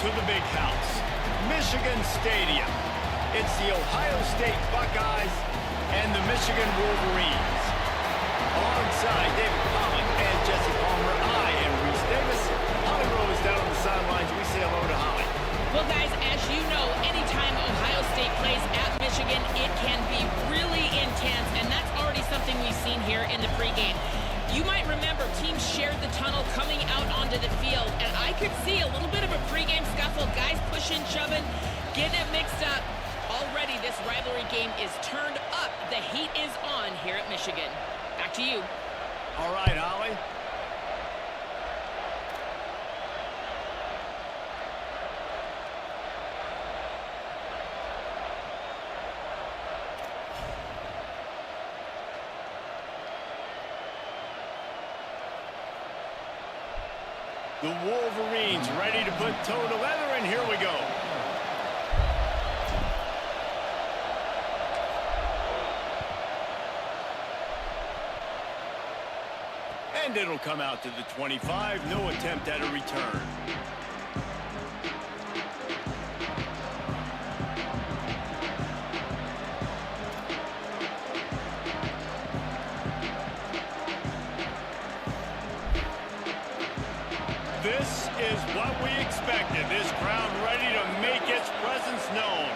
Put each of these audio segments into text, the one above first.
to the big house, Michigan Stadium. It's the Ohio State Buckeyes and the Michigan Wolverines. Alongside David Pollock and Jesse Palmer, I am Reese Davis. Holly Rose down on the sidelines. We say hello to Holly. Well, guys, as you know, anytime Ohio State plays at Michigan, it can be really intense, and that's already something we've seen here in the pregame. You might remember teams shared the tunnel coming out onto the field, and I could see a little bit of a pregame scuffle, guys pushing, shoving, getting it mixed up. Already this rivalry game is turned up. The heat is on here at Michigan. Back to you. All right, Holly. The Wolverines ready to put toe to leather, and here we go. And it'll come out to the 25. No attempt at a return. This is what we expected. This crowd ready to make its presence known.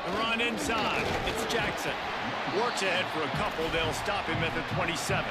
The run inside. It's Jackson. Works ahead for a couple. They'll stop him at the 27.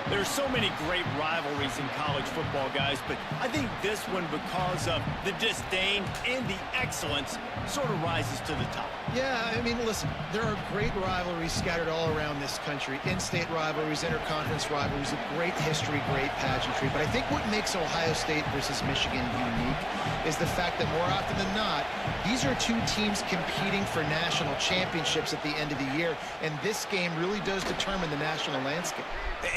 There's so many great rivalries in college football, guys, but I think this one, because of the disdain and the excellence, sort of rises to the top. Yeah, I mean, listen, there are great rivalries scattered all around this country. In-state rivalries, interconference rivalries, a great history, great pageantry. But I think what makes Ohio State versus Michigan unique is the fact that more often than not, these are two teams competing for national championships at the end of the year, and this game really does determine the national landscape.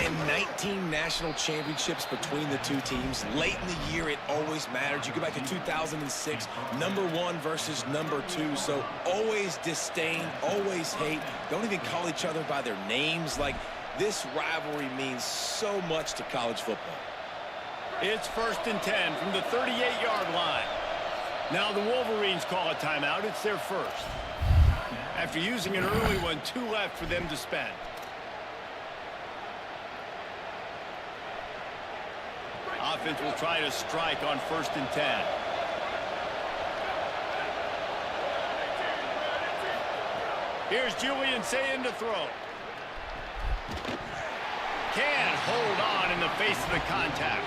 And 19 national championships between the two teams. Late in the year, it always mattered. You go back to 2006, #1 versus #2. So always disdain, always hate. Don't even call each other by their names. Like, this rivalry means so much to college football. It's 1st and 10 from the 38-yard line. Now the Wolverines call a timeout. It's their first. After using an early one, 2 left for them to spend. Offense will try to strike on 1st and 10. Here's Julian saying to throw. Can't hold on in the face of the contact.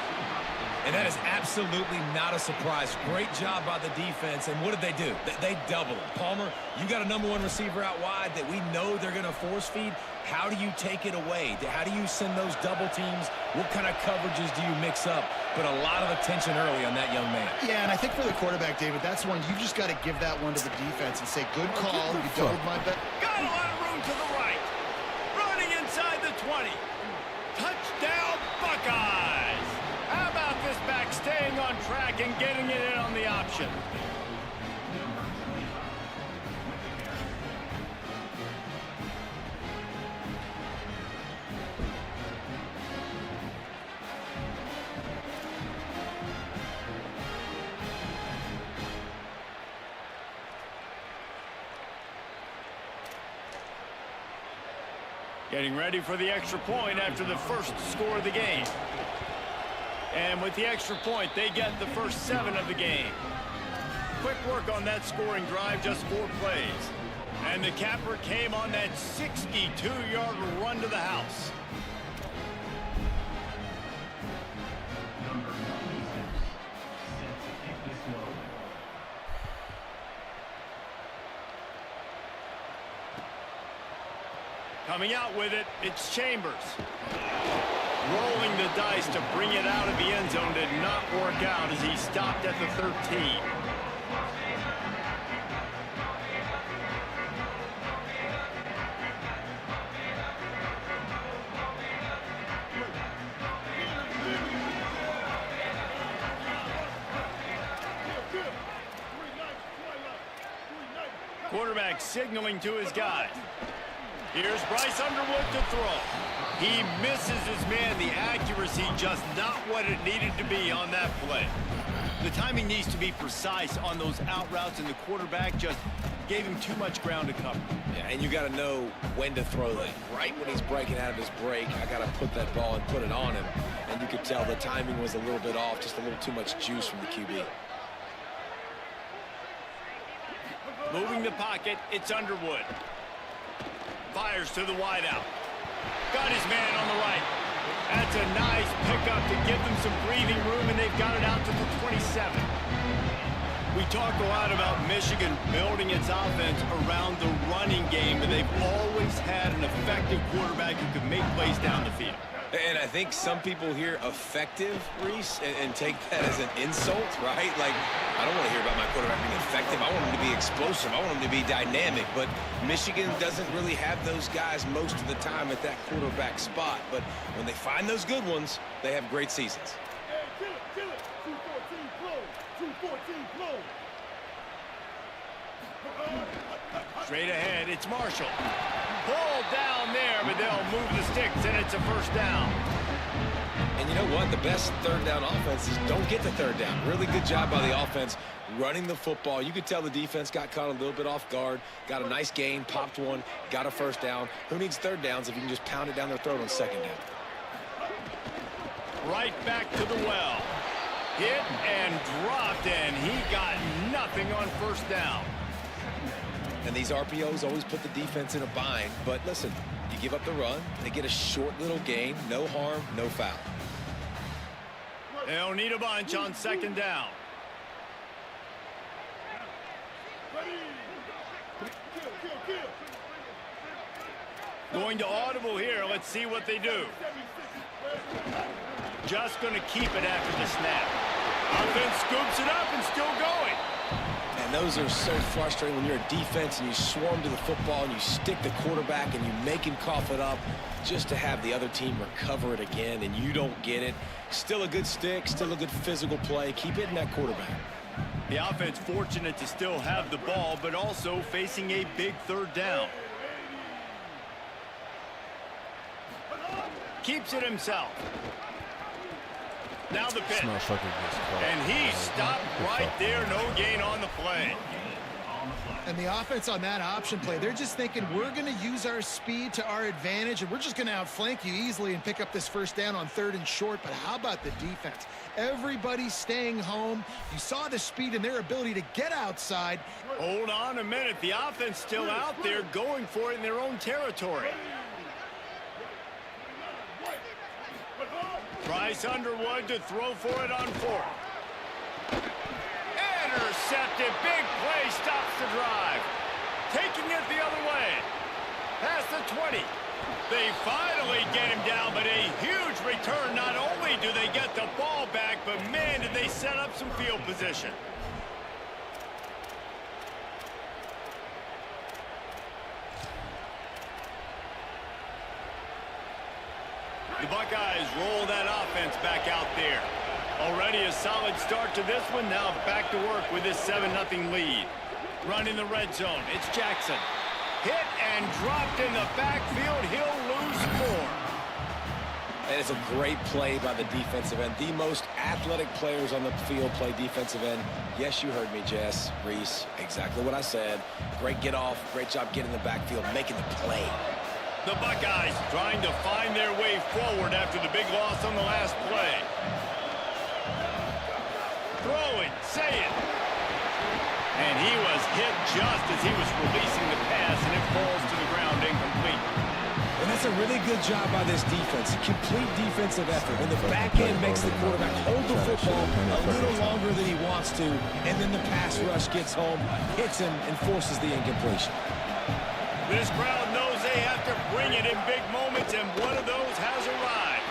And that is absolutely not a surprise. Great job by the defense. And what did they do? They doubled him. Palmer, you got a #1 receiver out wide that we know they're going to force feed. How do you take it away? How do you send those double teams? What kind of coverages do you mix up? But a lot of attention early on that young man. Yeah, and I think for the quarterback, David, that's one you just got to give that one to the defense and say, good call, you doubled my bet. Got a lot of room to the right. Running inside the 20. Touchdown, Buckeyes! How about this back staying on track and getting it in on the option? Getting ready for the extra point after the first score of the game. And with the extra point, they get the first 7 of the game. Quick work on that scoring drive, just 4 plays. And the capper came on that 62-yard run to the house. Coming out with it, it's Chambers. Rolling the dice to bring it out of the end zone did not work out as he stopped at the 13. Quarterback signaling to his guys. Here's Bryce Underwood to throw. He misses his man. The accuracy just not what it needed to be on that play. The timing needs to be precise on those out routes, and the quarterback just gave him too much ground to cover. Yeah, and you got to know when to throw that. Right when he's breaking out of his break, I got to put that ball and put it on him. And you could tell the timing was a little bit off, just a little too much juice from the QB. Moving the pocket, it's Underwood. Fires to the wideout. Got his man on the right. That's a nice pickup to give them some breathing room, and they've got it out to the 27. We talk a lot about Michigan building its offense around the running game, but they've always had an effective quarterback who could make plays down the field. And I think some people hear effective, Reese, and take that as an insult, right? Like, I don't want to hear about my quarterback being effective. I want him to be explosive. I want him to be dynamic. But Michigan doesn't really have those guys most of the time at that quarterback spot. But when they find those good ones, they have great seasons. Hey, kill it. 214 close. 214 close. Straight ahead, it's Marshall. Ball down there, but they'll move the sticks, and it's a first down. And you know what? The best third down offenses don't get the third down. Really good job by the offense running the football. You could tell the defense got caught a little bit off guard, got a nice gain, popped one, got a first down. Who needs third downs if you can just pound it down their throat on second down? Right back to the well. Hit and dropped, and he got nothing on first down. And these RPOs always put the defense in a bind. But listen, you give up the run, they get a short little gain, no harm, no foul. They'll need a bunch on second down. Going to audible here. Let's see what they do. Just going to keep it after the snap. Offense scoops it up and still going. And those are so frustrating when you're a defense and you swarm to the football and you stick the quarterback and you make him cough it up just to have the other team recover it again and you don't get it. Still a good stick, still a good physical play. Keep hitting that quarterback. The offense fortunate to still have the ball, but also facing a big third down. Keeps it himself. Now the pitch. And he stopped right there. No gain on the play. And the offense on that option play, they're just thinking we're going to use our speed to our advantage, and we're just going to outflank you easily and pick up this first down on third and short. But how about the defense? Everybody's staying home. You saw the speed and their ability to get outside. Hold on a minute. The offense still out there going for it in their own territory. Bryce Underwood to throw for it on fourth. Intercepted. Big play stops the drive. Taking it the other way. Past the 20. They finally get him down, but a huge return. Not only do they get the ball back, but man, did they set up some field position. The Buckeyes roll that offense back out there. Already a solid start to this one. Now back to work with this 7-0 lead. Run in the red zone. It's Jackson. Hit and dropped in the backfield. He'll lose 4. And it's a great play by the defensive end. The most athletic players on the field play defensive end. Yes, you heard me, Jess, Reese. Exactly what I said. Great get off. Great job getting in the backfield, making the play. The Buckeyes trying to find their way forward after the big loss on the last play. Throw it, say it. And he was hit just as he was releasing the pass, and it falls to the ground incomplete. And that's a really good job by this defense. Complete defensive effort. When the back end makes the quarterback hold the football a little longer than he wants to, and then the pass rush gets home, hits him, and forces the incompletion. This crowd knows they have to bring it in big moments, and one of those has arrived.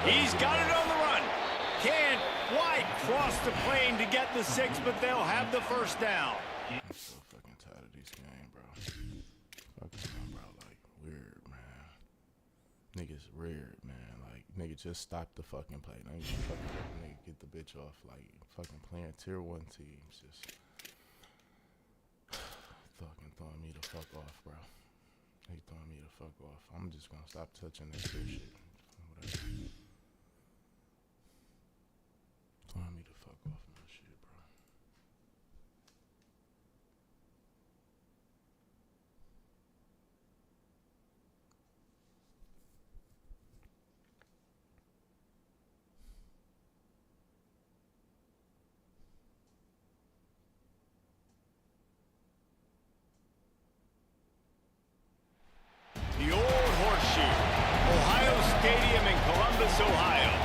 He's got it on the run. Can't quite cross the plane to get the 6, but they'll have the first down. I'm so fucking tired of this game, bro. Fucking, bro, like, weird, man. Niggas weird, man. Like, nigga, just stop the fucking play. Nigga, get the bitch off. Like, fucking playing tier 1 teams. Just fucking throwing me the fuck off, bro. They throwing me fuck off. I'm just gonna stop touching that shit. Whatever. Throwing me the fuck off my shit, bro. The old horseshoe, Ohio Stadium in Columbus, Ohio.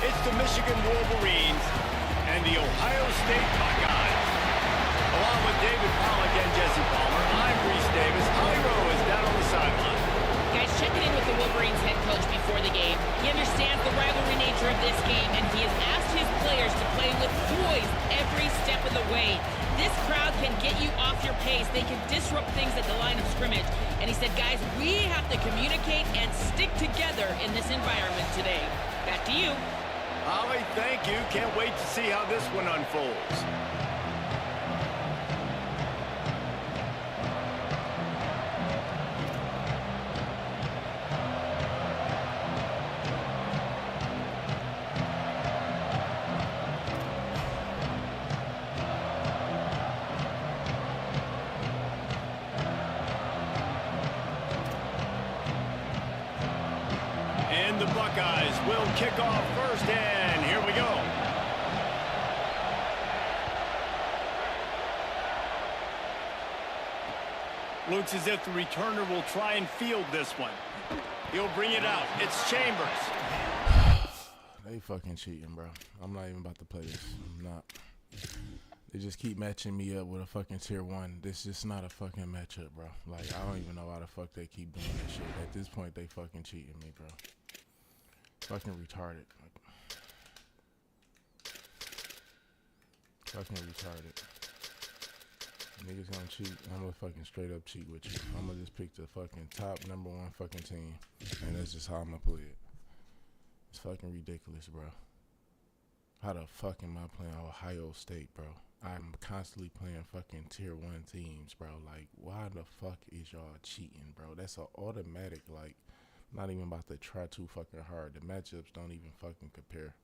It's the Michigan Wolverines and the Ohio State Buckeyes. Along with David Pollack and Jesse Palmer, I'm Reese Davis. Holly Rowe is down on the sideline. Guys, checking in with the Wolverines head coach before the game. He understands the rivalry nature of this game, and he has asked his players to play with poise every step of the way. This crowd can get you off your pace. They can disrupt things at the line of scrimmage. And he said, guys, we have to communicate and stick together in this environment today. Back to you. Holly, thank you. Can't wait to see how this one unfolds. And the Buckeyes will kick off first, and here we go. Looks as if the returner will try and field this one. He'll bring it out. It's Chambers. They fucking cheating, bro. I'm not even about to play this. I'm not. They just keep matching me up with a fucking tier 1. This is not a fucking matchup, bro. Like, I don't even know why the fuck they keep doing that shit. At this point, they fucking cheating me, bro. Fucking retarded. Fucking retarded. Niggas gonna cheat. I'm gonna fucking straight up cheat with you. I'm gonna just pick the fucking top #1 fucking team, and that's just how I'm gonna play it. It's fucking ridiculous, bro. How the fuck am I playing Ohio State, bro? I'm constantly playing fucking tier 1 teams, bro. Like, why the fuck is y'all cheating, bro? That's an automatic, like, not even about to try too fucking hard. The matchups don't even fucking compare.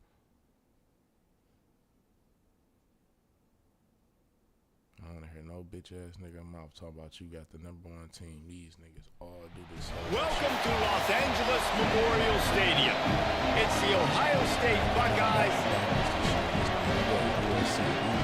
I don't hear no bitch ass nigga mouth talking about you got the #1 team. These niggas all do this. Welcome to Los Angeles Memorial Stadium. It's the Ohio State Buckeyes. -2.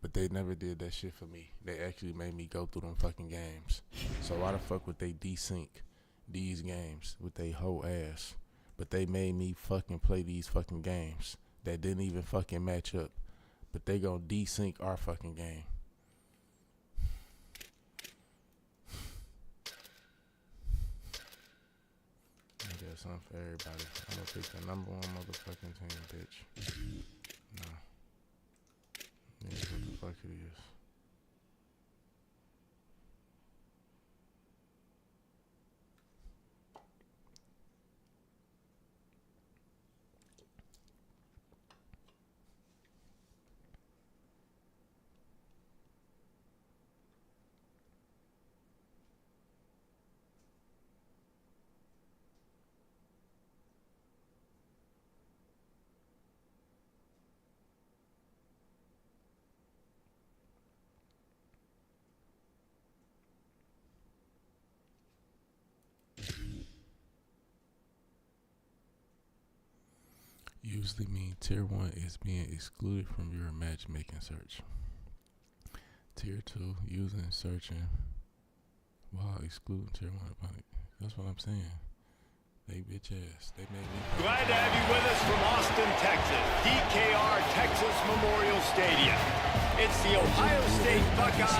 But they never did that shit for me. They actually made me go through them fucking games. So why the fuck would they desync these games with they whole ass? But they made me fucking play these fucking games that didn't even fucking match up. But they gonna desync our fucking game. I guess something for everybody. I'm gonna pick the #1 motherfucking team, bitch. No. Yeah, what the fuck it is. Usually mean tier 1 is being excluded from your matchmaking search. Tier 2 using searching while excluding tier 1 opponent. That's what I'm saying. They bitch ass. They made me. Glad to have you with us from Austin, Texas. DKR Texas Memorial Stadium. It's the Ohio State Buckeyes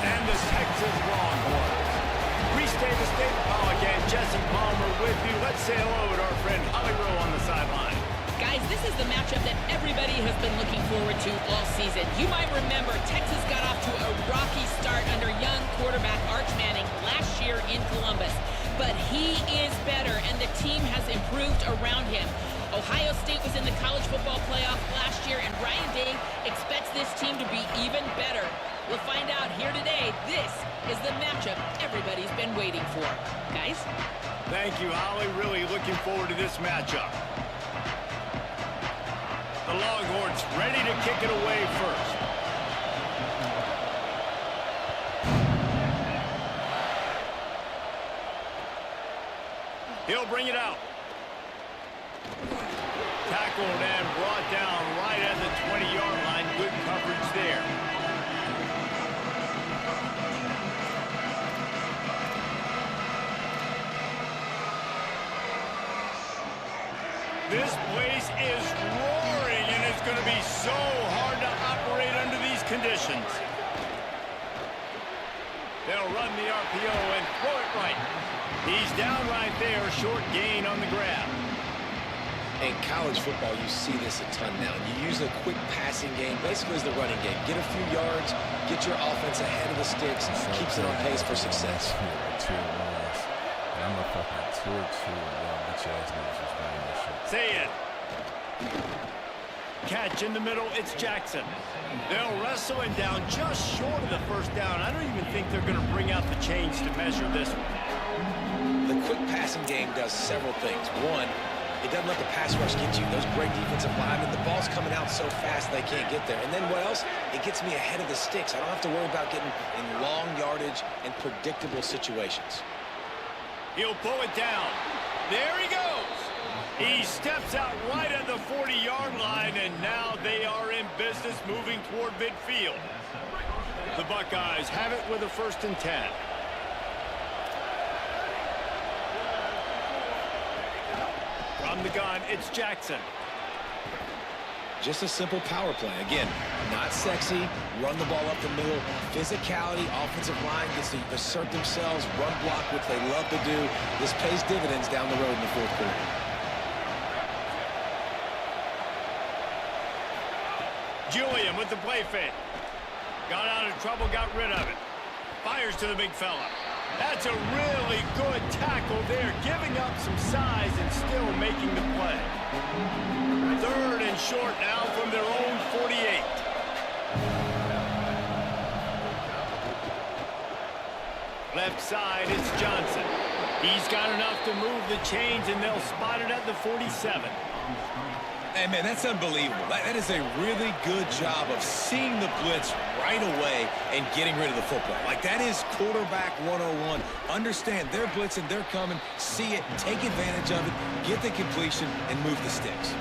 and the Texas Longhorns. Restate the state Pollock and Jesse Palmer with you. Let's say hello to our friend Holly Rowe on the sideline. Guys, this is the matchup that everybody has been looking forward to all season. You might remember Texas got off to a rocky start under young quarterback Arch Manning last year in Columbus. But he is better, and the team has improved around him. Ohio State was in the college football playoff last year, and Ryan Day expects this team to be even better. We'll find out here today. This is the matchup everybody's been waiting for. Guys? Thank you, Holly. Really looking forward to this matchup. The Longhorns ready to kick it away first. He'll bring it out. Tackled and brought down right at the 20-yard line. Good coverage there. This place is roaring, and it's going to be so hard to operate under these conditions. They'll run the RPO and throw it right. He's down right there, short gain on the grab. In college football, you see this a ton now. You use a quick passing game, basically as the running game. Get a few yards, get your offense ahead of the sticks, keeps it on pace for success. I'm a fucking tier 2. Bitch ass niggas was running that shit. Say it. Catch in the middle, it's Jackson. They'll wrestle him down just short of the first down. I don't even think they're going to bring out the chains to measure this one. The quick passing game does several things. One, it doesn't let the pass rush get you. Those great defensive linemen, the ball's coming out so fast they can't get there. And then what else? It gets me ahead of the sticks. I don't have to worry about getting in long yardage and predictable situations. He'll pull it down. There he goes. He steps out right at the 40-yard line, and now they are in business moving toward midfield. The Buckeyes have it with a 1st and 10. From the gun, it's Jackson. Just a simple power play. Again, not sexy, run the ball up the middle. Physicality, offensive line gets to assert themselves, run block, which they love to do. This pays dividends down the road in the 4th quarter. Julian with the play fake. Got out of trouble, got rid of it. Fires to the big fella. That's a really good tackle there, giving up some size and still making the play. 3rd and short now from their own 48. Left side, it's Johnson. He's got enough to move the chains, and they'll spot it at the 47. Hey, man, that's unbelievable. That is a really good job of seeing the blitz right away and getting rid of the football. Like, that is quarterback 101. Understand they're blitzing, they're coming, see it, take advantage of it, get the completion, and move the sticks.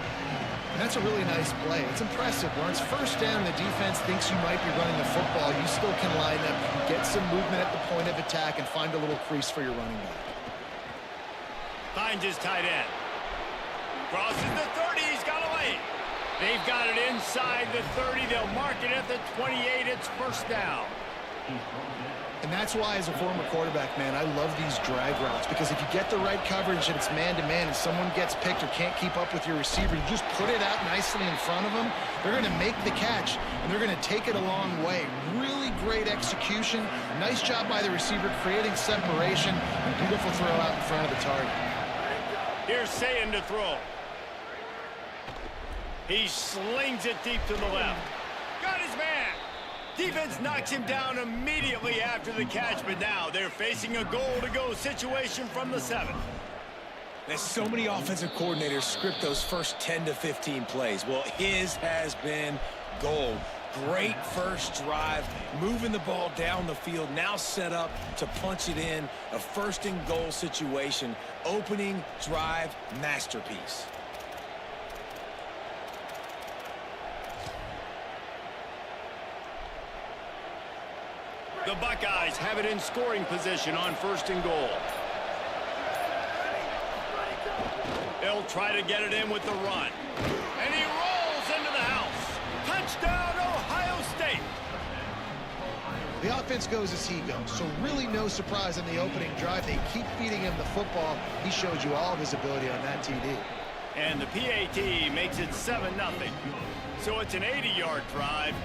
And that's a really nice play. It's impressive. Where it's 1st down, the defense thinks you might be running the football. You still can line up, you can get some movement at the point of attack, and find a little crease for your running back. Finds his tight end. Crosses the 30, he's got away. They've got it inside the 30. They'll mark it at the 28. It's 1st down. And that's why, as a former quarterback, man, I love these drag routes, because if you get the right coverage and it's man-to-man and someone gets picked or can't keep up with your receiver, you just put it out nicely in front of them. They're going to make the catch, and they're going to take it a long way. Really great execution. Nice job by the receiver creating separation. Beautiful throw out in front of the target. Here's Sayin to throw. He slings it deep to the left. Got his man. Defense knocks him down immediately after the catch, but now they're facing a goal-to-go situation from the 7. There's so many offensive coordinators script those first 10 to 15 plays. Well, his has been gold. Great first drive, moving the ball down the field, now set up to punch it in. A 1st and goal situation. Opening drive masterpiece. The Buckeyes have it in scoring position on 1st and goal. They'll try to get it in with the run. And he rolls into the house. Touchdown, Ohio State. The offense goes as he goes, so really no surprise on the opening drive. They keep feeding him the football. He showed you all of his ability on that TD. And the PAT makes it 7-0. So it's an 80-yard drive,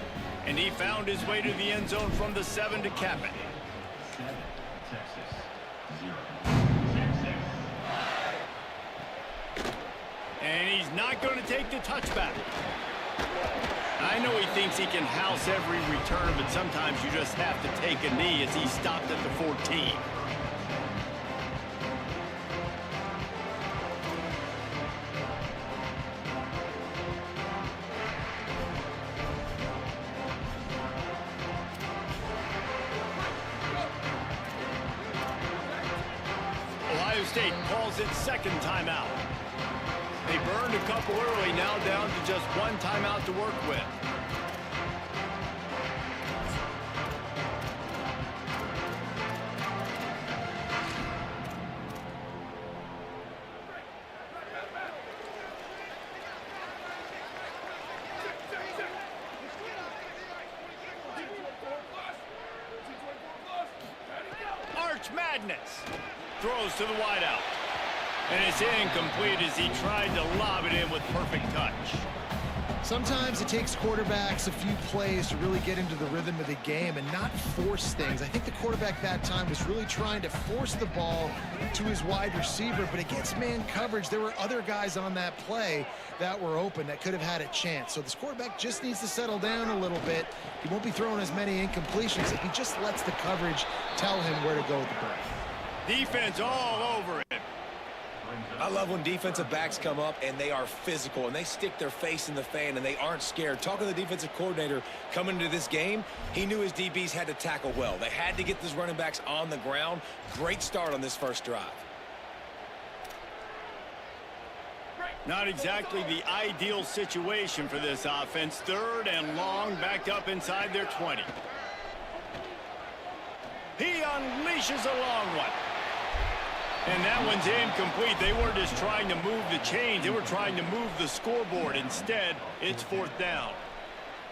and he found his way to the end zone from the 7 to cap it. 7, Texas, 0. And he's not going to take the touchback. I know he thinks he can house every return, but sometimes you just have to take a knee as he stopped at the 14. Ohio State calls its second timeout. They burned a couple early, now down to just one timeout to work with. Arch Madness throws to the wideout. And it's incomplete as he tried to lob it in with perfect touch. Sometimes it takes quarterbacks a few plays to really get into the rhythm of the game and not force things. I think the quarterback that time was really trying to force the ball to his wide receiver, but against man coverage, there were other guys on that play that were open that could have had a chance. So this quarterback just needs to settle down a little bit. He won't be throwing as many incompletions if he just lets the coverage tell him where to go with the ball. Defense all over it. I love when defensive backs come up and they are physical and they stick their face in the fan and they aren't scared. Talking to the defensive coordinator coming into this game, he knew his DBs had to tackle well. They had to get these running backs on the ground. Great start on this first drive. Not exactly the ideal situation for this offense. 3rd and long, backed up inside their 20. He unleashes a long one. And that one's incomplete. They weren't just trying to move the chains. They were trying to move the scoreboard. Instead, it's 4th down.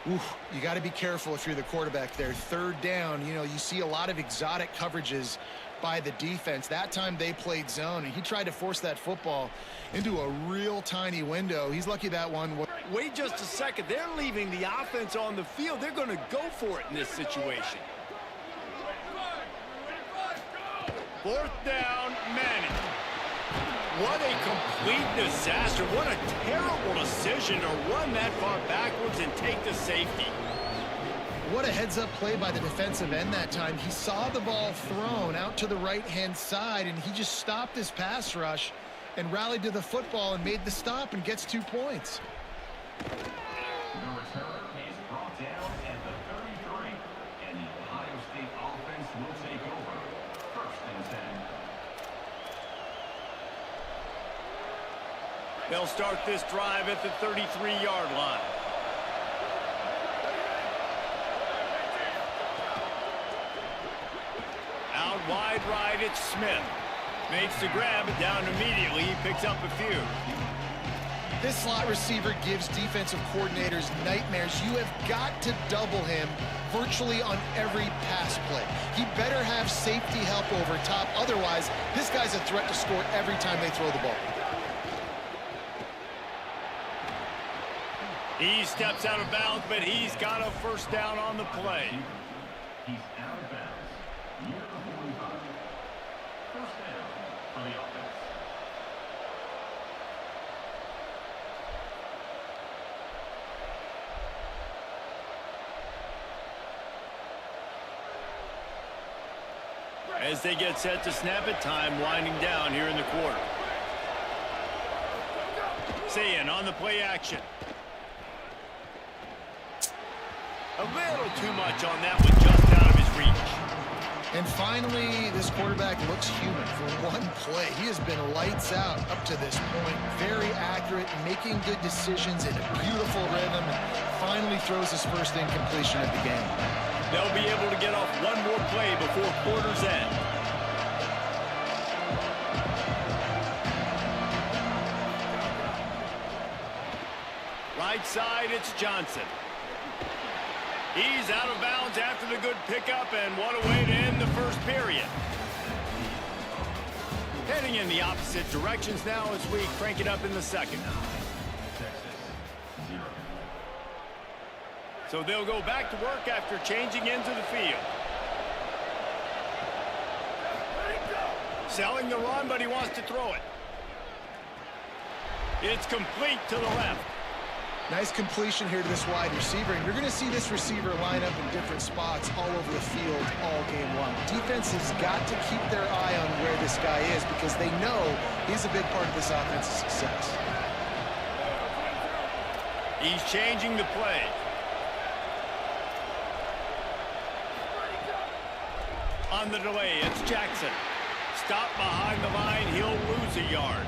Oof, you got to be careful if you're the quarterback there. 3rd down, you know, you see a lot of exotic coverages by the defense. That time they played zone, and he tried to force that football into a real tiny window. He's lucky that one. Wait just a second. They're leaving the offense on the field. They're going to go for it in this situation. 4th down, Manning. What a complete disaster. What a terrible decision to run that far backwards and take the safety. What a heads-up play by the defensive end that time. He saw the ball thrown out to the right-hand side, and he just stopped his pass rush and rallied to the football and made the stop and gets 2 points. The return is brought down at the 33, and the Ohio State offense will take over. 1st and 10. They'll start this drive at the 33-yard line. Out wide right, it's Smith. Makes the grab, but down immediately. He picks up a few. This slot receiver gives defensive coordinators nightmares. You have got to double him virtually on every pass play. He better have safety help over top. Otherwise, this guy's a threat to score every time they throw the ball. He steps out of bounds, but he's got a 1st down on the play. He's out of bounds. Near the 45. 1st down for the offense. As they get set to snap it, time winding down here in the quarter. Sayin on the play action. A little too much on that one, just out of his reach. And finally, this quarterback looks human for one play. He has been lights out up to this point. Very accurate, making good decisions in a beautiful rhythm, and finally throws his 1st incompletion of the game. They'll be able to get off one more play before quarter's end. Right side, it's Johnson. He's out of bounds after the good pickup, and what a way to end the first period. Heading in the opposite directions now as we crank it up in the second. So they'll go back to work after changing into the field. Selling the run, but he wants to throw it. It's complete to the left. Nice completion here to this wide receiver, and you're going to see this receiver line up in different spots all over the field all game long. Defense has got to keep their eye on where this guy is because they know he's a big part of this offense's success. He's changing the play. On the delay, it's Jackson. Stop behind the line, he'll lose a yard.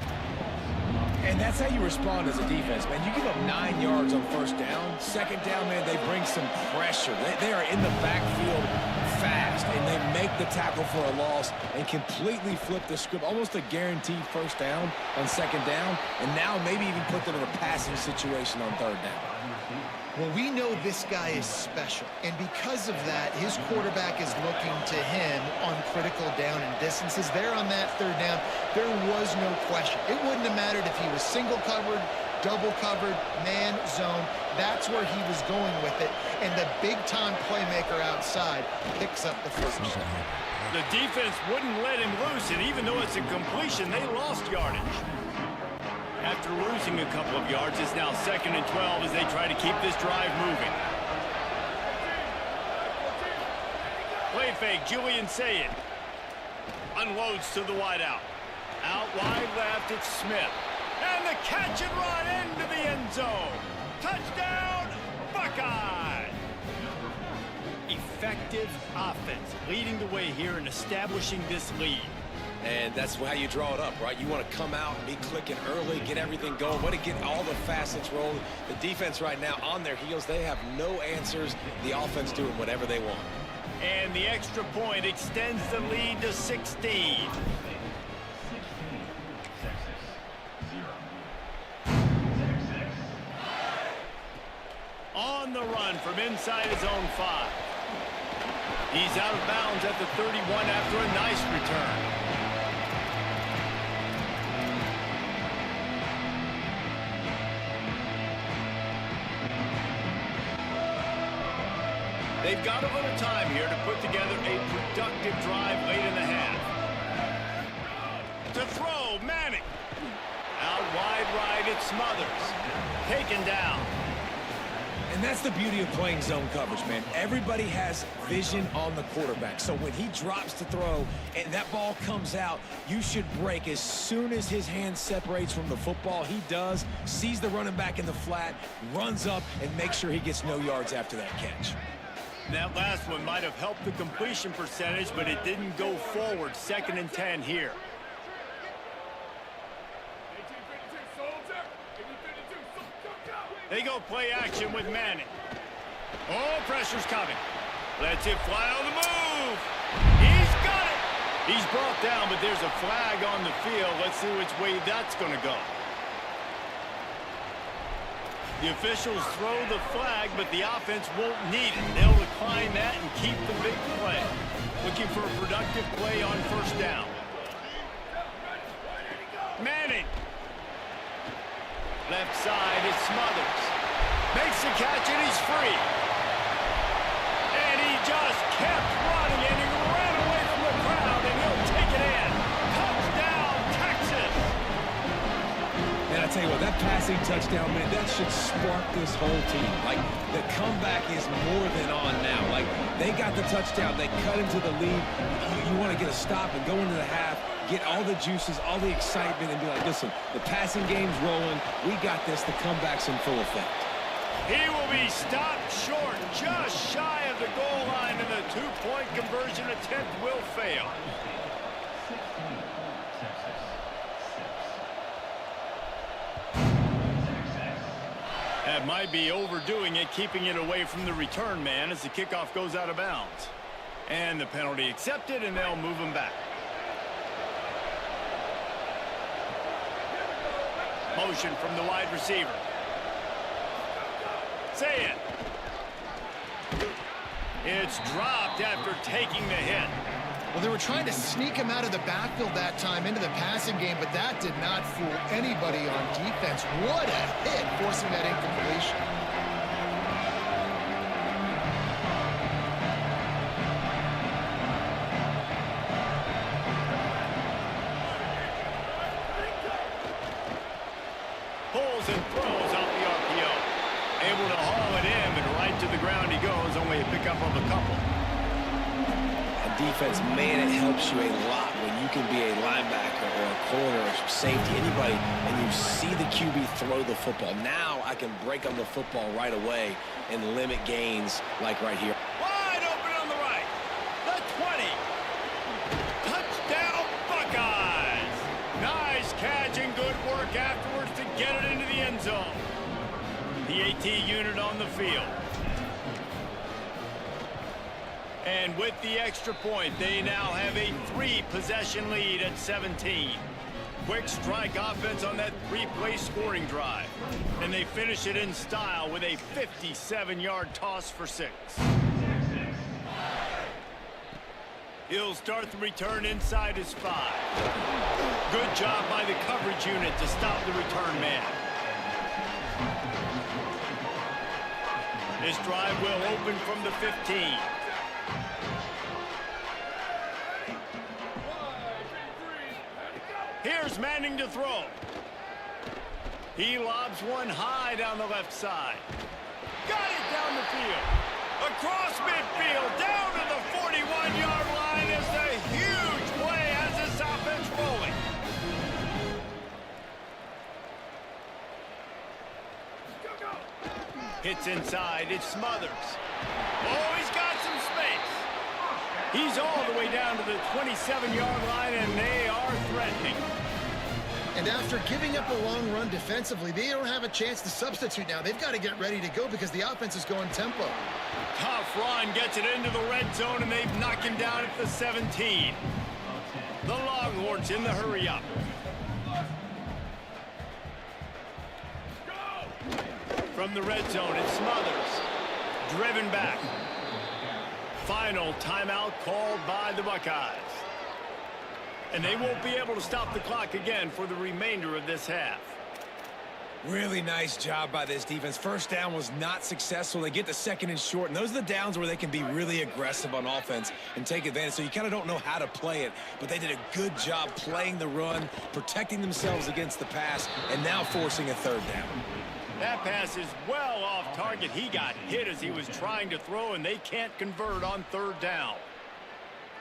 And that's how you respond as a defense, man. You give up 9 yards on first down. Second down, man, they bring some pressure. They are in the backfield fast, and they make the tackle for a loss and completely flip the script. Almost a guaranteed first down on second down, and now maybe even put them in a passing situation on third down. Well, we know this guy is special, and because of that, his quarterback is looking to him on critical down and distances. There on that third down, there was no question. It wouldn't have mattered if he was single covered, double covered, man, zone. That's where he was going with it, and the big-time playmaker outside picks up the first. The defense wouldn't let him loose, and even though it's a completion, they lost yardage. After losing a couple of yards, it's now 2nd and 12 as they try to keep this drive moving. Play fake, Julian Sayed. Unloads to the wideout. Out wide left, it's Smith. And the catch and run into the end zone. Touchdown, Buckeye! Effective offense, leading the way here and establishing this lead. And that's how you draw it up, right? You want to come out and be clicking early, get everything going, want to get all the facets rolling. The defense right now on their heels, they have no answers. The offense doing whatever they want. And the extra point extends the lead to 16. On the run from inside his own 5. He's out of bounds at the 31 after a nice return. They've got a little time here to put together a productive drive late in the half. To throw, Manning. Out wide right, it's Smothers. Taken down. And that's the beauty of playing zone coverage, man. Everybody has vision on the quarterback. So when he drops to throw and that ball comes out, you should break as soon as his hand separates from the football. He does, sees the running back in the flat, runs up, and makes sure he gets no yards after that catch. That last one might have helped the completion percentage, but it didn't go forward. 2nd and 10 here. They go play action with Manning. Oh, pressure's coming. Lets it fly on the move. He's got it. He's brought down, but there's a flag on the field. Let's see which way that's going to go. The officials throw the flag, but the offense won't need it. They'll decline that and keep the big play. Looking for a productive play on first down. Manning. Left side is Smothers. Makes the catch and he's free. And he just kept running and he ran away from the crowd and he'll take it in. Touchdown, Texas! And I tell you what, that passing touchdown, man, that should spark this whole team. Like, the comeback is more than on now. Like, they got the touchdown. They cut into the lead. You want to get a stop and go into the half, get all the juices, all the excitement, and be like, listen, the passing game's rolling. We got this. The comeback's in full effect. He will be stopped short, just shy of the goal line, and the two-point conversion attempt will fail. That might be overdoing it, keeping it away from the return man as the kickoff goes out of bounds. And the penalty accepted, and they'll move him back. Motion from the wide receiver. Say it. gets dropped after taking the hit. Well, they were trying to sneak him out of the backfield that time into the passing game, but that did not fool anybody on defense. What a hit, forcing that incompletion. Pulls and throws off the RPO. Able to haul it in, but right to the ground he goes, only a pickup of a couple. Defense, man, it helps you a lot when you can be a linebacker or a corner or safety, anybody, and you see the QB throw the football. Now I can break on the football right away and limit gains like right here. Wide open on the right. The 20. Touchdown, Buckeyes. Nice catch and good work afterwards to get it into the end zone. The AT unit on the field. And with the extra point, they now have a 3-possession lead at 17. Quick strike offense on that 3-play scoring drive. And they finish it in style with a 57-yard toss for 6. He'll start the return inside his 5. Good job by the coverage unit to stop the return man. This drive will open from the 15. Here's Manning to throw. He lobs one high down the left side. Got it down the field. Across midfield, down to the 41-yard line is the huge play as this offense rolling. Hits inside, it's Smothers. Oh, he's got some space. He's all the way down to the 27-yard line, and they are threatening. And after giving up a long run defensively, they don't have a chance to substitute now. They've got to get ready to go because the offense is going tempo. Tough run gets it into the red zone, and they've knocked him down at the 17. The Longhorns in the hurry-up. From the red zone, it's Smothers. Driven back. Final timeout called by the Buckeyes. And they won't be able to stop the clock again for the remainder of this half. Really nice job by this defense. First down was not successful. They get the second and short, and those are the downs where they can be really aggressive on offense and take advantage. So you kind of don't know how to play it, but they did a good job playing the run, protecting themselves against the pass, and now forcing a third down. That pass is well off target. He got hit as he was trying to throw, and they can't convert on third down.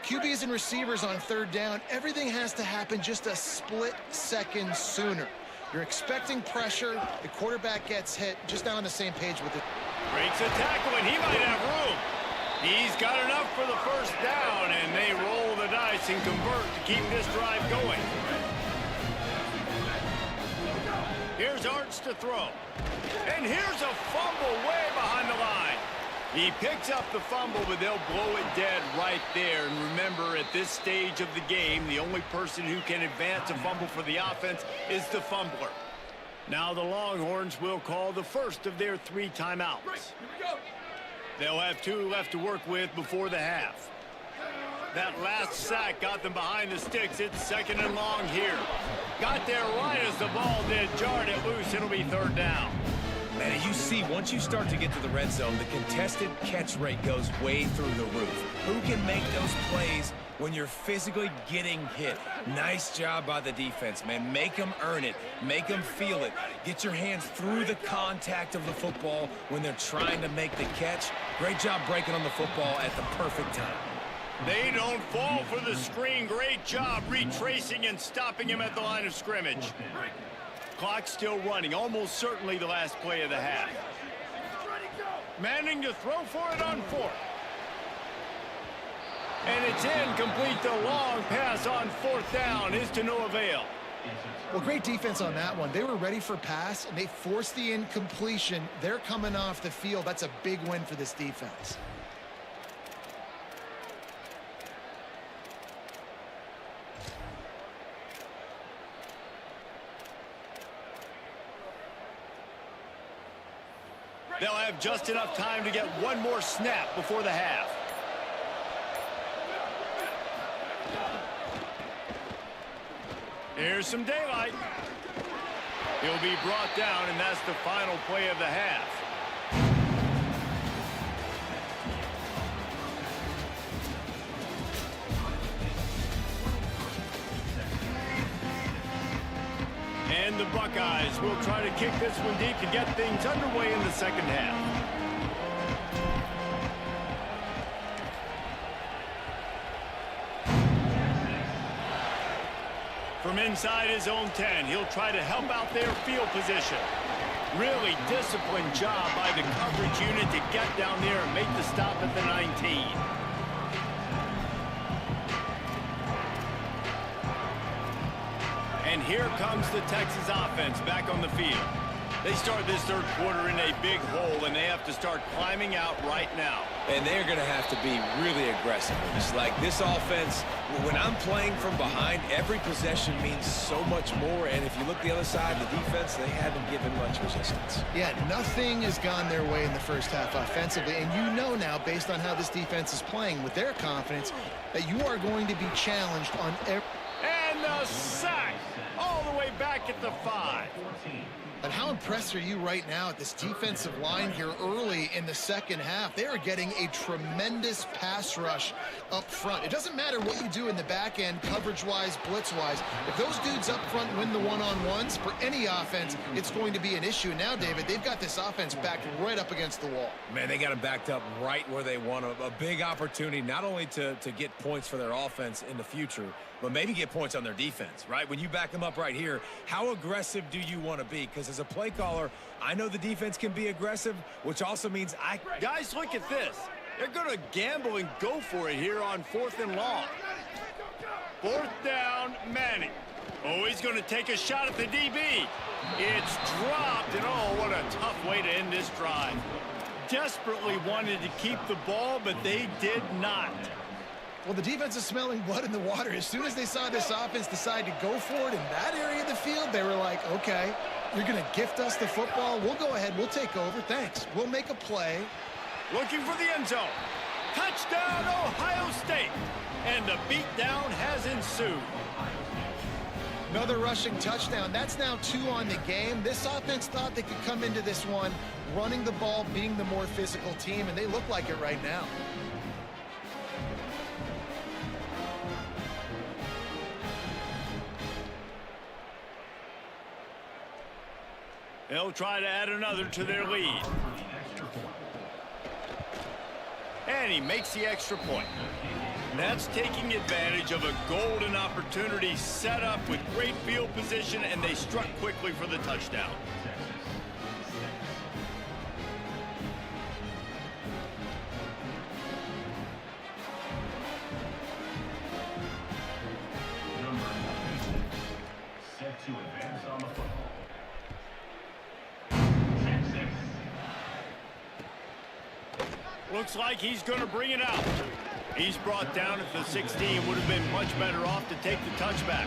QBs and receivers on third down, everything has to happen just a split second sooner. You're expecting pressure, the quarterback gets hit, just not on the same page with it. Breaks a tackle, and he might have room. He's got enough for the first down, and they roll the dice and convert to keep this drive going. Here's Arts to throw. And here's a fumble way behind the line. He picks up the fumble, but they'll blow it dead right there. And remember, at this stage of the game, the only person who can advance a fumble for the offense is the fumbler. Now the Longhorns will call the first of their 3 timeouts. They'll have 2 left to work with before the half. That last sack got them behind the sticks. It's second and long here. Got there right as the ball did. Jarred it loose. It'll be third down. Man, you see, once you start to get to the red zone, the contested catch rate goes way through the roof. Who can make those plays when you're physically getting hit? Nice job by the defense, man. Make them earn it. Make them feel it. Get your hands through the contact of the football when they're trying to make the catch. Great job breaking on the football at the perfect time. They don't fall for the screen. Great job retracing and stopping him at the line of scrimmage. Clock still running, almost certainly the last play of the half. Manning to throw for it on 4th. And it's incomplete. The long pass on 4th down is to no avail. Well, great defense on that one. They were ready for pass, and they forced the incompletion. They're coming off the field. That's a big win for this defense. They'll have just enough time to get one more snap before the half. Here's some daylight. He'll be brought down, and that's the final play of the half. And the Buckeyes will try to kick this one deep to get things underway in the second half. From inside his own 10, he'll try to help out their field position. Really disciplined job by the coverage unit to get down there and make the stop at the 19. And here comes the Texas offense back on the field. They start this third quarter in a big hole, and they have to start climbing out right now. And they're going to have to be really aggressive. It's like this offense, when I'm playing from behind, every possession means so much more. And if you look the other side, the defense, they haven't given much resistance. Yeah, nothing has gone their way in the first half offensively. And you know now, based on how this defense is playing with their confidence, that you are going to be challenged on every... And the sack all the way back at the 5. But how impressed are you right now at this defensive line here early in the second half? They are getting a tremendous pass rush up front. It doesn't matter what you do in the back end, coverage-wise, blitz-wise. If those dudes up front win the one-on-ones, for any offense, it's going to be an issue. Now, David, they've got this offense backed right up against the wall. Man, they got them backed up right where they want a big opportunity, not only to get points for their offense in the future, but maybe get points on their defense, right? When you back them up right here, how aggressive do you want to be? Because as a play caller, I know the defense can be aggressive, which also means Guys, look at this. They're going to gamble and go for it here on 4th and long. 4th down, Manning. Oh, he's going to take a shot at the DB. It's dropped, and oh, what a tough way to end this drive. Desperately wanted to keep the ball, but they did not. Well, the defense is smelling blood in the water. As soon as they saw this offense decide to go for it in that area of the field, they were like, okay, you're going to gift us the football. We'll go ahead. We'll take over. Thanks. We'll make a play. Looking for the end zone. Touchdown, Ohio State. And the beatdown has ensued. Another rushing touchdown. That's now 2 on the game. This offense thought they could come into this one running the ball, being the more physical team, and they look like it right now. They'll try to add another to their lead. And he makes the extra point. That's taking advantage of a golden opportunity set up with great field position, and they struck quickly for the touchdown. Set to advance on the football. Looks like he's going to bring it out. He's brought down at the 16. Would have been much better off to take the touchback.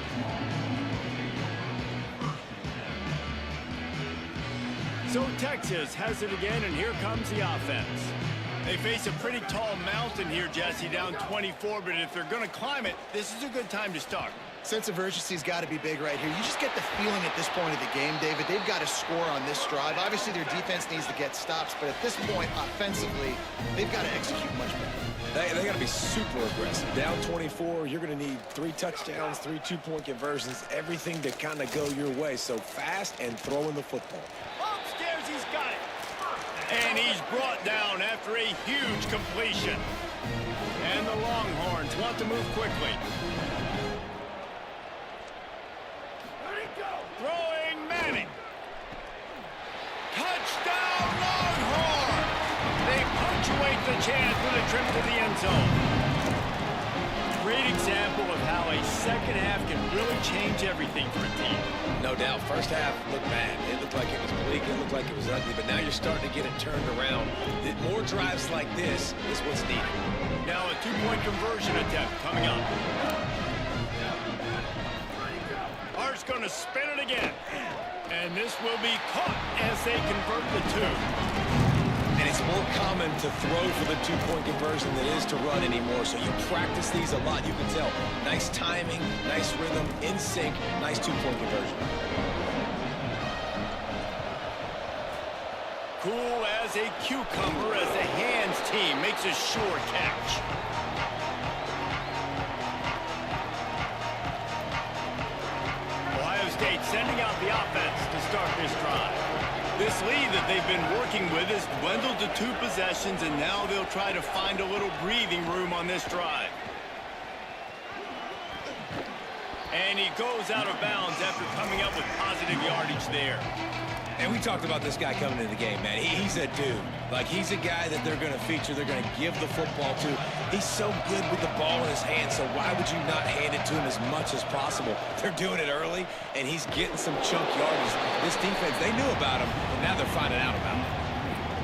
So Texas has it again, and here comes the offense. They face a pretty tall mountain here, Jesse, down 24, but if they're going to climb it, this is a good time to start. Sense of urgency's got to be big right here. You just get the feeling at this point of the game, David, they've got to score on this drive. Obviously, their defense needs to get stops, but at this point, offensively, they've got to execute much better. They got to be super aggressive. Down 24, you're going to need 3 touchdowns, 3 two-point conversions, everything to kind of go your way. So fast and throwing the football. Upstairs, he's got it. And he's brought down after a huge completion. And the Longhorns want to move quickly. Throwing Manning. Touchdown, Longhorn! They punctuate the chance with a trip to the end zone. Great example of how a second half can really change everything for a team. No doubt. First half looked bad. It looked like it was bleak. It looked like it was ugly. But now you're starting to get it turned around. More drives like this is what's needed. Now a 2-point conversion attempt coming up. Hart's going to spin it again. And this will be caught as they convert the 2. And it's more common to throw for the two-point conversion than it is to run anymore. So you practice these a lot. You can tell. Nice timing, nice rhythm, in sync, nice two-point conversion. Cool as a cucumber as the hands team makes a sure catch. Ohio State sending out the offense to start this drive. This lead that they've been working with has dwindled to 2 possessions, and now they'll try to find a little breathing room on this drive. And he goes out of bounds after coming up with positive yardage there. And we talked about this guy coming into the game, man. He's a dude. Like, he's a guy that they're going to feature, they're going to give the football to. He's so good with the ball in his hand, so why would you not hand it to him as much as possible? They're doing it early, and he's getting some chunk yardage. This defense, they knew about him, and now they're finding out about him.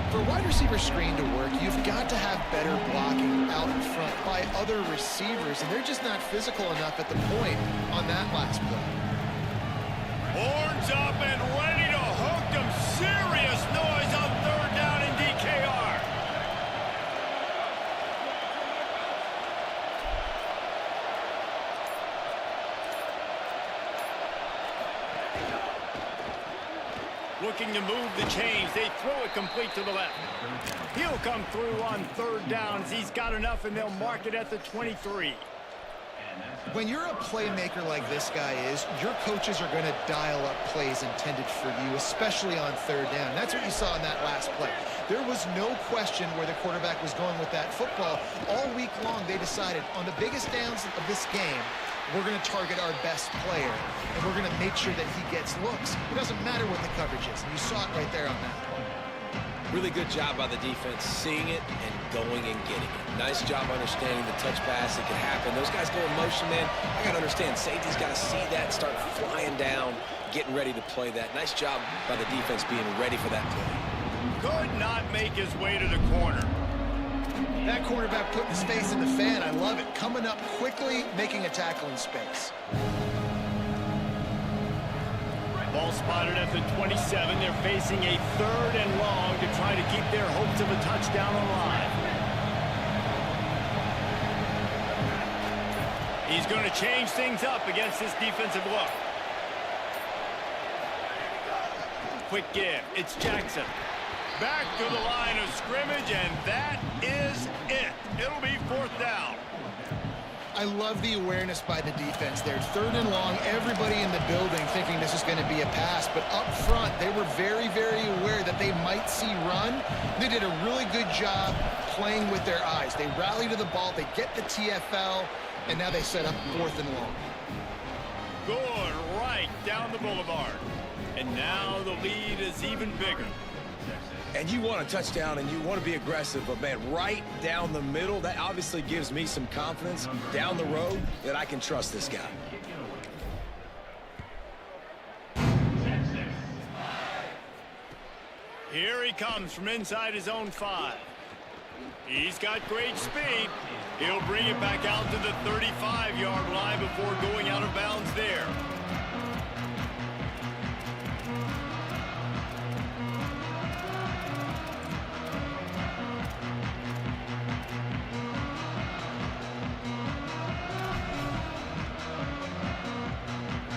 For a wide receiver screen to work, you've got to have better blocking out in front by other receivers, and they're just not physical enough at the point on that last play. Horns up and ready to hook them. Serious noise on 3rd down in DKR. Looking to move the chains. They throw it complete to the left. He'll come through on 3rd downs. He's got enough, and they'll mark it at the 23. When you're a playmaker like this guy is, your coaches are going to dial up plays intended for you, especially on 3rd down. That's what you saw in that last play. There was no question where the quarterback was going with that football. All week long, they decided on the biggest downs of this game, we're going to target our best player, and we're going to make sure that he gets looks. It doesn't matter what the coverage is, and you saw it right there on that play. Really good job by the defense, seeing it and going and getting it. Nice job understanding the touch pass that could happen. Those guys go in motion, man. I got to understand, safety's got to see that, start flying down, getting ready to play that. Nice job by the defense being ready for that play. Could not make his way to the corner. That quarterback putting his face in the fan, I love it. Coming up quickly, making a tackle in space. Ball spotted at the 27. They're facing a 3rd and long to try to keep their hopes of a touchdown alive. He's going to change things up against this defensive look. Quick give. It's Jackson. Back to the line of scrimmage, and that is it. It'll be 4th down. I love the awareness by the defense there. 3rd and long, everybody in the building thinking this is going to be a pass, but up front, they were very, very aware that they might see run. They did a really good job playing with their eyes. They rally to the ball, they get the TFL, and now they set up 4th and long. Good right down the boulevard. And now the lead is even bigger. And you want a touchdown and you want to be aggressive, but man, right down the middle, that obviously gives me some confidence down the road that I can trust this guy. Here he comes from inside his own 5. He's got great speed. He'll bring it back out to the 35-yard line before going out of bounds there.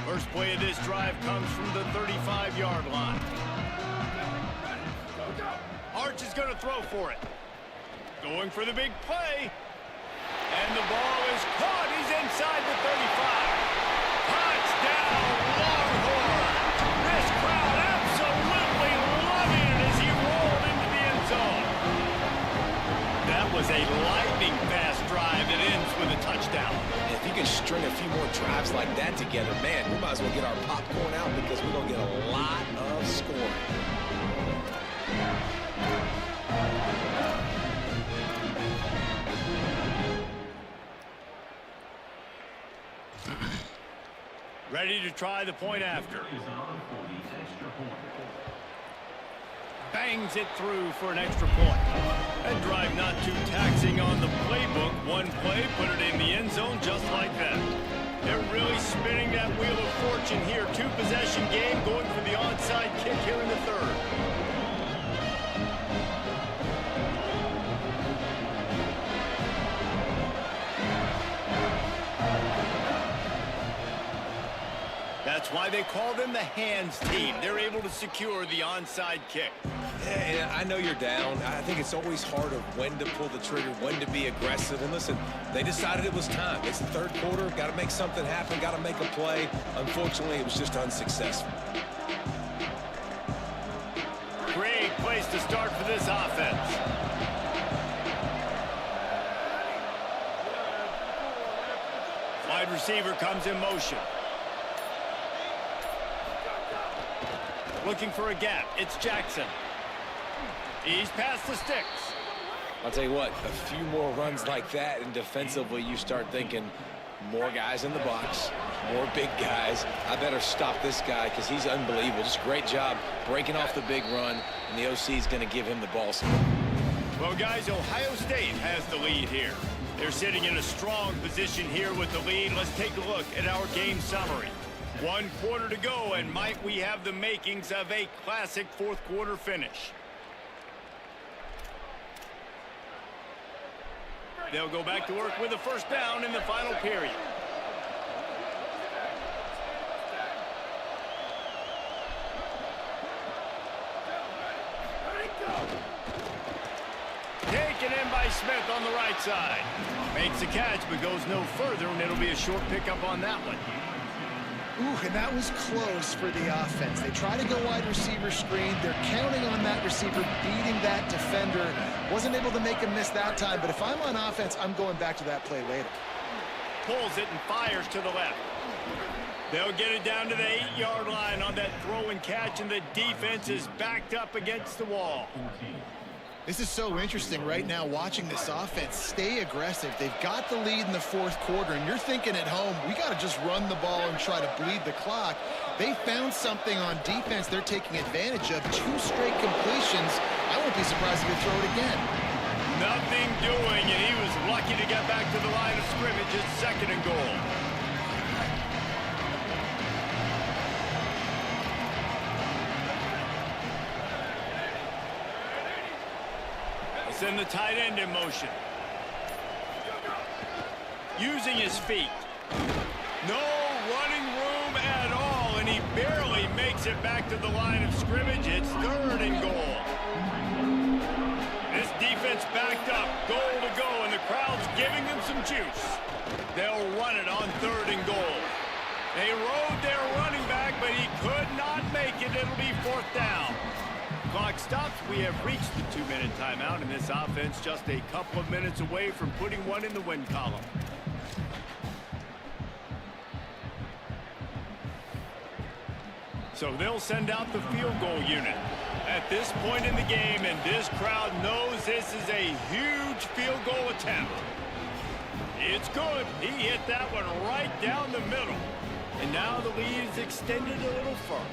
First play of this drive comes from the 35-yard line. Arch is going to throw for it. Going for the big play. And the ball is caught. He's inside the 35. Touchdown, Longhorn. This crowd absolutely loving it as he rolled into the end zone. That was a lightning-fast drive that ends with a touchdown. And if you can string a few more drives like that together, man, we might as well get our popcorn out because we're going to get a lot of scoring. Ready to try the point after. Bangs it through for an extra point. That drive not too taxing on the playbook. One play, put it in the end zone just like that. They're really spinning that wheel of fortune here. 2-possession game, going for the onside kick here in the 3rd. That's why they call them the hands team. They're able to secure the onside kick. Yeah, I know you're down. I think it's always harder when to pull the trigger, when to be aggressive. And listen, they decided it was time. It's the third quarter. Got to make something happen. Got to make a play. Unfortunately, it was just unsuccessful. Great place to start for this offense. Wide receiver comes in motion. Looking for a gap. It's Jackson. He's past the sticks. I'll tell you what, a few more runs like that, and defensively you start thinking more guys in the box, more big guys. I better stop this guy because he's unbelievable. Just a great job breaking off the big run, and the OC is going to give him the ball. Well, guys, Ohio State has the lead here. They're sitting in a strong position here with the lead. Let's take a look at our game summary. 1 quarter to go, and might we have the makings of a classic fourth quarter finish. They'll go back to work with a first down in the final period. Taken in by Smith on the right side. Makes a catch, but goes no further, and it'll be a short pickup on that one. Ooh, and that was close for the offense. They try to go wide receiver screen. They're counting on that receiver beating that defender. Wasn't able to make him miss that time, but if I'm on offense, I'm going back to that play later. Pulls it and fires to the left. They'll get it down to the 8-yard line on that throw and catch, and the defense is backed up against the wall. This is so interesting right now watching this offense stay aggressive. They've got the lead in the fourth quarter, and you're thinking at home, we got to just run the ball and try to bleed the clock. They found something on defense they're taking advantage of. 2 straight completions. I won't be surprised if they throw it again. Nothing doing, and he was lucky to get back to the line of scrimmage. It's 2nd and goal. Send the tight end in motion. Using his feet. No running room at all, and he barely makes it back to the line of scrimmage. It's 3rd and goal. This defense backed up, goal to go, and the crowd's giving them some juice. They'll run it on 3rd and goal. They rode their running back, but he could not make it. It'll be 4th down. Clock stops. We have reached the 2-minute timeout, and this offense just a couple of minutes away from putting one in the win column. So they'll send out the field goal unit at this point in the game, and this crowd knows this is a huge field goal attempt. It's good. He hit that one right down the middle, and now the lead is extended a little further.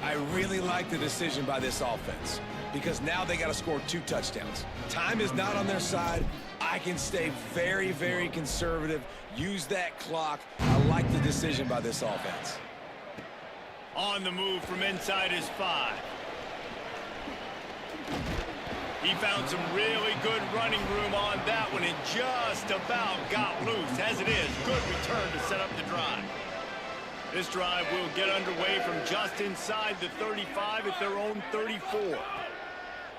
I really like the decision by this offense because now they got to score 2 touchdowns. Time is not on their side. I can stay very, very conservative, use that clock. I like the decision by this offense. On the move from inside his 5. He found some really good running room on that one and just about got loose. As it is, good return to set up the drive. This drive will get underway from just inside the 35 at their own 34.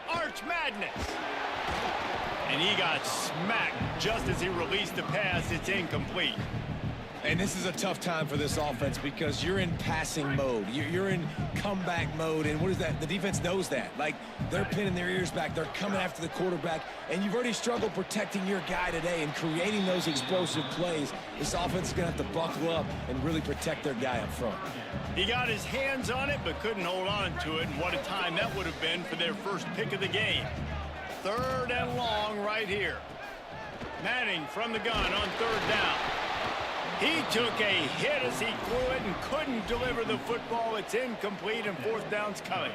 Arch Madness. And he got smacked just as he released the pass. It's incomplete. And this is a tough time for this offense because you're in passing mode. You're in comeback mode, and what is that? The defense knows that. Like, they're pinning their ears back. They're coming after the quarterback, and you've already struggled protecting your guy today and creating those explosive plays. This offense is going to have to buckle up and really protect their guy up front. He got his hands on it but couldn't hold on to it, and what a time that would have been for their first pick of the game. 3rd and long right here. Manning from the gun on 3rd down. He took a hit as he threw it and couldn't deliver the football. It's incomplete, and 4th down's coming.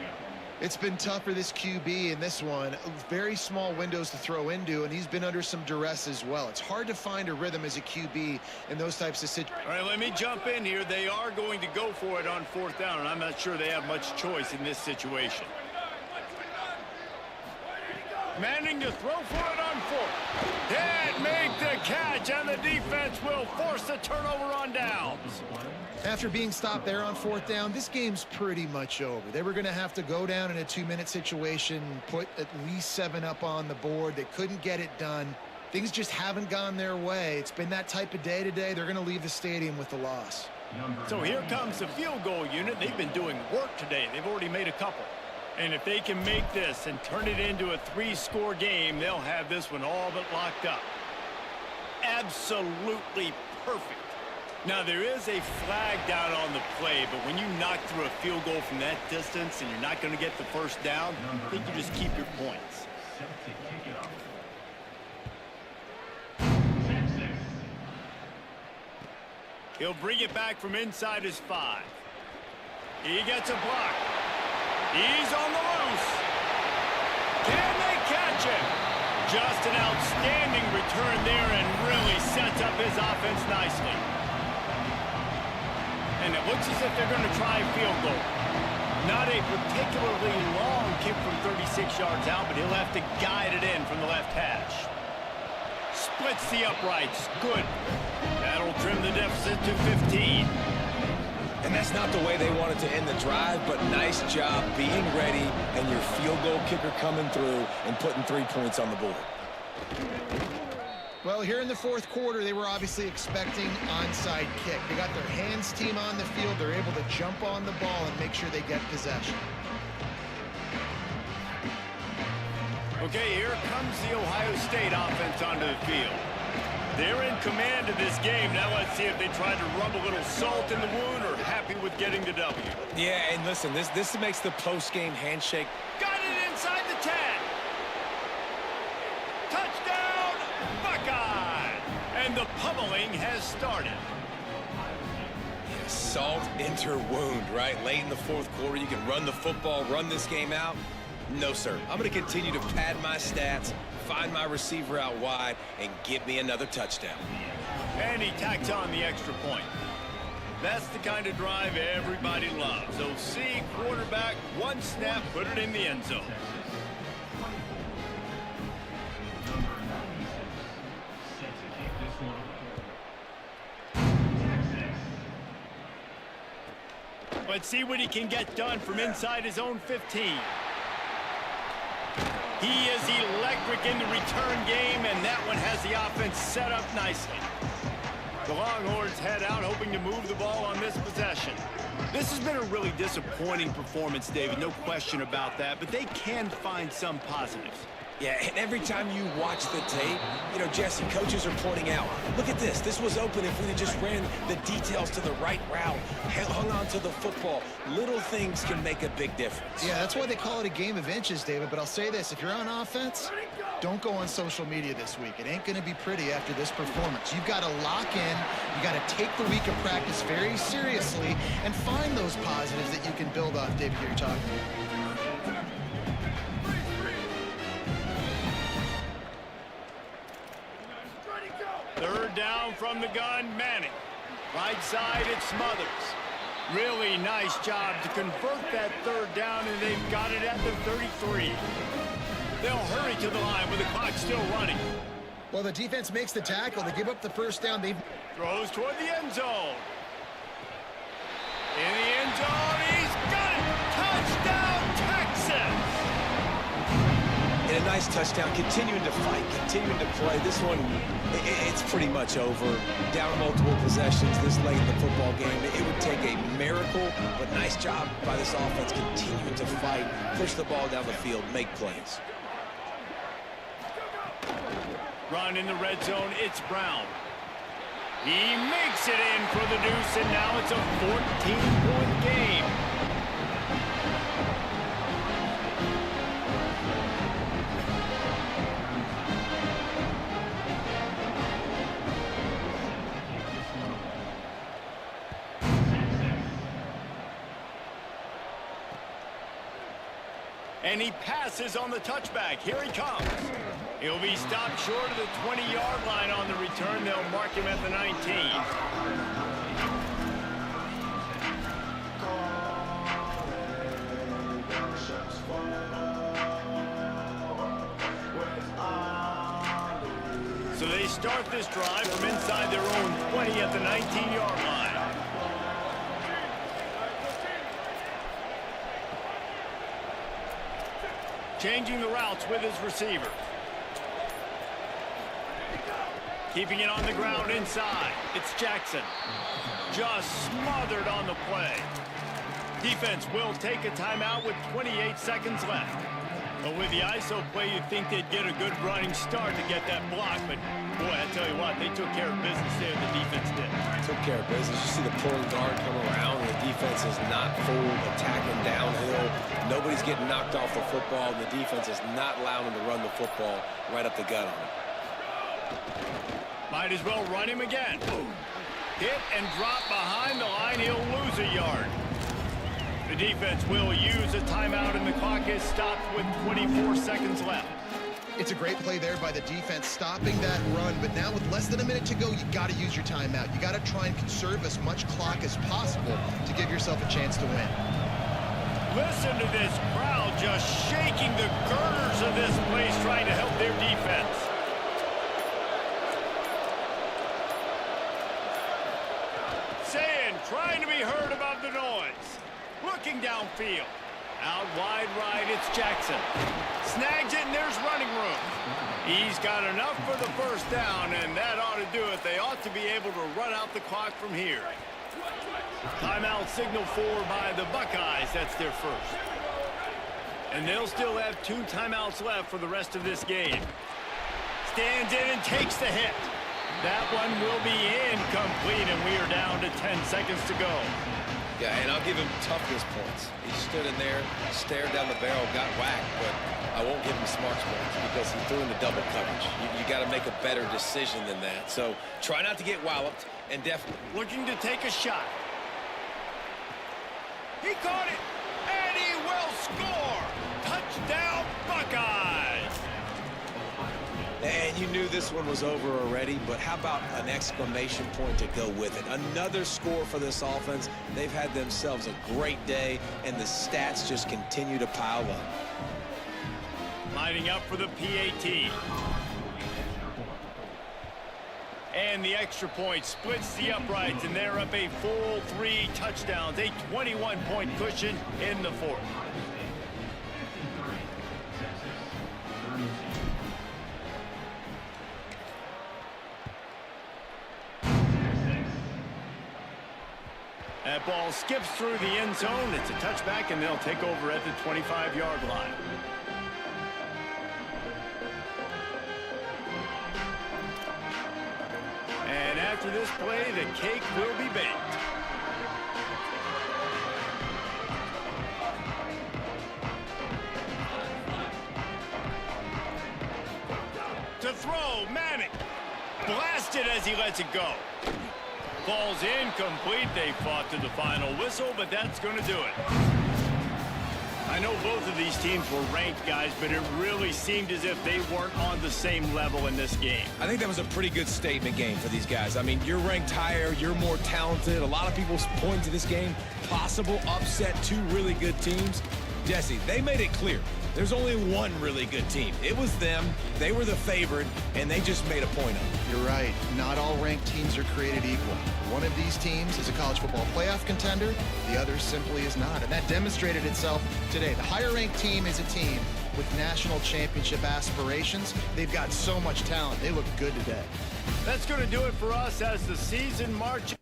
It's been tough for this QB in this one. Very small windows to throw into, and he's been under some duress as well. It's hard to find a rhythm as a QB in those types of situations. All right, let me jump in here. They are going to go for it on 4th down, and I'm not sure they have much choice in this situation. Manning to throw for it on 4th. Can't make the catch. coverage, and the defense will force the turnover on downs. After being stopped there on 4th down, this game's pretty much over. They were going to have to go down in a 2-minute situation, put at least 7 up on the board. They couldn't get it done. Things just haven't gone their way. It's been that type of day today. They're going to leave the stadium with the loss. So here comes the field goal unit. They've been doing work today. They've already made a couple. And if they can make this and turn it into a 3-score game, they'll have this one all but locked up. Absolutely perfect. Now, there is a flag down on the play, but when you knock through a field goal from that distance and you're not going to get the first down, I think you just keep your points. Set to kick it off. He'll bring it back from inside his 5. He gets a block. He's on the loose. Can they catch him? Just an outstanding return there and really sets up his offense nicely. And it looks as if they're going to try a field goal. Not a particularly long kick from 36 yards out, but he'll have to guide it in from the left hash. Splits the uprights. Good. That'll trim the deficit to 15. And that's not the way they wanted to end the drive, but nice job being ready and your field goal kicker coming through and putting 3 points on the board. Well, here in the 4th quarter, they were obviously expecting onside kick. They got their hands team on the field. They're able to jump on the ball and make sure they get possession. Okay, here comes the Ohio State offense onto the field. They're in command of this game. Now let's see if they try to rub a little salt in the wound or happy with getting the W. Yeah, and listen, this makes the post-game handshake. Got it inside the 10. Touchdown, Buckeye! And the pummeling has started. Yeah, salt enter wound, right? Late in the 4th quarter, you can run the football, run this game out. No, sir. I'm going to continue to pad my stats, find my receiver out wide, and give me another touchdown. And he tacks on the extra point. That's the kind of drive everybody loves. OC, quarterback, 1 snap, put it in the end zone. Set to kick this one away. Let's see what he can get done from inside his own 15. He is electric in the return game, and that one has the offense set up nicely. The Longhorns head out, hoping to move the ball on this possession. This has been a really disappointing performance, David, no question about that, but they can find some positives. Yeah, and every time you watch the tape, you know, Jesse, coaches are pointing out, look at this. This was open if we had just ran the details to the right route, hung on to the football. Little things can make a big difference. Yeah, that's why they call it a game of inches, David. But I'll say this, if you're on offense, don't go on social media this week. It ain't going to be pretty after this performance. You've got to lock in. You got to take the week of practice very seriously and find those positives that you can build off, David, you're talking about. 3rd down from the gun, Manning. Right side, it's Smothers. Really nice job to convert that 3rd down, and they've got it at the 33. They'll hurry to the line with the clock still running. Well, the defense makes the tackle. They give up the 1st down. They Throws toward the end zone. In the end zone, he's got it! Touchdown, Texas! And a nice touchdown, continuing to fight, continuing to play. This one, it's pretty much over. Down multiple possessions this late in the football game. It would take a miracle, but nice job by this offense continuing to fight, push the ball down the field, make plays. Run in the red zone, it's Brown. He makes it in for the deuce, and now it's a 14-point game. And he passes on the touchback. Here he comes. He'll be stopped short of the 20-yard line on the return. They'll mark him at the 19. So they start this drive from inside their own 20 at the 19-yard line. Changing the routes with his receiver. Keeping it on the ground inside. It's Jackson. Just smothered on the play. Defense will take a timeout with 28 seconds left. But with the ISO play, you'd think they'd get a good running start to get that block. But, boy, I tell you what, they took care of business there. The defense did. Took care of business. You see the pulling guard come around, and the defense is not full attacking downhill. Nobody's getting knocked off the football, and the defense is not allowing them to run the football right up the gut on them. Might as well run him again. Hit and drop behind the line. He'll lose a yard. The defense will use a timeout, and the clock is stopped with 24 seconds left. It's a great play there by the defense, stopping that run. But now with less than a minute to go, you got to use your timeout. You got to try and conserve as much clock as possible to give yourself a chance to win. Listen to this crowd just shaking the girders of this place, trying to help their defense. Saying, trying to be heard above the noise. Looking downfield. Out wide right, it's Jackson. Snags it, and there's running room. He's got enough for the first down, and that ought to do it. They ought to be able to run out the clock from here. Timeout signal for by the Buckeyes. That's their first. And they'll still have 2 timeouts left for the rest of this game. Stands in and takes the hit. That one will be incomplete, and we are down to 10 seconds to go. Yeah, and I'll give him toughness points. He stood in there, stared down the barrel, got whacked, but I won't give him smarts points because he threw into double coverage. You got to make a better decision than that. So try not to get walloped, and definitely looking to take a shot. He caught it, and he will score. Touchdown, Buckeyes. And you knew this one was over already, but how about an exclamation point to go with it? Another score for this offense. They've had themselves a great day, and the stats just continue to pile up. Lining up for the PAT. And the extra point splits the uprights, and they're up a full 3 touchdowns, a 21-point cushion in the fourth. That ball skips through the end zone. It's a touchback, and they'll take over at the 25-yard line. And after this play, the cake will be baked. To throw, Manning. Blasted as he lets it go. Ball's incomplete. They fought to the final whistle, but that's going to do it. I know both of these teams were ranked, guys, but it really seemed as if they weren't on the same level in this game. I think that was a pretty good statement game for these guys. I mean, you're ranked higher, you're more talented. A lot of people point to this game, possible upset, 2 really good teams. Jesse, they made it clear. There's only one really good team. It was them. They were the favorite, and they just made a point of it. You're right. Not all ranked teams are created equal. One of these teams is a college football playoff contender. The other simply is not. And that demonstrated itself today. The higher-ranked team is a team with national championship aspirations. They've got so much talent. They look good today. That's going to do it for us as the season marches.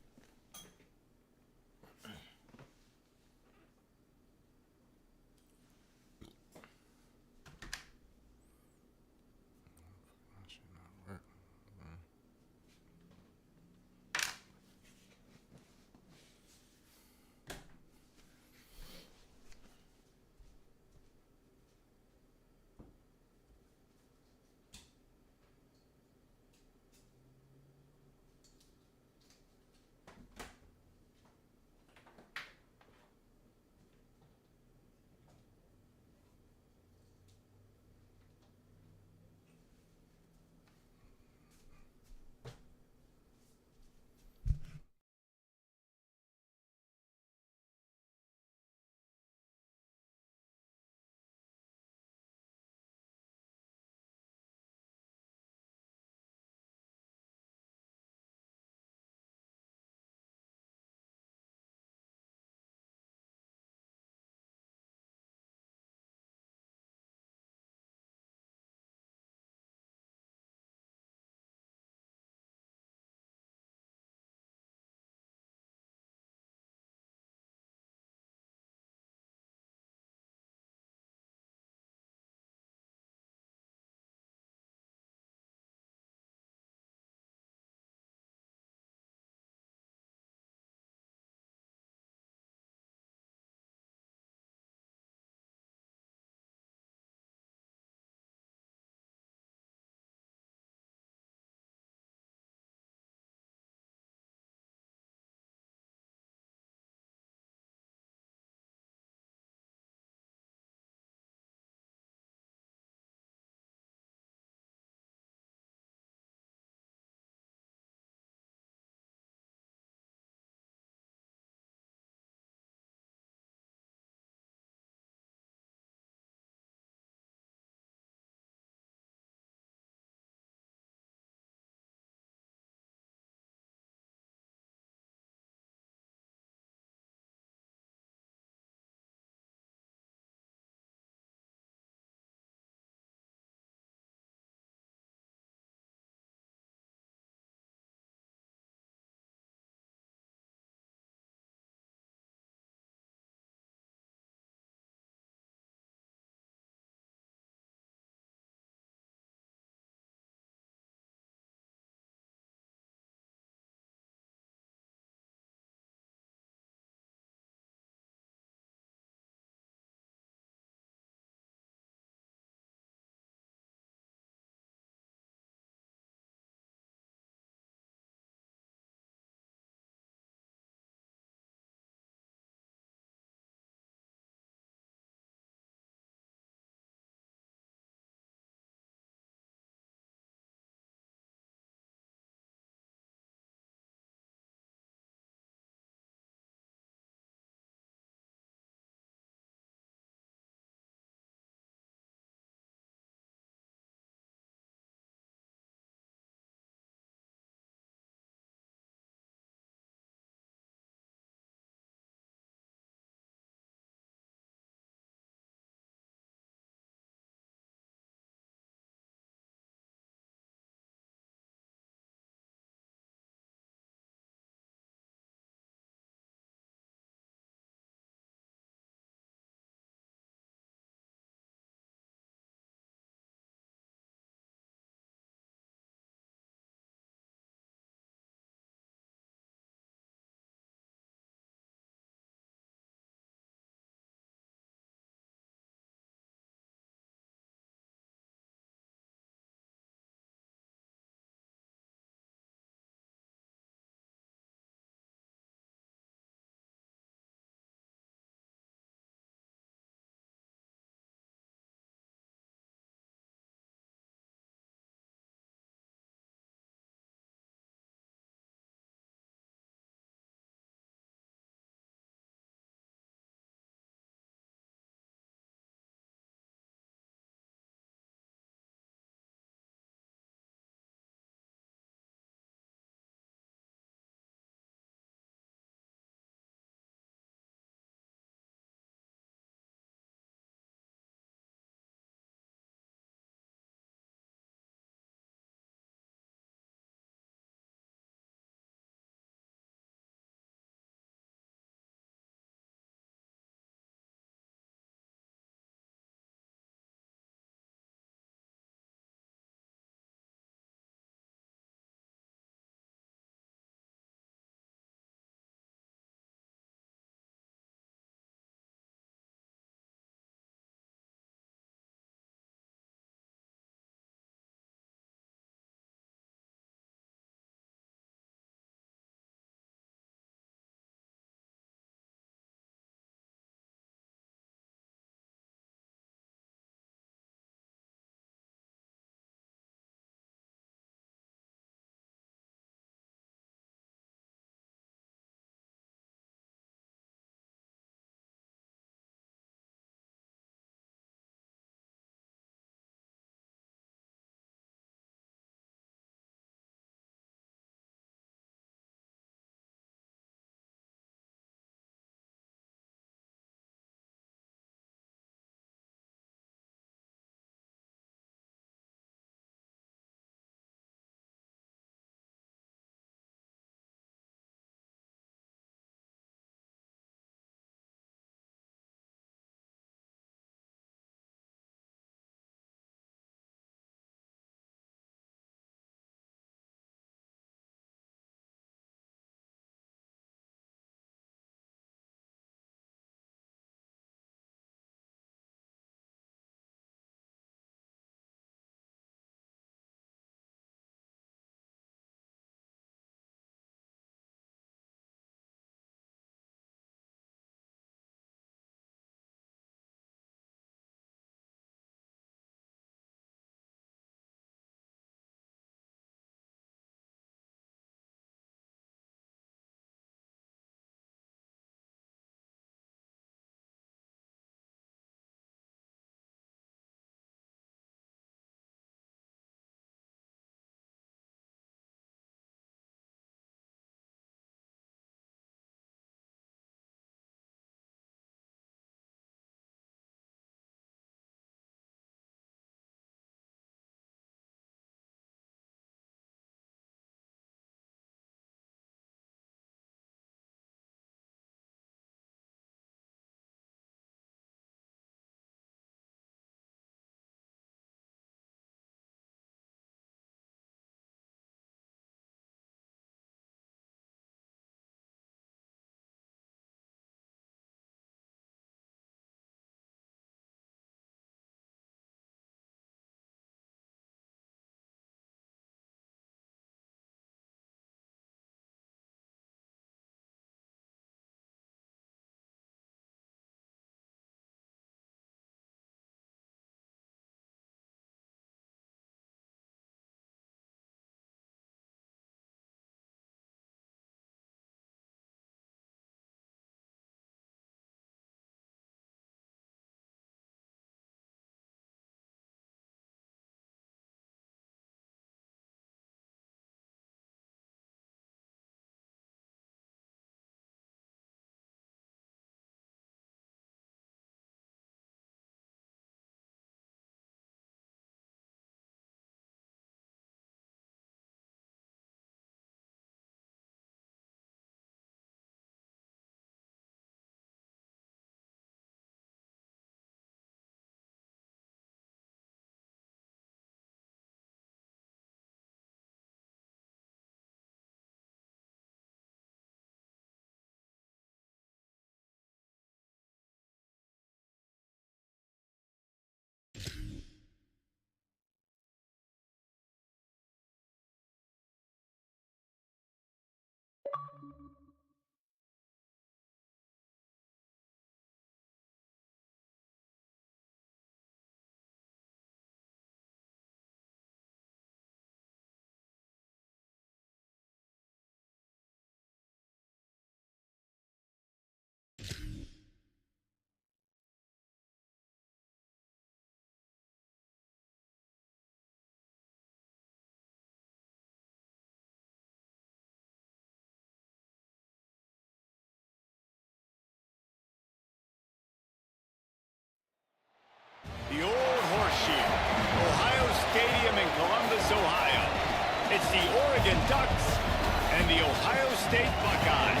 the Ohio State Buckeyes.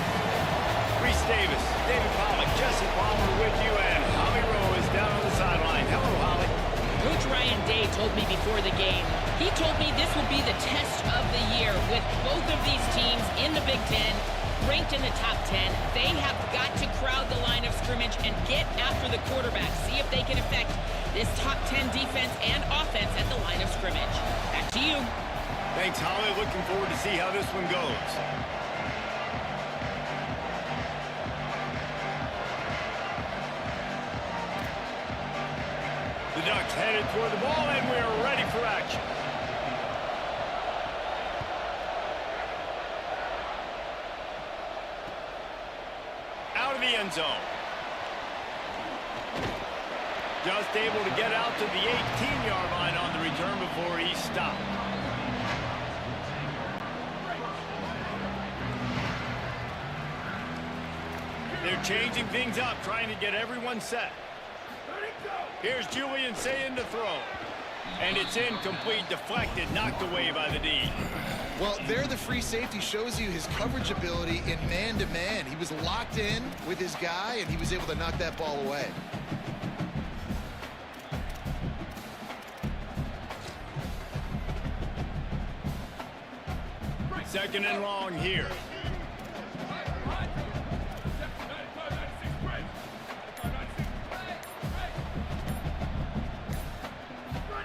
Reese Davis, David Pollack, Jesse Palmer with you, and Holly Rowe is down on the sideline. Hello, Holly. Coach Ryan Day told me before the game, he told me this would be the test of the year with both of these teams in the Big Ten, ranked in the top 10. They have got to crowd the line of scrimmage and get after the quarterback, see if they can affect this top 10 defense and offense at the line of scrimmage. Back to you. Thanks, Holly. Looking forward to see how this one goes. The Ducks headed toward the ball, and we are ready for action. Out of the end zone. Just able to get out to the 18-yard line on the return before he stopped. They're changing things up, trying to get everyone set. Here's Julian saying to throw. And it's incomplete, deflected, knocked away by the D. Well, there the free safety shows you his coverage ability in man-to-man. He was locked in with his guy, and he was able to knock that ball away. Second and long here.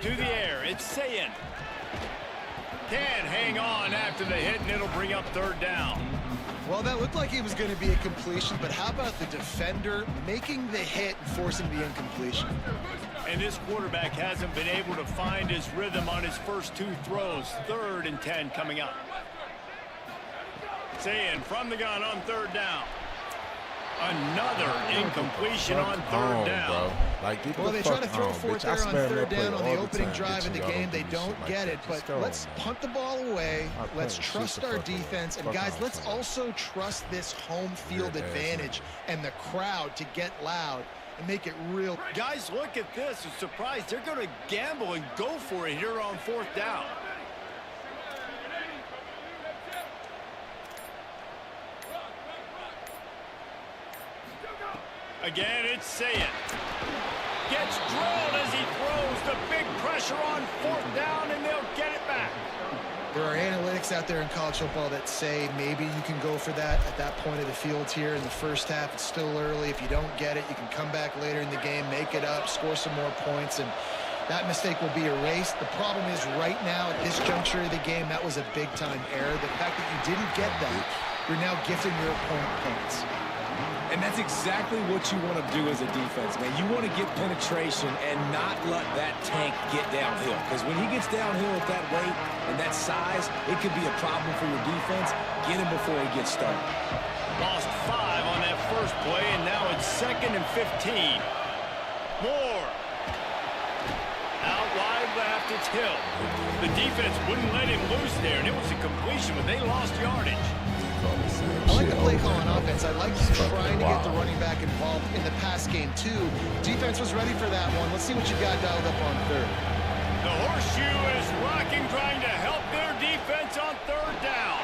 To the air, it's Sayin. Can't hang on after the hit, and it'll bring up third down. Well, that looked like it was going to be a completion, but how about the defender making the hit and forcing the incompletion? And this quarterback hasn't been able to find his rhythm on his first two throws. 3rd and 10 coming up. Sayin from the gun on third down. Another incompletion on third down. Bro. Like, Well, they try to throw fourth there on third down on the opening time, drive of the game. They don't get it, but go, let's man. punt the ball away. Let's shoot trust the our fuck defense. away. And, guys, Fuck let's off, also trust this home field Weird ass, advantage and the crowd to get loud and make it real. Guys, look at this. I'm surprised they're going to gamble and go for it here on fourth down. Again, it's Sayin. Gets drilled as he throws. The big pressure on fourth down, and they'll get it back. There are analytics out there in college football that say maybe you can go for that at that point of the field here in the first half. It's still early. If you don't get it, you can come back later in the game, make it up, score some more points, and that mistake will be erased. The problem is right now at this juncture of the game, that was a big-time error. The fact that you didn't get that, you're now gifting your opponent points. And that's exactly what you want to do as a defense, man. You want to get penetration and not let that tank get downhill. Because when he gets downhill at that weight and that size, it could be a problem for your defense. Get him before he gets started. Lost 5 on that first play, and now it's 2nd and 15. Moore. Out wide left, it's Hill. The defense wouldn't let him loose there, and it was a completion, but they lost yardage. I like the play call on offense. I like trying to get the running back involved in the pass game, too. Defense was ready for that one. Let's see what you got dialed up on third. The horseshoe is rocking, trying to help their defense on third down.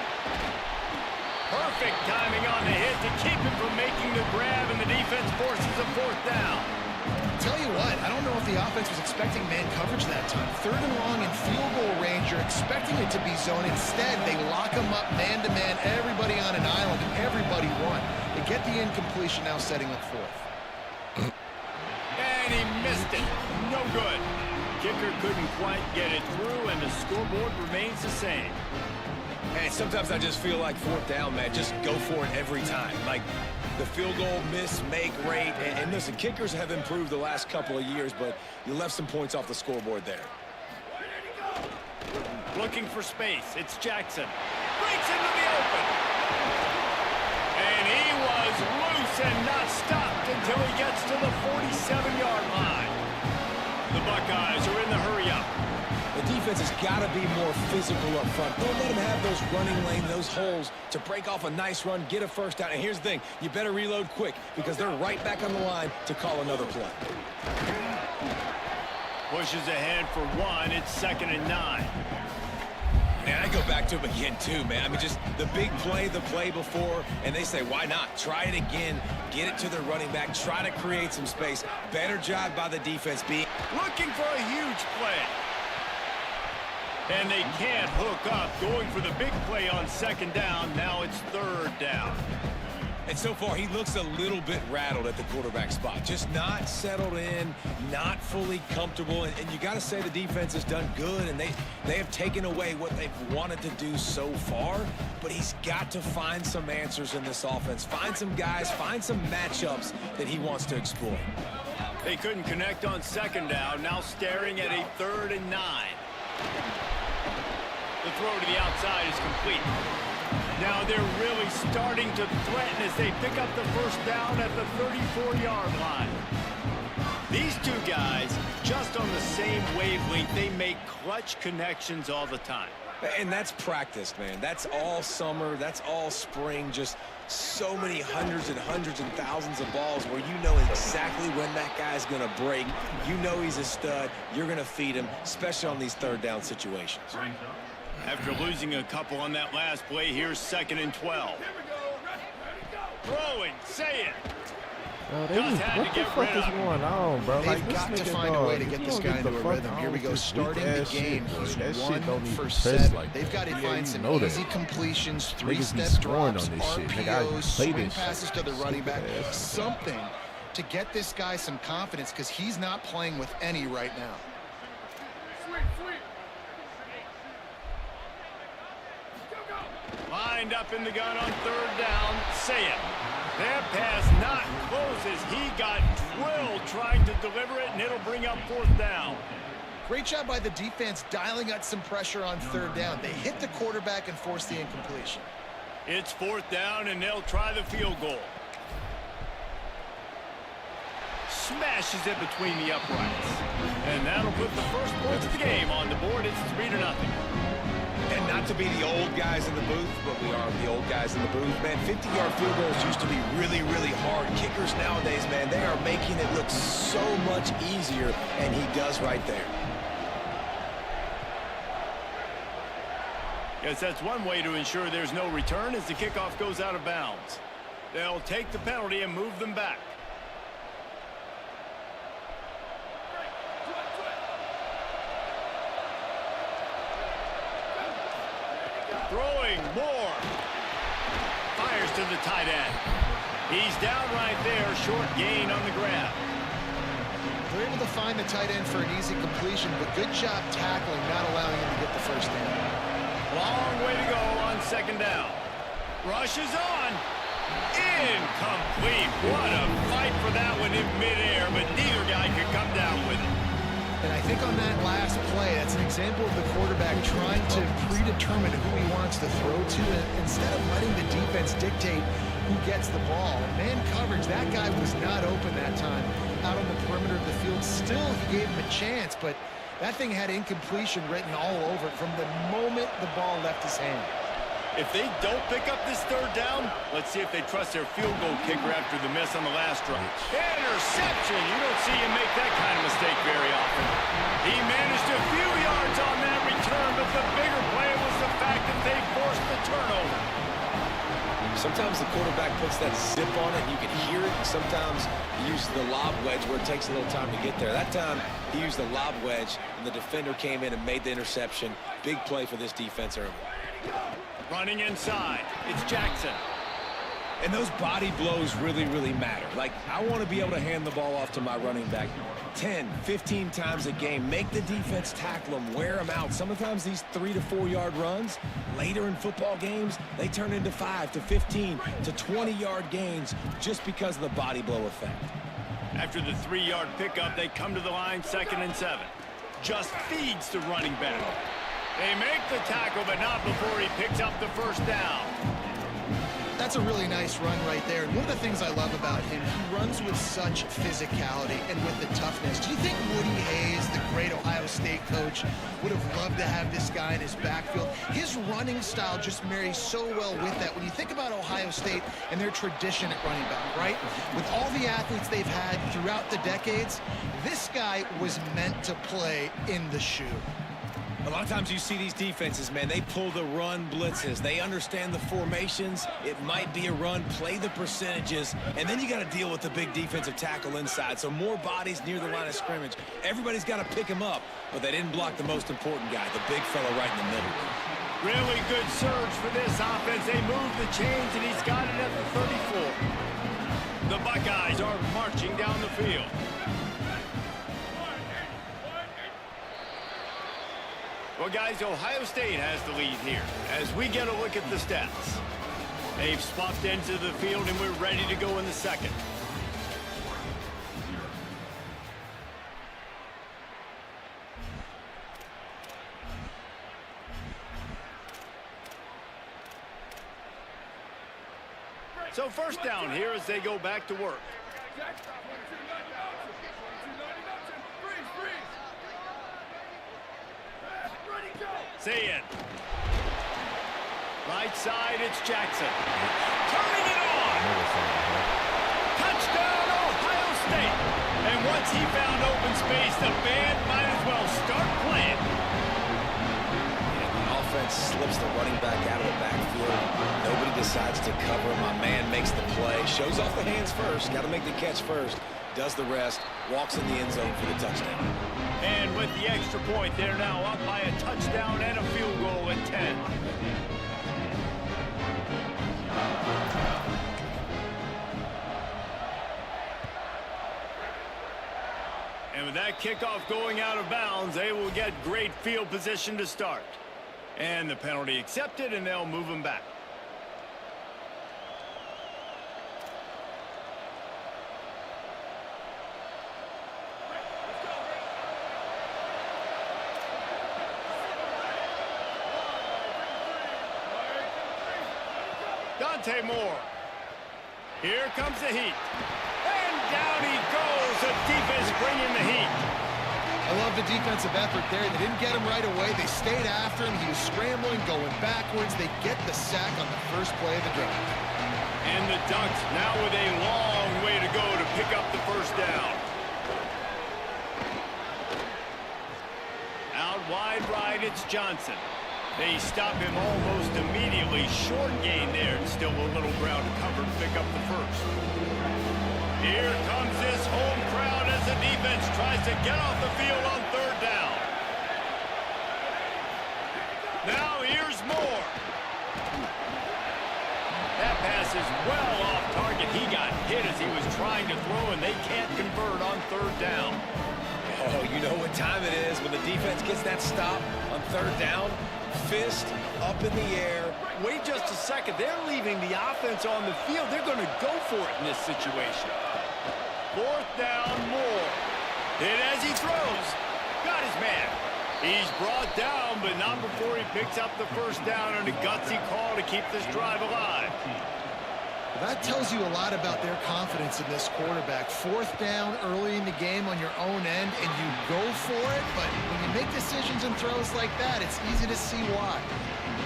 Perfect timing on the hit to keep him from making the grab, and the defense forces a fourth down. Tell you what, I don't know if the offense was expecting man coverage that time. 3rd and long in field goal range, you're expecting it to be zone. Instead, they lock them up man-to-man, everybody on an island, and everybody won. They get the incompletion, now setting up fourth. And he missed it. No good. Kicker couldn't quite get it through, and the scoreboard remains the same. Hey, sometimes I just feel like fourth down, man. Just go for it every time. Like the field goal miss, make rate. And listen, kickers have improved the last couple of years, but you left some points off the scoreboard there. Looking for space. It's Jackson. Breaks into the open. And he was loose and not stopped until he gets to the 47-yard line. The Buckeyes are in the hurry-up. The defense has got to be more physical up front. Don't let them have those running lanes, those holes to break off a nice run, get a first down. And here's the thing, you better reload quick because they're right back on the line to call another play. Pushes ahead for 1. It's 2nd and 9. And I go back to him again, too, man. I mean, just the big play, the play before, and they say, why not? Try it again, get it to their running back, try to create some space. Better job by the defense being... Looking for a huge play. And they can't hook up. Going for the big play on second down. Now it's third down. And so far, he looks a little bit rattled at the quarterback spot. Just not settled in, not fully comfortable. And you got to say the defense has done good, and they have taken away what they've wanted to do so far. But he's got to find some answers in this offense. Find some guys, find some matchups that he wants to exploit. They couldn't connect on second down. Now staring at a 3rd and 9. The throw to the outside is complete. Now they're really starting to threaten as they pick up the first down at the 34-yard line. These two guys, just on the same wavelength, they make clutch connections all the time. And that's practice, man. That's all summer. That's all spring. Just so many hundreds and thousands of balls where you know exactly when that guy's going to break. You know he's a stud. You're going to feed him, especially on these third down situations. After losing a couple on that last play, here's 2nd and 12. Throwing, say it. What the fuck is going on, bro? They've got to find a way to get this guy into a rhythm. Here we go, starting the game. He's 1 for 7. They've got to find some easy completions, 3-step drops, RPOs, swing passes to the running back, something to get this guy some confidence because he's not playing with any right now. Lined up in the gun on 3rd down. Say it. That pass not close as he got drilled trying to deliver it, and it'll bring up 4th down. Great job by the defense dialing out some pressure on 3rd down. They hit the quarterback and forced the incompletion. It's 4th down, and they'll try the field goal. Smashes it between the uprights. And that'll put the first points of the game on the board. It's 3-0. And not to be the old guys in the booth, but we are the old guys in the booth, man. 50-yard field goals used to be really, really hard. Kickers nowadays, man, they are making it look so much easier, and he does right there. Yes, that's one way to ensure there's no return as the kickoff goes out of bounds. They'll take the penalty and move them back. Throwing more. Fires to the tight end. He's down right there. Short gain on the grab. They're able to find the tight end for an easy completion, but good job tackling, not allowing him to get the first down. Long way to go on 2nd down. Rushes on. Incomplete. What a fight for that one in midair, but neither guy could come down with it. And I think on that last play, that's an example of the quarterback trying to predetermine who he wants to throw to, and instead of letting the defense dictate who gets the ball. Man coverage, that guy was not open that time out on the perimeter of the field. Still, he gave him a chance, but that thing had incompletion written all over it from the moment the ball left his hand. If they don't pick up this 3rd down, let's see if they trust their field goal kicker after the miss on the last drive. Interception! You don't see him make that kind of mistake very often. He managed a few yards on that return, but the bigger play was the fact that they forced the turnover. Sometimes the quarterback puts that zip on it, and you can hear it. Sometimes he uses the lob wedge where it takes a little time to get there. That time, he used the lob wedge, and the defender came in and made the interception. Big play for this defense early. Running inside, it's Jackson. And those body blows really, really matter. Like, I want to be able to hand the ball off to my running back 10, 15 times a game. Make the defense tackle them, wear them out. Sometimes these 3 to 4 yard runs, later in football games, they turn into 5 to 15 to 20-yard gains just because of the body blow effect. After the 3-yard pickup, they come to the line 2nd and 7. Just feeds the running back. They make the tackle, but not before he picks up the first down. That's a really nice run right there. And one of the things I love about him, he runs with such physicality and with the toughness. Do you think Woody Hayes, the great Ohio State coach, would have loved to have this guy in his backfield? His running style just marries so well with that. When you think about Ohio State and their tradition at running back, right? With all the athletes they've had throughout the decades, this guy was meant to play in the shoe. A lot of times you see these defenses, man, they pull the run blitzes. They understand the formations. It might be a run, play the percentages, and then you got to deal with the big defensive tackle inside. So more bodies near the line of scrimmage. Everybody's got to pick him up, but they didn't block the most important guy, the big fella right in the middle. Really good surge for this offense. They move the chains, and he's got it at the 34. The Buckeyes are marching down the field. Well, guys, Ohio State has the lead here as we get a look at the stats. They've swapped into the field, and we're ready to go in the second. So first down here as they go back to work. See it. Right side, it's Jackson. Turning it on. Touchdown, Ohio State. And once he found open space, the band might as well start playing. The offense slips the running back out of the backfield. Nobody decides to cover him. My man makes the play. Shows off the hands first. Got to make the catch first. Does the rest. Walks in the end zone for the touchdown. And with the extra point, they're now up by a touchdown and a field goal at 10. And with that kickoff going out of bounds, they will get great field position to start. And the penalty accepted, and they'll move them back. Moore. Here comes the heat. And down he goes. The defense bringing the heat. I love the defensive effort there. They didn't get him right away. They stayed after him. He was scrambling, going backwards. They get the sack on the first play of the drive. And the Ducks now with a long way to go to pick up the first down. Out wide right, it's Johnson. They stop him almost immediately. Short gain there, and still a little ground to cover to pick up the first. Here comes this home crowd as the defense tries to get off the field on third down. Now here's Moore. That pass is well off target. He got hit as he was trying to throw, and they can't convert on third down. Oh, you know what time it is when the defense gets that stop on third down. Fist up in the air. Wait just a second. They're leaving the offense on the field. They're going to go for it in this situation. Fourth down, Moore. Hit as he throws. Got his man. He's brought down, but not before he picks up the first down on a gutsy call to keep this drive alive. That tells you a lot about their confidence in this quarterback. Fourth down early in the game on your own end, and you go for it, but when you make decisions and throws like that, it's easy to see why.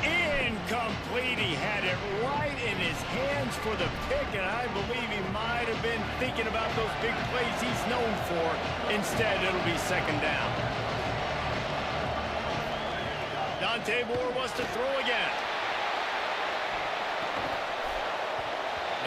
Incomplete. He had it right in his hands for the pick, and I believe he might have been thinking about those big plays he's known for. Instead, it'll be second down. Dante Moore wants to throw again.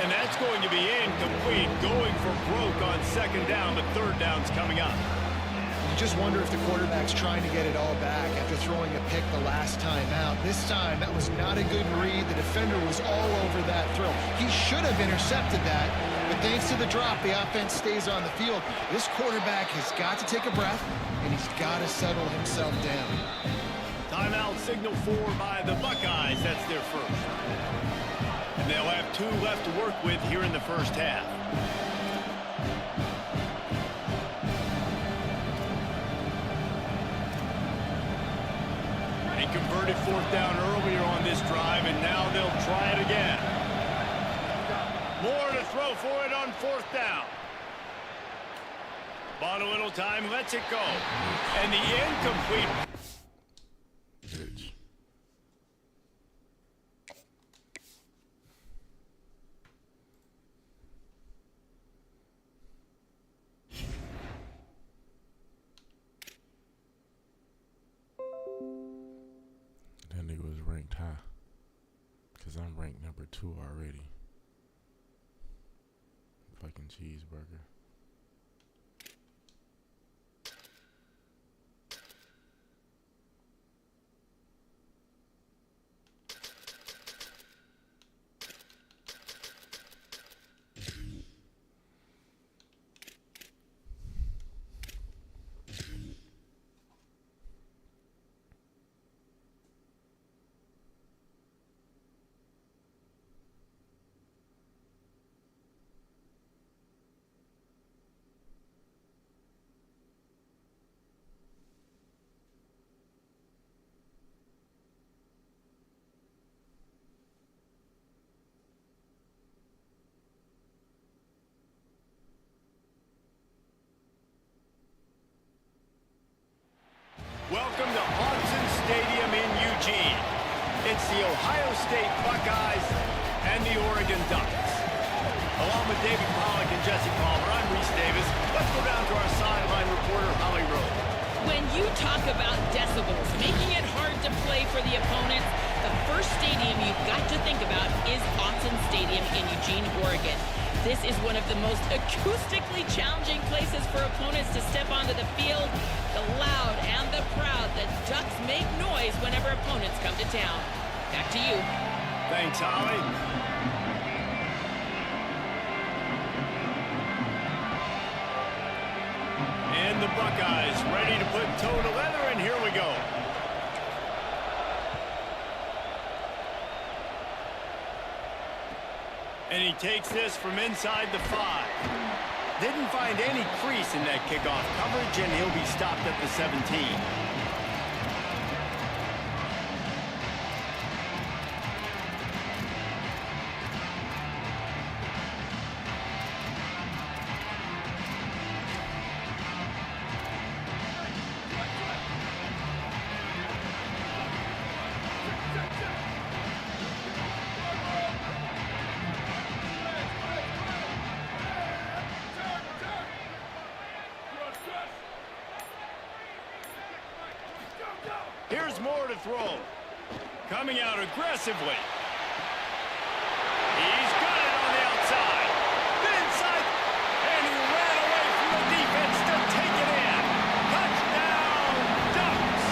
And that's going to be incomplete, going for broke on second down, but third down's coming up. You just wonder if the quarterback's trying to get it all back after throwing a pick the last time out. This time, that was not a good read. The defender was all over that throw. He should have intercepted that, but thanks to the drop, the offense stays on the field. This quarterback has got to take a breath, and he's got to settle himself down. Timeout signal for by the Buckeyes. That's their first. And they'll have 2 left to work with here in the first half. They converted fourth down earlier on this drive, and now they'll try it again. More to throw for it on fourth down. Bought a little time, lets it go. And the incomplete. Bitch. ranked number 2 already. Fucking cheeseburger. Welcome to Autzen Stadium in Eugene. It's the Ohio State Buckeyes and the Oregon Ducks. Along with David Pollack and Jesse Palmer, I'm Reese Davis. Let's go down to our sideline reporter, Holly Rowe. When you talk about decibels, making it hard to play for the opponents, the first stadium you've got to think about is Autzen Stadium in Eugene, Oregon. This is one of the most acoustically challenging places for opponents to step onto the field. The loud and the proud, the Ducks make noise whenever opponents come to town. Back to you. Thanks, Holly. And the Buckeyes ready to put toe to leather, and here we go. And he takes this from inside the 5. Didn't find any crease in that kickoff coverage, and he'll be stopped at the 17. Here's more to throw. Coming out aggressively. He's got it on the outside. Inside. And he ran away from the defense to take it in. Touchdown, Ducks.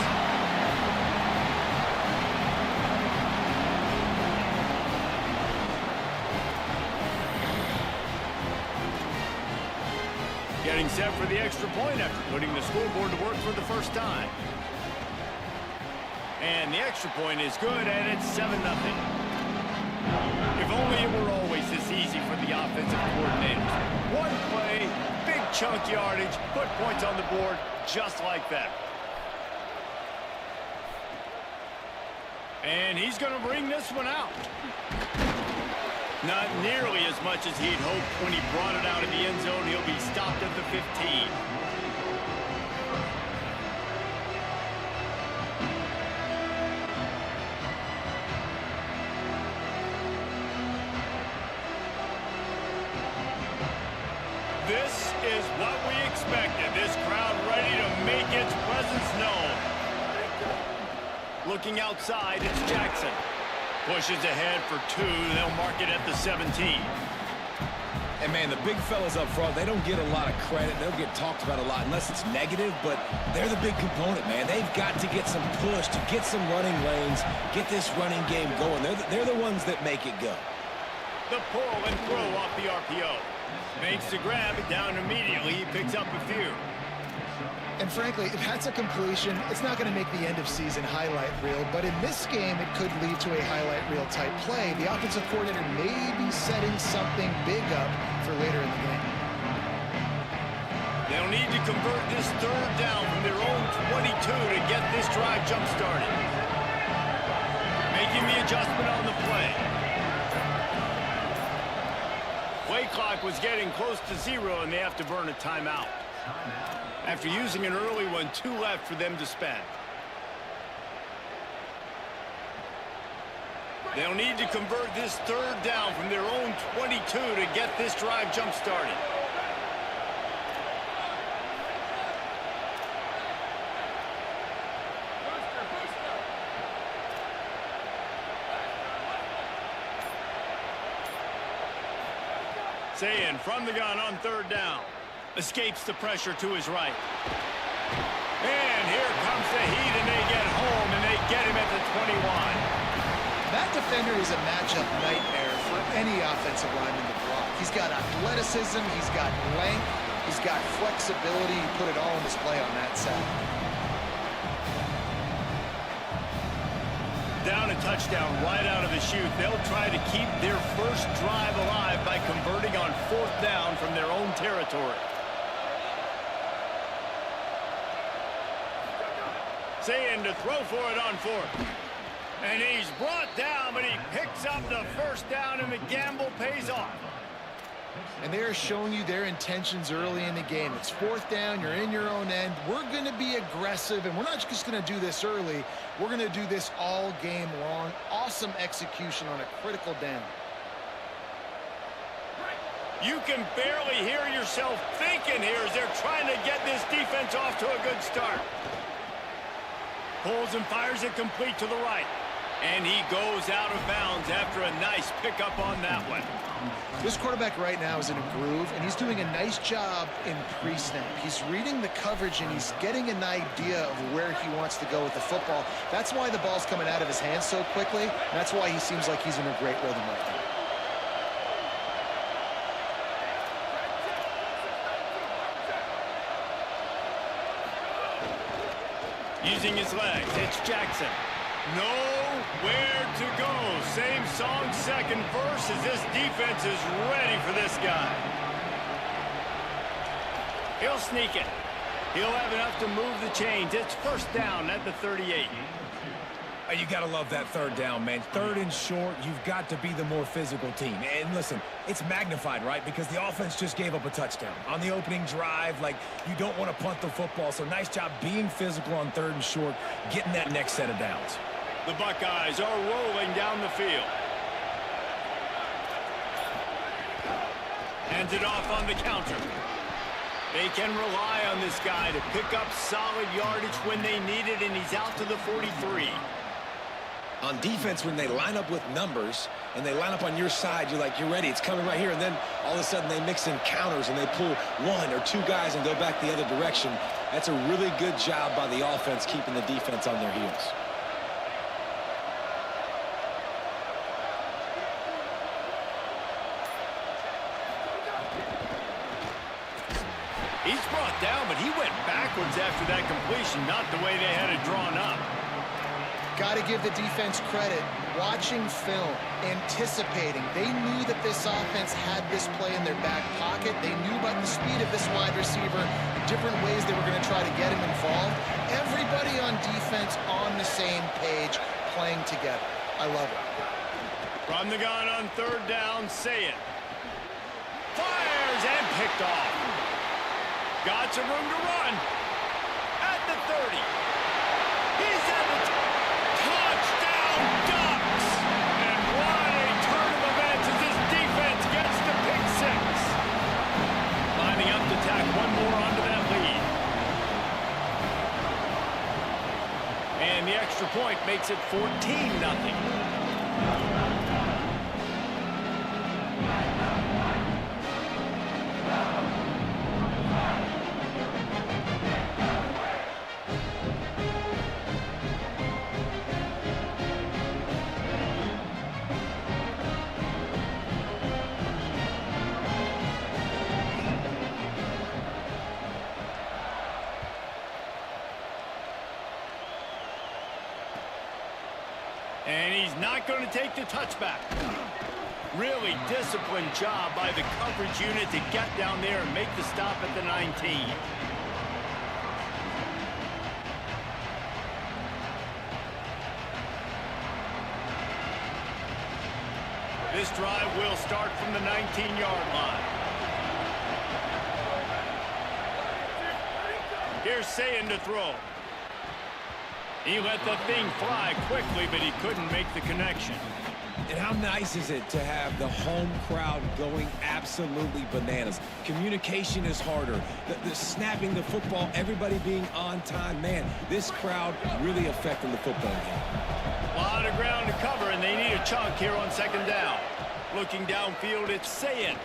Getting set for the extra point after putting the scoreboard to work for the first time. And the extra point is good, and it's 7-0. If only it were always this easy for the offensive coordinators. One play, big chunk yardage, put points on the board just like that. And he's going to bring this one out. Not nearly as much as he'd hoped when he brought it out of the end zone. He'll be stopped at the 15. This is what we expected. This crowd ready to make its presence known. Looking outside, it's Jackson. Pushes ahead for 2. They'll mark it at the 17. And, man, the big fellas up front, they don't get a lot of credit. They don't get talked about a lot unless it's negative, but they're the big component, man. They've got to get some push, to get some running lanes, get this running game going. They're the ones that make it go. The pull and throw off the RPO. Makes the grab, it down immediately. He picks up a few. And frankly, if that's a completion, it's not going to make the end-of-season highlight reel. But in this game, it could lead to a highlight reel type play. The offensive coordinator may be setting something big up for later in the game. They'll need to convert this third down from their own 22 to get this drive jump-started. Making the adjustment on the play. Play clock was getting close to 0, and they have to burn a timeout. After using an early one, 2 left for them to spend. They'll need to convert this third down from their own 22 to get this drive jump-started. Sayin from the gun on third down. Escapes the pressure to his right. And here comes the heat, and they get home, and they get him at the 21. That defender is a matchup nightmare for any offensive lineman to block. He's got athleticism, he's got length, he's got flexibility. He put it all on display on that side. Down a touchdown right out of the chute. They'll try to keep their first drive alive by converting on fourth down from their own territory. Sayin to throw for it on fourth. And he's brought down, but he picks up the first down, and the gamble pays off. And they're showing you their intentions early in the game. It's fourth down, you're in your own end. We're going to be aggressive, and we're not just going to do this early. We're going to do this all game long. Awesome execution on a critical down. You can barely hear yourself thinking here as they're trying to get this defense off to a good start. Pulls and fires it complete to the right. And he goes out of bounds after a nice pickup on that one. This quarterback right now is in a groove, and he's doing a nice job in pre-snap. He's reading the coverage, and he's getting an idea of where he wants to go with the football. That's why the ball's coming out of his hands so quickly, and that's why he seems like he's in a great rhythm right now. Using his legs, it's Jackson. Nowhere to go. Same song, second verse, as this defense is ready for this guy. He'll sneak it. He'll have enough to move the chains. It's first down at the 38. You got to love that third down, man. Third and short, you've got to be the more physical team. And listen, it's magnified, right? Because the offense just gave up a touchdown. On the opening drive, like, you don't want to punt the football. So nice job being physical on third and short, getting that next set of downs. The Buckeyes are rolling down the field. Hands it off on the counter. They can rely on this guy to pick up solid yardage when they need it, and he's out to the 43. On defense, when they line up with numbers and they line up on your side, you're like, you're ready, it's coming right here. And then all of a sudden they mix in counters and they pull one or two guys and go back the other direction. That's a really good job by the offense keeping the defense on their heels. He's brought down, but he went backwards after that completion, not the way they had it drawn up. Got to give the defense credit. Watching film, anticipating. They knew that this offense had this play in their back pocket. They knew about the speed of this wide receiver, the different ways they were going to try to get him involved. Everybody on defense on the same page, playing together. I love it. From the gun on third down, Sayin. Fires and picked off. Got some room to run. At the 30. He's at the touchdown Ducks. And what a turn of events as this defense gets the pick six. Lining up to tack one more onto that lead. And the extra point makes it 14-0. And he's not going to take the touchback. Really disciplined job by the coverage unit to get down there and make the stop at the 19. This drive will start from the 19-yard line. Here's Sayin to throw. He let the thing fly quickly, but he couldn't make the connection. And how nice is it to have the home crowd going absolutely bananas? Communication is harder. The snapping the football, everybody being on time. Man, this crowd really affecting the football game. A lot of ground to cover, and they need a chunk here on second down. Looking downfield, it's Sayin.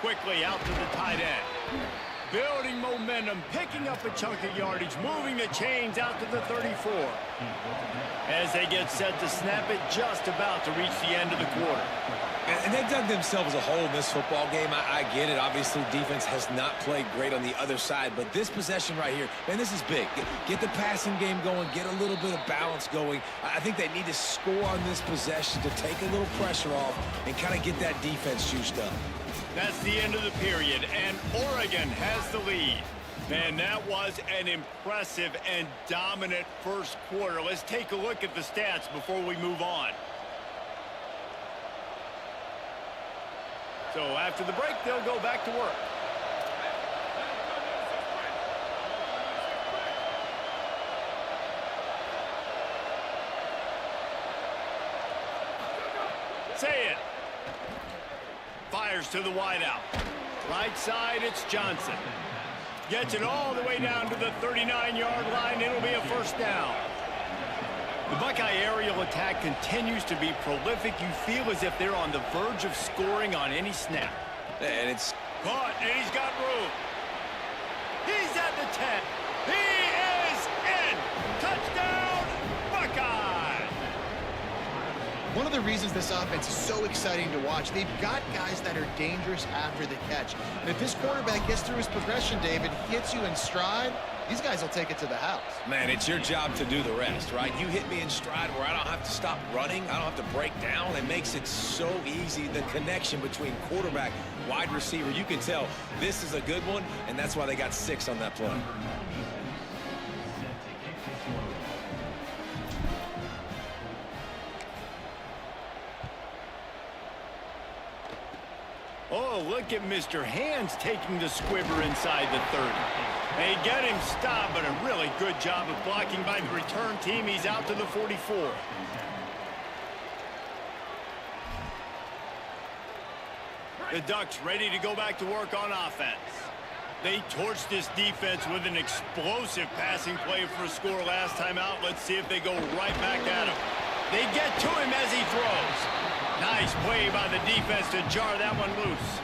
quickly out to the tight end. Building momentum, picking up a chunk of yardage, moving the chains out to the 34. As they get set to snap it, just about to reach the end of the quarter. And they dug themselves a hole in this football game. I get it. Obviously, defense has not played great on the other side. But this possession right here, man, this is big. Get the passing game going. Get a little bit of balance going. I think they need to score on this possession to take a little pressure off and kind of get that defense juiced up. That's the end of the period, and Oregon has the lead. Man, that was an impressive and dominant first quarter. Let's take a look at the stats before we move on. So after the break, they'll go back to work. Say it. Fires to the wideout. Right side, it's Johnson. Gets it all the way down to the 39-yard line. It'll be a first down. The Buckeye aerial attack continues to be prolific. You feel as if they're on the verge of scoring on any snap. And it's caught, and he's got room. He's at the 10. He is in. Touchdown, Buckeye. One of the reasons this offense is so exciting to watch, they've got guys that are dangerous after the catch. And if this quarterback gets through his progression, David, hits you in stride, these guys will take it to the house. Man, it's your job to do the rest, right? You hit me in stride where I don't have to stop running. I don't have to break down. It makes it so easy. The connection between quarterback, wide receiver, you can tell this is a good one, and that's why they got 6 on that play. Oh, look at Mr. Hands taking the squibber inside the 30. They get him stopped, but a really good job of blocking by the return team. He's out to the 44. The Ducks ready to go back to work on offense. They torched this defense with an explosive passing play for a score last time out. Let's see if they go right back at him. They get to him as he throws. Nice play by the defense to jar that one loose.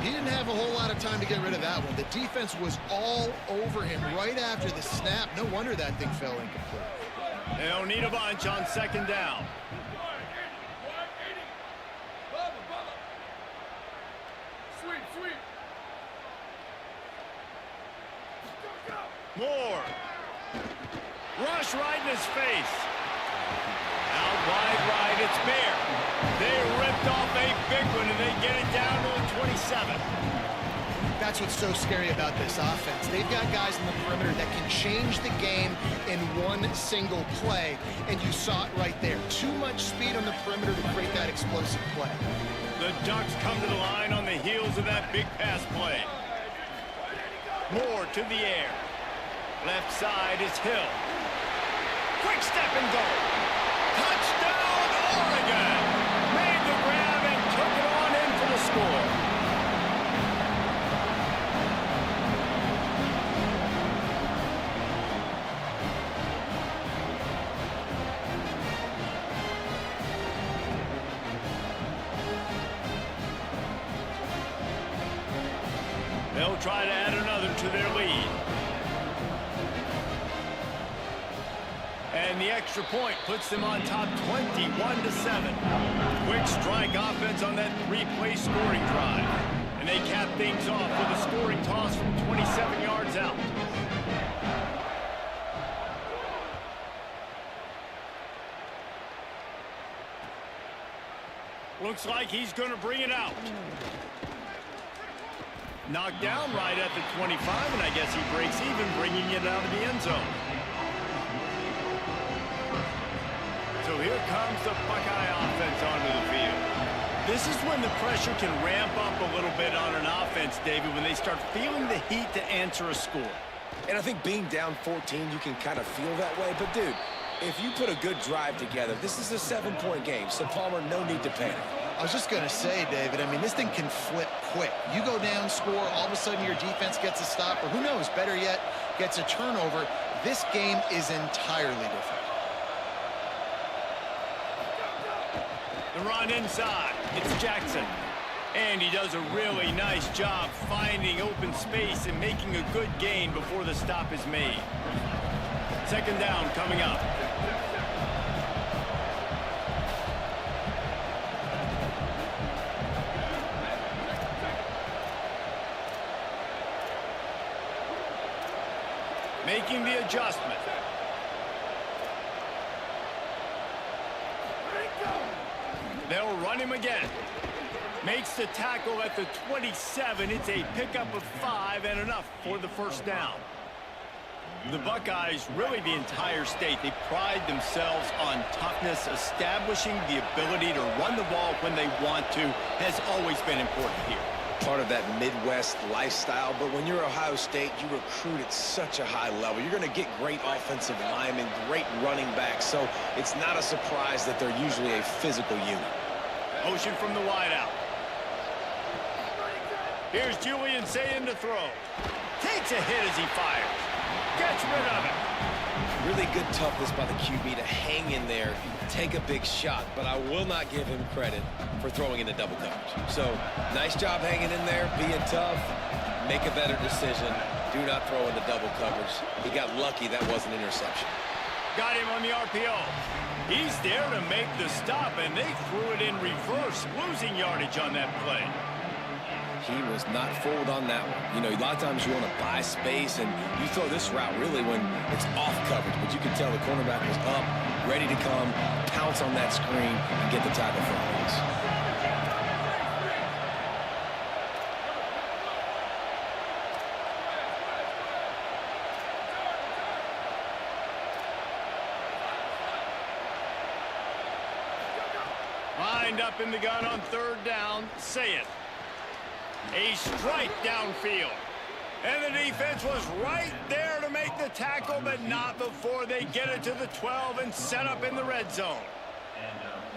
He didn't have a whole lot of time to get rid of that one. The defense was all over him right after the snap. No wonder that thing fell incomplete. They'll need a bunch on second down. Moore. Rush right in his face. Out wide right, it's Bear. They ripped off a big one, and they get it down to the 27. That's what's so scary about this offense. They've got guys in the perimeter that can change the game in one single play, and you saw it right there. Too much speed on the perimeter to create that explosive play. The Ducks come to the line on the heels of that big pass play. Moore to the air. Left side is Hill. Quick step and go. Touchdown, Oregon! Made the grab and took it on in for the score. They'll try to add another to their lead. And the extra point puts them on top 21-7. Quick strike offense on that 3-play scoring drive. And they cap things off with a scoring toss from 27 yards out. Looks like he's going to bring it out. Knocked down right at the 25, and I guess he breaks even, bringing it out of the end zone. So here comes the Buckeye offense onto the field. This is when the pressure can ramp up a little bit on an offense, David, when they start feeling the heat to answer a score. And I think being down 14, you can kind of feel that way. But, dude, if you put a good drive together, this is a 7-point game. So, Palmer, no need to panic. I was just going to say, David, I mean, this thing can flip quick. You go down, score, all of a sudden your defense gets a stop, or who knows, better yet, gets a turnover. This game is entirely different. The run inside. It's Jackson. And he does a really nice job finding open space and making a good gain before the stop is made. Second down coming up. Making the adjustment. They'll run him again. Makes the tackle at the 27. It's a pickup of 5 and enough for the first down. The Buckeyes, really the entire state, they pride themselves on toughness. Establishing the ability to run the ball when they want to has always been important here. Part of that Midwest lifestyle, but when you're Ohio State, you recruit at such a high level. You're going to get great offensive linemen, great running backs, so it's not a surprise that they're usually a physical unit. Motion from the wideout. Here's Julian saying to throw. Takes a hit as he fires. Gets rid of it. Really good toughness by the QB to hang in there, take a big shot, but I will not give him credit for throwing into double coverage. So, nice job hanging in there, being tough, make a better decision. Do not throw into double coverage. He got lucky that was an interception. Got him on the RPO. He's there to make the stop, and they threw it in reverse, losing yardage on that play. He was not fooled on that one. You know, a lot of times you want to buy space, and you throw this route really when it's off coverage. But you can tell the cornerback was up, ready to come, pounce on that screen, and get the tackle for a loss. Lined up in the gun on third down. Say it. A strike downfield. And the defense was right there to make the tackle, but not before they get it to the 12 and set up in the red zone.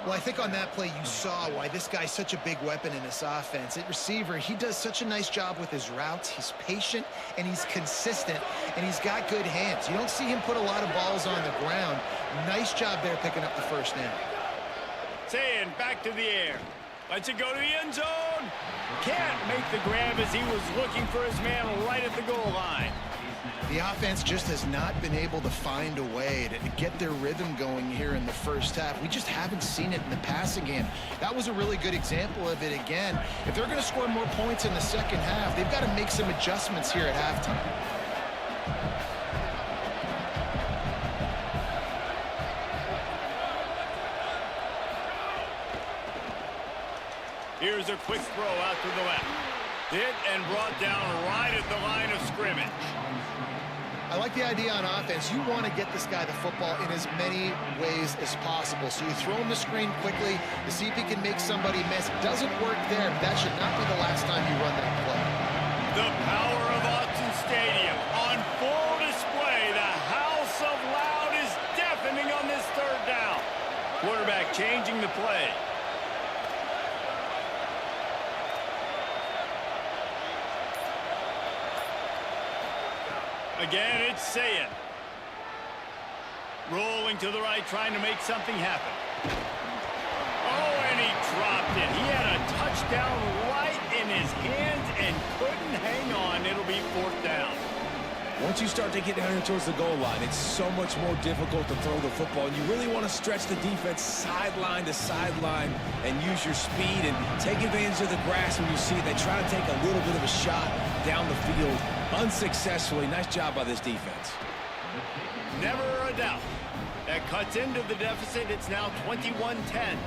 Well, I think on that play you saw why this guy's such a big weapon in this offense. At receiver, he does such a nice job with his routes. He's patient, and he's consistent, and he's got good hands. You don't see him put a lot of balls on the ground. Nice job there picking up the first down. Saying back to the air. Lets it go to the end zone. Can't make the grab as he was looking for his man right at the goal line. The offense just has not been able to find a way to get their rhythm going here in the first half. We just haven't seen it in the passing game. That was a really good example of it again. If they're going to score more points in the second half, they've got to make some adjustments here at halftime. Here's a quick throw out to the left. Hit and brought down right at the line of scrimmage. I like the idea on offense. You want to get this guy the football in as many ways as possible. So you throw him the screen quickly to see if he can make somebody miss. Doesn't work there, but that should not be the last time you run that play. The power of Autzen Stadium on full display. The house of loud is deafening on this third down. Quarterback changing the play. Again, it's Sayin. Rolling to the right, trying to make something happen. Oh, and he dropped it. He had a touchdown right in his hands and couldn't hang on. It'll be fourth down. Once you start to get down here towards the goal line, it's so much more difficult to throw the football. And you really want to stretch the defense sideline to sideline and use your speed and take advantage of the grass when you see it. They try to take a little bit of a shot down the field unsuccessfully. Nice job by this defense. Never a doubt. That cuts into the deficit. It's now 21-10.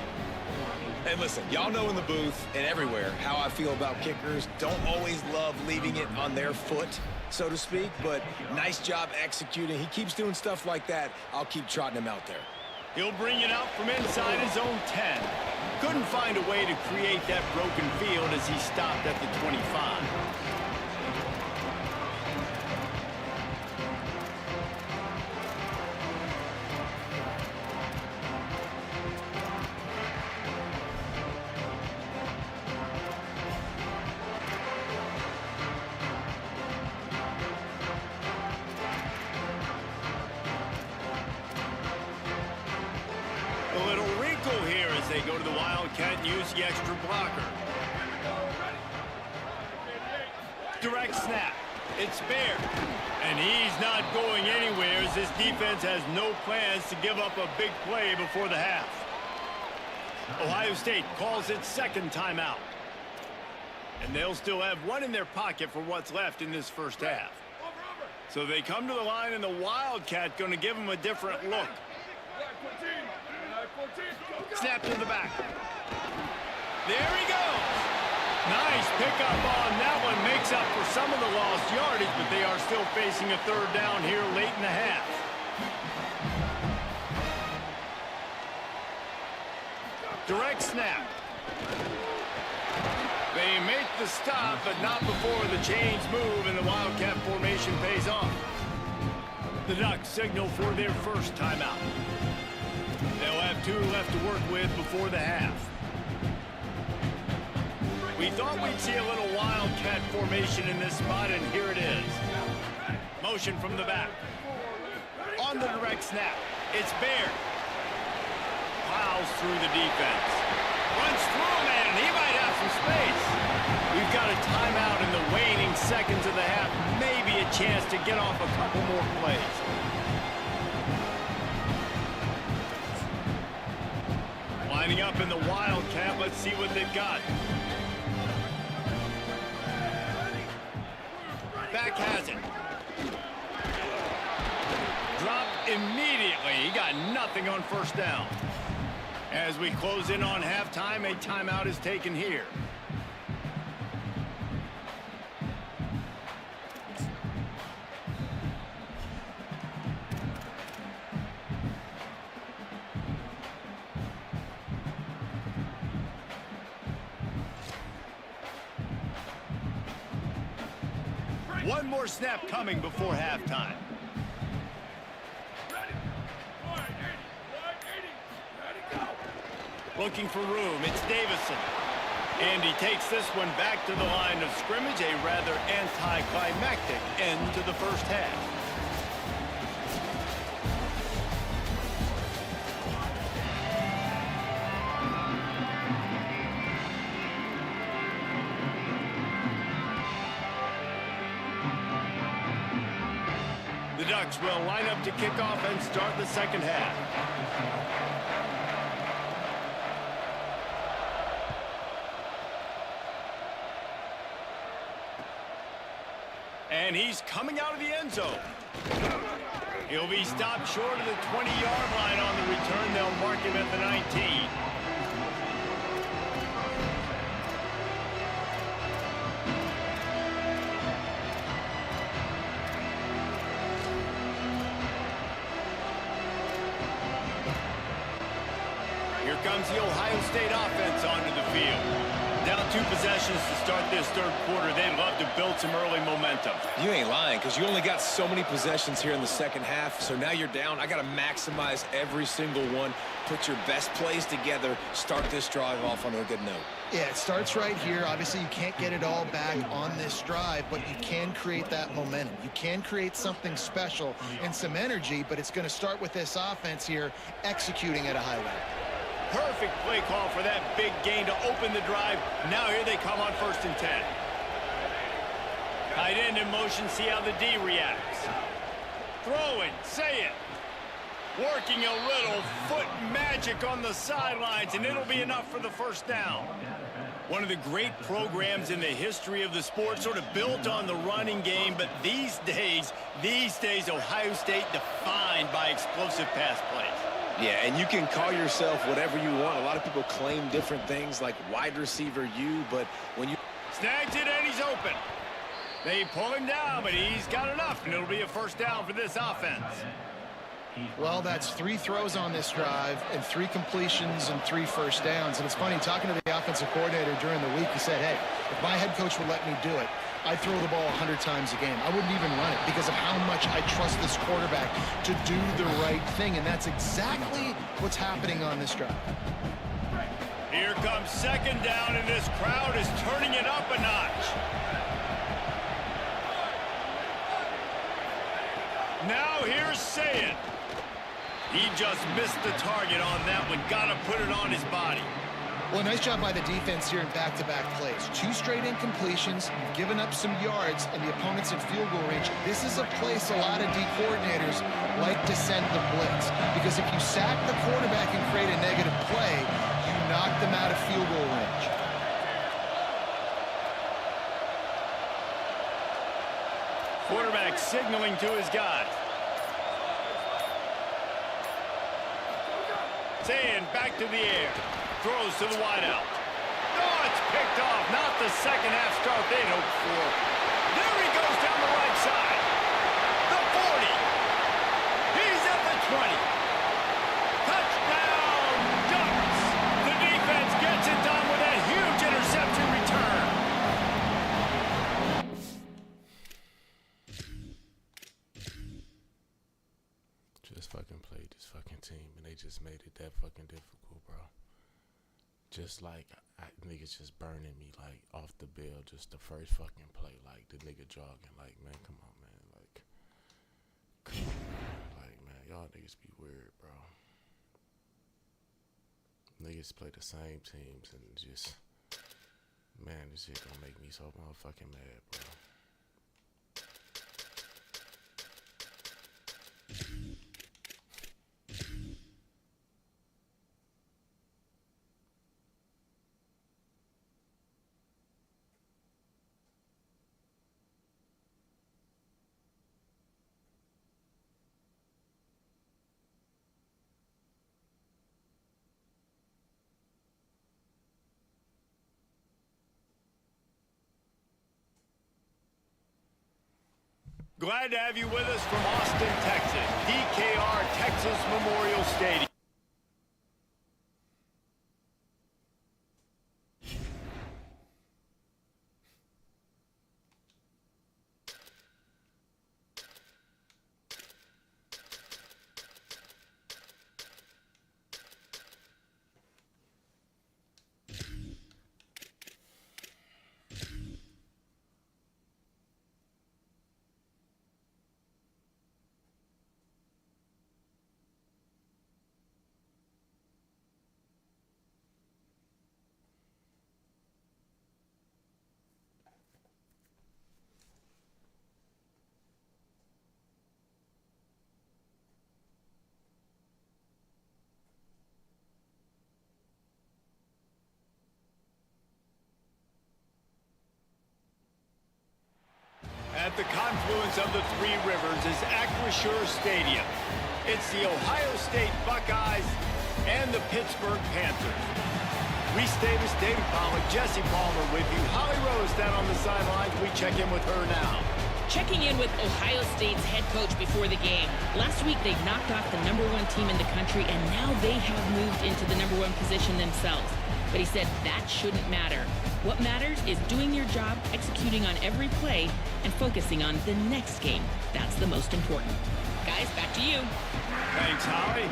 And listen, y'all know in the booth and everywhere how I feel about kickers. Don't always love leaving it on their foot, so to speak, but nice job executing. He keeps doing stuff like that. I'll keep trotting him out there. He'll bring it out from inside his own 10. Couldn't find a way to create that broken field as he stopped at the 25. A little wrinkle here as they go to the Wildcat and use the extra blocker. Direct snap. It's Baird. And he's not going anywhere as this defense has no plans to give up a big play before the half. Ohio State calls its second timeout. And they'll still have one in their pocket for what's left in this first half. So they come to the line, and the Wildcat going to give them a different look. Snap to the back. There he goes. Nice pickup on that one. Makes up for some of the lost yardage, but they are still facing a third down here late in the half. Direct snap. They make the stop, but not before the chains move and the Wildcat formation pays off. The Ducks signal for their first timeout. They'll have 2 left to work with before the half. We thought we'd see a little Wildcat formation in this spot, and here it is. Motion from the back. On the direct snap, it's Baird. Plows through the defense. Runs through him, and he might have some space. We've got a timeout in the waning seconds of the half. Maybe a chance to get off a couple more plays. Lining up in the Wildcat, let's see what they've got. Back has it. Dropped immediately. He got nothing on first down. As we close in on halftime, a timeout is taken here. One more snap coming before halftime. Looking for room, it's Davison. And he takes this one back to the line of scrimmage, a rather anticlimactic end to the first half. The Ducks will line up to kick off and start the second half. And he's coming out of the end zone. He'll be stopped short of the 20-yard line on the return. They'll mark him at the 19. Here comes the Ohio State offense onto the field. Down 2 possessions to start this third quarter. They'd love to build some early momentum. You ain't lying, because you only got so many possessions here in the second half, so now you're down. I got to maximize every single one. Put your best plays together. Start this drive off on a good note. Yeah, it starts right here. Obviously, you can't get it all back on this drive, but you can create that momentum. You can create something special and some energy, but it's going to start with this offense here executing at a high level. Perfect play call for that big gain to open the drive. Now here they come on 1st and 10. Tight end in motion, see how the D reacts. Throwing, say it. Working a little foot magic on the sidelines, and it'll be enough for the first down. One of the great programs in the history of the sport, sort of built on the running game, but these days, Ohio State defined by explosive pass plays. Yeah, and you can call yourself whatever you want. A lot of people claim different things like wide receiver U, but when you... Snags it and he's open. They pull him down, but he's got enough, and it'll be a first down for this offense. Well, that's 3 throws on this drive and 3 completions and 3 first downs. And it's funny, talking to the offensive coordinator during the week, he said, hey, if my head coach would let me do it, I'd throw the ball 100 times a game. I wouldn't even run it because of how much I trust this quarterback to do the right thing. And that's exactly what's happening on this drive. Here comes second down, and this crowd is turning it up a notch. Now here's Sayed. He just missed the target on that one. Got to put it on his body. Well, nice job by the defense here in back-to-back plays. 2 straight incompletions, you've given up some yards, and the opponent's in field goal range. This is a place a lot of D coordinators like to send the blitz, because if you sack the quarterback and create a negative play, you knock them out of field goal range. Quarterback signaling to his guys. Saying back to the air. Throws to the wideout. Oh, it's picked off. Not the second half start they'd hoped for. There he goes down the right side. The 40. He's at the 20. Touchdown, Ducks. The defense gets it done with that huge interception return. Just fucking played this fucking team, and they just made it that fucking difficult, bro. Just like, niggas just burning me, like, off the bill, just the first fucking play, like, the nigga jogging, like, man, come on, man, like, come on, man, like, man, y'all niggas be weird, bro. Niggas play the same teams, and just, man, this shit gonna make me so motherfucking mad, bro. Glad to have you with us from Austin, Texas. DKR Texas Memorial Stadium. At the confluence of the three rivers is Acrisure Stadium. It's the Ohio State Buckeyes and the Pittsburgh Panthers. Reese Davis, David Pollack, Jesse Palmer with you. Holly Rose down on the sidelines. We check in with her now. Checking in with Ohio State's head coach before the game. Last week, they knocked off the #1 team in the country, and now they have moved into the #1 position themselves. But he said that shouldn't matter. What matters is doing your job, executing on every play, and focusing on the next game. That's the most important. Guys, back to you. Thanks, Holly.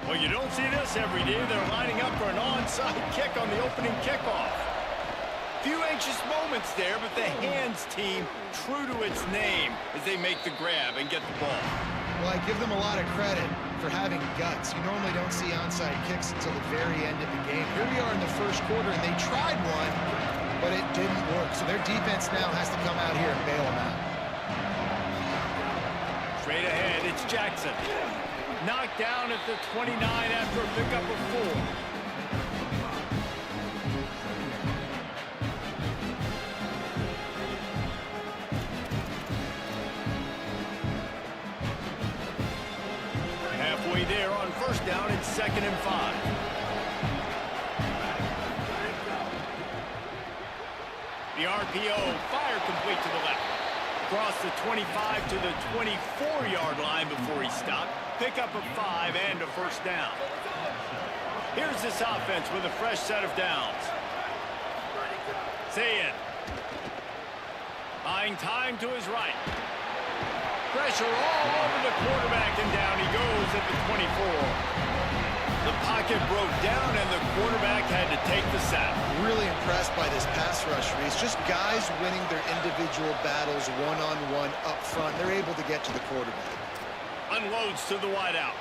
Well, you don't see this every day. They're lining up for an onside kick on the opening kickoff. Few anxious moments there, but the hands team true to its name as they make the grab and get the ball. Well, I give them a lot of credit for having guts. You normally don't see onside kicks until the very end of the game. Here we are in the first quarter, and they tried one, but it didn't work. So their defense now has to come out here and bail them out. Straight ahead, it's Jackson. Knocked down at the 29 after a pickup of 4. Halfway there on first down, it's 2nd and 5. The RPO, fire complete to the left. Across the 25 to the 24-yard line before he stopped. Pick up a 5 and a first down. Here's this offense with a fresh set of downs. Zayn. Buying time to his right. Pressure all over the quarterback, and down he goes at the 24. The pocket broke down, and the quarterback had to take the sack. Really impressed by this pass rush, Reese. Just guys winning their individual battles one-on-one up front. They're able to get to the quarterback. Unloads to the wideout.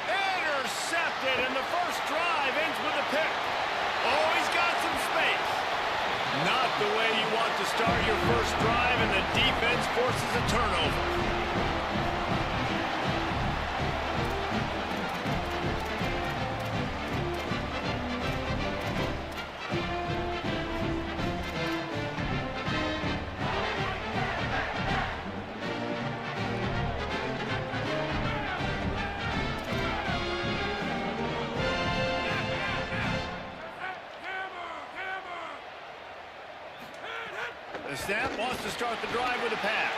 Intercepted, and the first drive ends with a pick. Oh, he's got some space. Not the way you want to start your first drive, and the defense forces a turnover. The snap wants to start the drive with a pass.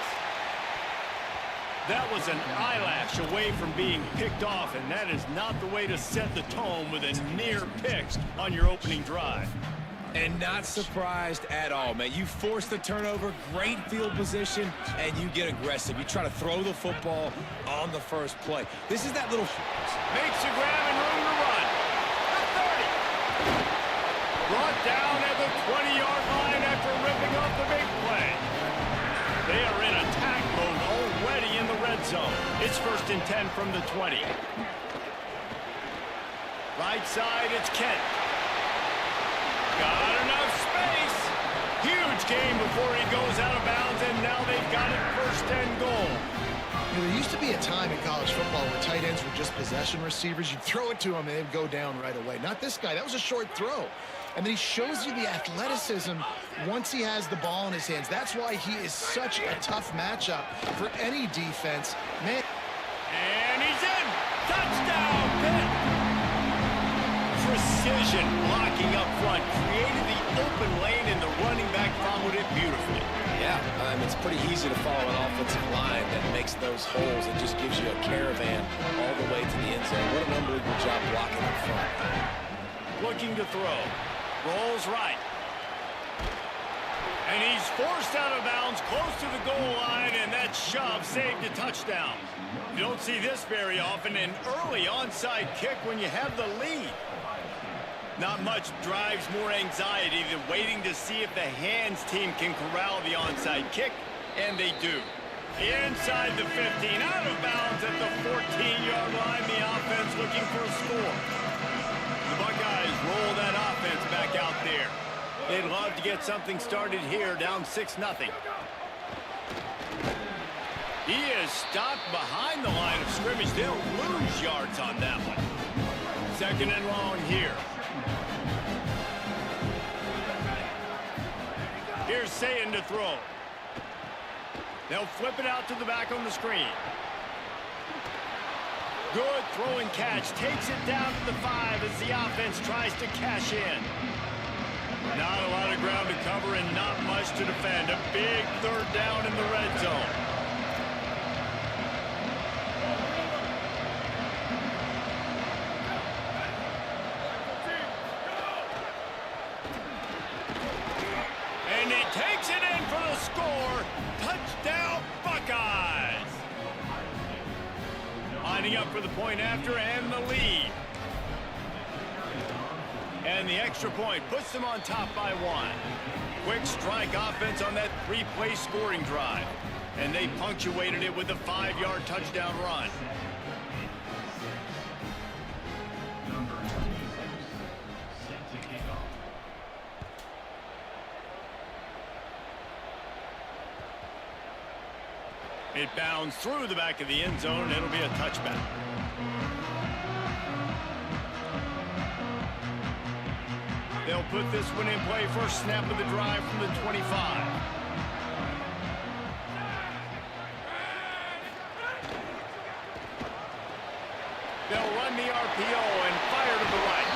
That was an eyelash away from being picked off, and that is not the way to set the tone with a near pick on your opening drive. And not surprised at all, man. You force the turnover, great field position, and you get aggressive. You try to throw the football on the first play. This is that little... Makes a grab and room to run. The 30. Brought down at the 20-yard line after ripping off the big play. They are in attack mode already in the red zone. It's 1st and 10 from the 20. Right side, it's Kent. Got enough space. Huge game before he goes out of bounds, and now they've got it 1st and goal. You know, there used to be a time in college football where tight ends were just possession receivers. You'd throw it to them, and they'd go down right away. Not this guy. That was a short throw. And then he shows you the athleticism once he has the ball in his hands. That's why he is such a tough matchup for any defense. Man. And he's in. Touchdown, Pitt. Precision blocking up front. Created the open lane, and the running back followed it beautifully. Yeah, it's pretty easy to follow an offensive line that makes those holes. It just gives you a caravan all the way to the end zone. What an unbelievable job blocking up front. Looking to throw. Rolls right. And he's forced out of bounds close to the goal line, and that shove saved a touchdown. You don't see this very often, an early onside kick when you have the lead. Not much drives more anxiety than waiting to see if the hands team can corral the onside kick, and they do. Inside the 15, out of bounds at the 14-yard line, the offense looking for a score. The Buckeyes roll that offense back out there. They'd love to get something started here, down 6-0. He is stopped behind the line of scrimmage. They'll lose yards on that one. 2nd and long here. Here's Sayin to throw. They'll flip it out to the back on the screen. Good throw and catch. Takes it down to the 5 as the offense tries to cash in. Not a lot of ground to cover and not much to defend. A big 3rd down in the red zone. And he takes it in for the score. Touchdown, Buckeyes. Lining up for the point after and the lead. And the extra point puts them on top by 1. Quick strike offense on that 3-play scoring drive. And they punctuated it with a 5-yard touchdown run. It bounds through the back of the end zone, and it'll be a touchback. They'll put this one in play. First snap of the drive from the 25. They'll run the RPO and fire to the right.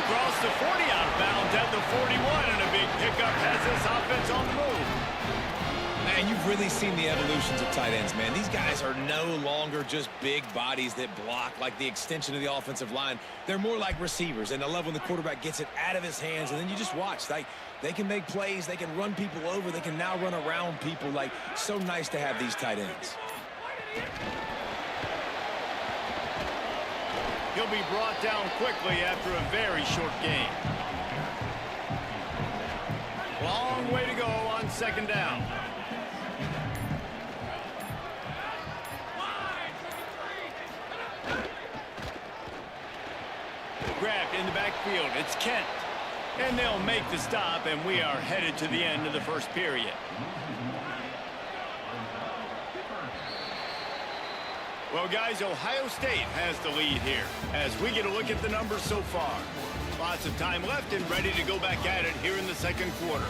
Across the 40 out of bounds at the 41, and a big pickup has this offense on the move. Man, you've really seen the evolutions of tight ends, man. These guys are no longer just big bodies that block like the extension of the offensive line. They're more like receivers, and I love when the quarterback gets it out of his hands, and then you just watch. They can make plays. They can run people over. They can now run around people. Like, so nice to have these tight ends. He'll be brought down quickly after a very short game. Long way to go on second down. Grabbed in the backfield. It's Kent. And they'll make the stop, and we are headed to the end of the first period. Well, guys, Ohio State has the lead here as we get a look at the numbers so far. Lots of time left and ready to go back at it here in the second quarter.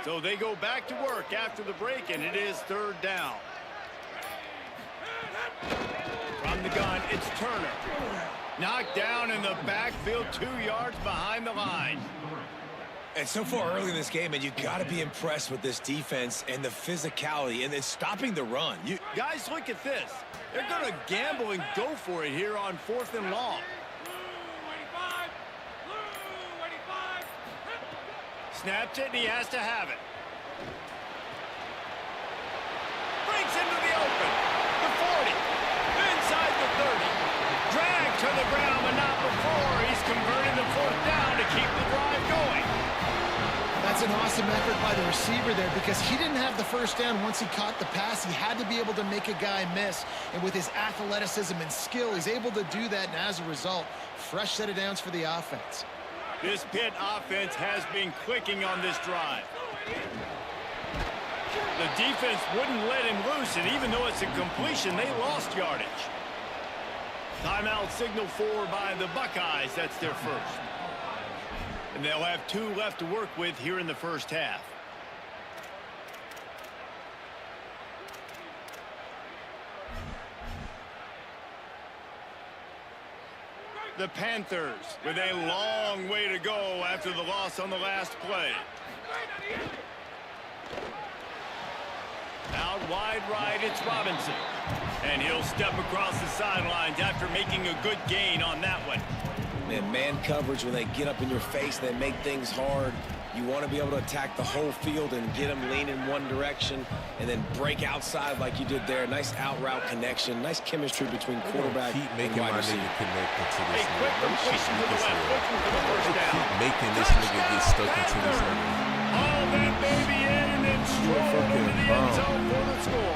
So they go back to work after the break, and it is third down. From the gun, it's Turner. Knocked down in the backfield, 2 yards behind the line. And so far early in this game, and you got to be impressed with this defense and the physicality and then stopping the run. Guys, look at this. They're going to gamble and go for it here on 4th and long. Snaps it, and he has to have it. Breaks into the open. The 40. Inside the 30. Dragged to the ground, but not before. He's converting the 4th down to keep the drive going. That's an awesome effort by the receiver there because he didn't have the first down once he caught the pass. He had to be able to make a guy miss. And with his athleticism and skill, he's able to do that. And as a result, fresh set of downs for the offense. This Pitt offense has been clicking on this drive. The defense wouldn't let him loose, and even though it's a completion, they lost yardage. Timeout signal forward by the Buckeyes. That's their first. And they'll have 2 left to work with here in the first half. The Panthers with a long way to go after the loss on the last play. Out wide right, it's Robinson. And he'll step across the sidelines after making a good gain on that one. Man coverage, when they get up in your face, they make things hard. You want to be able to attack the whole field and get them lean in one direction and then break outside like you did there. Nice out route connection. Nice chemistry between quarterback keep making and wide my receiver. nigga connected to this A quick completion to the left, looking for the first down. Keep making this nigga get stuck into this nigga. All that baby in and then stroll into the end zone for the score.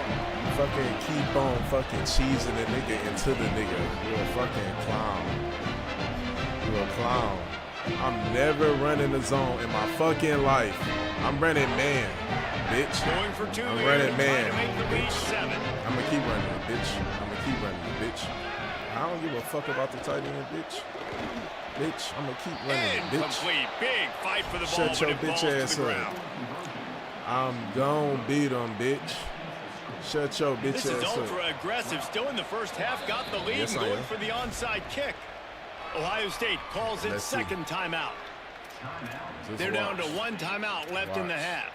Fucking keep on fucking cheesing the nigga into the nigga. You're a fucking clown. You're a clown. I'm never running the zone in my fucking life. I'm running man, bitch. Going for 2 I'm here, running man, trying to make the lead bitch. 7. I'm gonna keep running it, bitch. I'm gonna keep running it, bitch. I don't give a fuck about the tight end, bitch. Bitch, I'm gonna keep running it, bitch. Incomplete. Big fight for the ball. Shut your when it bitch falls to ass the up. ground. I'm gon' beat them, bitch. Shut your bitch This is ass ultra up. aggressive. Still in the first half. Got the lead Yes, and I going am. for the onside kick. Ohio State calls its Let's see. second timeout. Just They're down to watch. 1 timeout left in the Watch. half.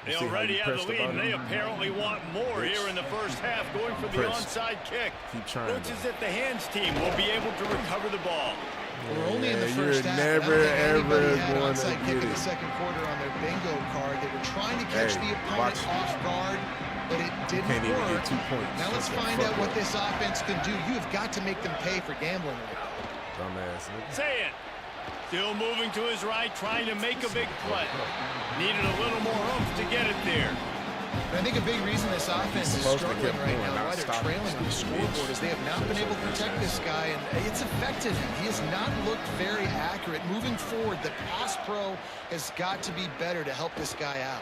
They You see how already you have the pressed the lead, and they button? apparently want more Bitch. here in the first half, going for the Press. onside kick. Keep trying, Looks though. as if the hands team will be able to recover the ball. We're only in the Yeah, first you're half. never, I don't think anybody ever had gonna onside kick get in it. the second quarter on their bingo card. They were trying to catch Hey, the opponent watch. off guard, but it didn't Can't even work. get 2 points. Now let's Fuck find that. out what this offense can do. You have got to make them pay for gambling like that. Dumbass nigga. Say it. Still moving to his right, trying to make a big play. Needed a little more oomph to get it there. And I think a big reason this offense is supposed to struggling keep right going, now, not why they're stopping. trailing on the scoreboard, is they have not been able to protect this guy, and it's affected him. He has not looked very accurate. Moving forward, the pass pro has got to be better to help this guy out.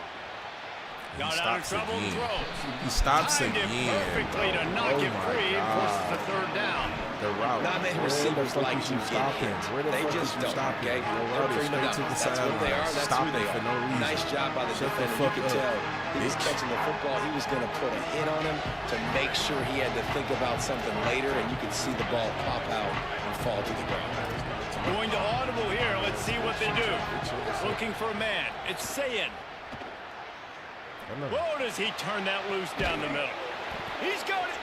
Got out of trouble and throws. He stops Timed it again. perfectly to bro. knock Oh him my free and forces God. the third down. The route. Not many Where receivers the fuck like is you you get stopping? hit. Where the They fuck just is you don't, stopping? okay? No They're route, prima straight to donnas. the That's what they are. sideline. That's Stop who they it for are. no reason. Nice job by the Shut the defender. You fuck could up, tell he was bitch. catching the football. He was going to put a hit on him to make sure he had to think about something later, and you could see the ball pop out and fall to the ground. Going to audible here. Let's see what they do. Looking for a man. It's Sayin. Whoa, does he turn that loose down the middle? He's got it.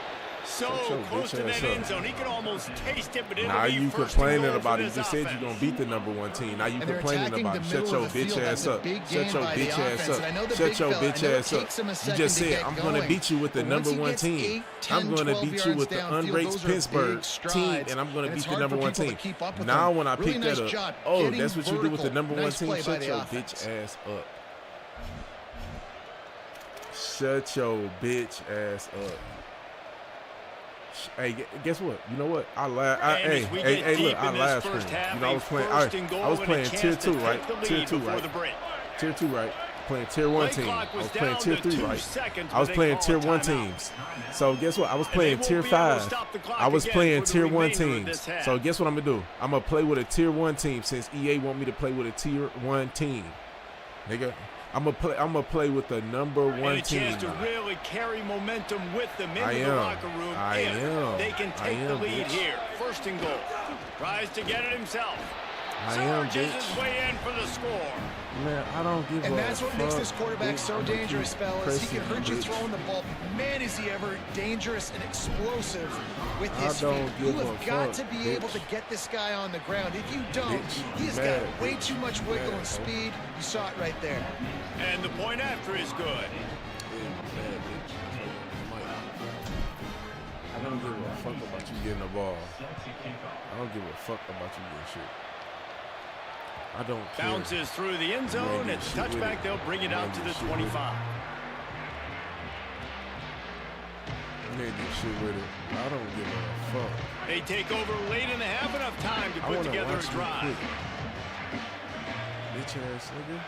So close to that end zone. He can almost taste it, but it'll now be you first complaining and goal about for it. You this just said offense. you're going to beat the #1 team. Now you complaining about it. Shut your bitch ass up. Shut your bitch ass up. Shut your bitch ass up. You just said, I'm going to beat you with the #1 team. I'm going to beat you with the unranked Pittsburgh team, and I'm going to beat the #1 team. Now when I pick that up, oh, that's what you do with the #1 team? Shut your bitch ass up. Shut your bitch ass up. Hey, guess what? You know what? I laugh. Hey, look, I live stream. You know, I was playing tier 2, right? Tier 2, right? Tier 2, right? Playing tier 1 team. I was playing tier 3, right? I was playing tier 1 teams. So guess what? I was playing tier 5. I was playing tier 1 teams. So guess what I'm gonna do? I'm gonna play with a tier 1 team since EA want me to play with a tier 1 team. Nigga. I'm gonna play with the #1 team. Chance to really carry momentum with them into the locker room. They can take the lead here. First and goal. Tries to get it himself. Charges his way in for the score. Man, I don't give a fuck. And that's what makes this quarterback so dangerous, fellas. He can hurt you throwing the ball. Man, is he ever dangerous and explosive with his feet. You have got to be able to get this guy on the ground. If you don't, he's got way too much wiggle and speed. You saw it right there. And the point after is good. I don't give a fuck about you getting the ball. I don't give a fuck about you getting shit. I don't care. Bounces through the end zone. It's touchback. They'll bring it out to the 25. They do shit with it. I don't give a fuck. They take over late in the half. Enough time to put together a drive. Bitch ass nigga.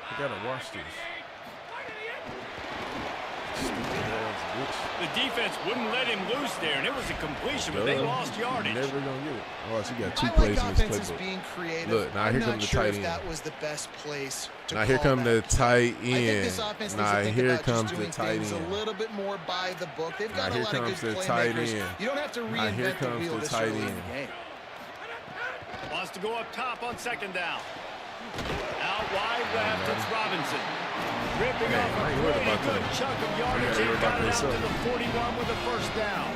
I gotta watch this. Stupid ass bitch. The defense wouldn't let him loose there, and it was a completion, but they lost yardage. Never gonna get it. Oh, so you got 2 plays in this playbook. Being creative. Look, now here comes the tight end. That was the best place to now here comes the tight end. Now here comes the tight end. A little bit more by the book. They've got a lot of good playmakers. You don't have to reinvent the wheel this early in the game. Wants to go up top on second down. Out wide left, it's Robinson. Ripping off a pretty good chunk of yardage. He got it out to the 41 with a first down.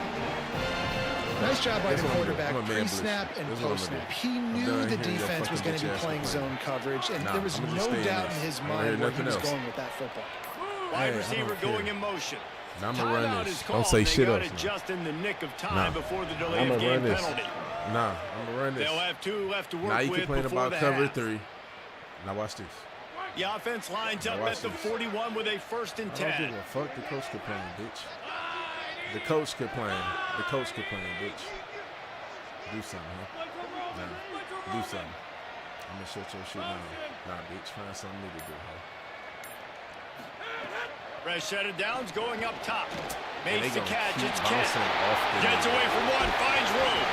Nice job by the quarterback, pre-snap and post-snap. He knew the defense was going to be playing zone coverage, and there was no doubt in his mind where he was going with that football. Wide receiver going in motion. Now I'm going to run this. Don't say shit up. Just in the nick of time before the delay of game penalty. Nah, I'm going to run this. They'll have 2 left to work with. Now you complain about cover 3. Now watch this. The offense lines up at the 41 with a first and 10. I don't give a fuck. The coach complain, bitch. The coach complain. The coach complain, bitch. Do something, huh? Nah. Do something. I'm gonna shut your shit down. Nah, bitch. Find something new to do, huh? Fresh set of downs going up top. Makes the catch. It's Ken. Gets away from one. Finds room.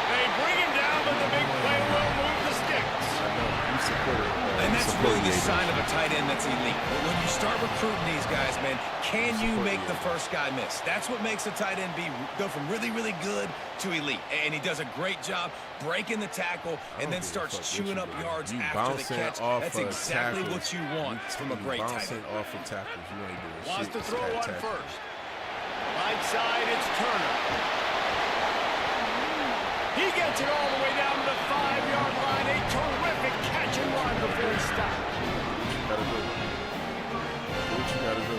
They bring him down, but the big play will move the sticks. I know. You support it. And that's really the sign of a tight end that's elite. But when you start recruiting these guys, man, can you make the first guy miss? That's what makes a tight end go from really, really good to elite. And he does a great job breaking the tackle and then starts chewing up yards after the catch. That's exactly what you want from a great tight end. Off of tackles, you ain't doing shit. Wants to throw one first. Right side, it's Turner. He gets it all the way down to the 5-yard line. A terrific catch and run before he stops. What you gotta do? What you gotta do?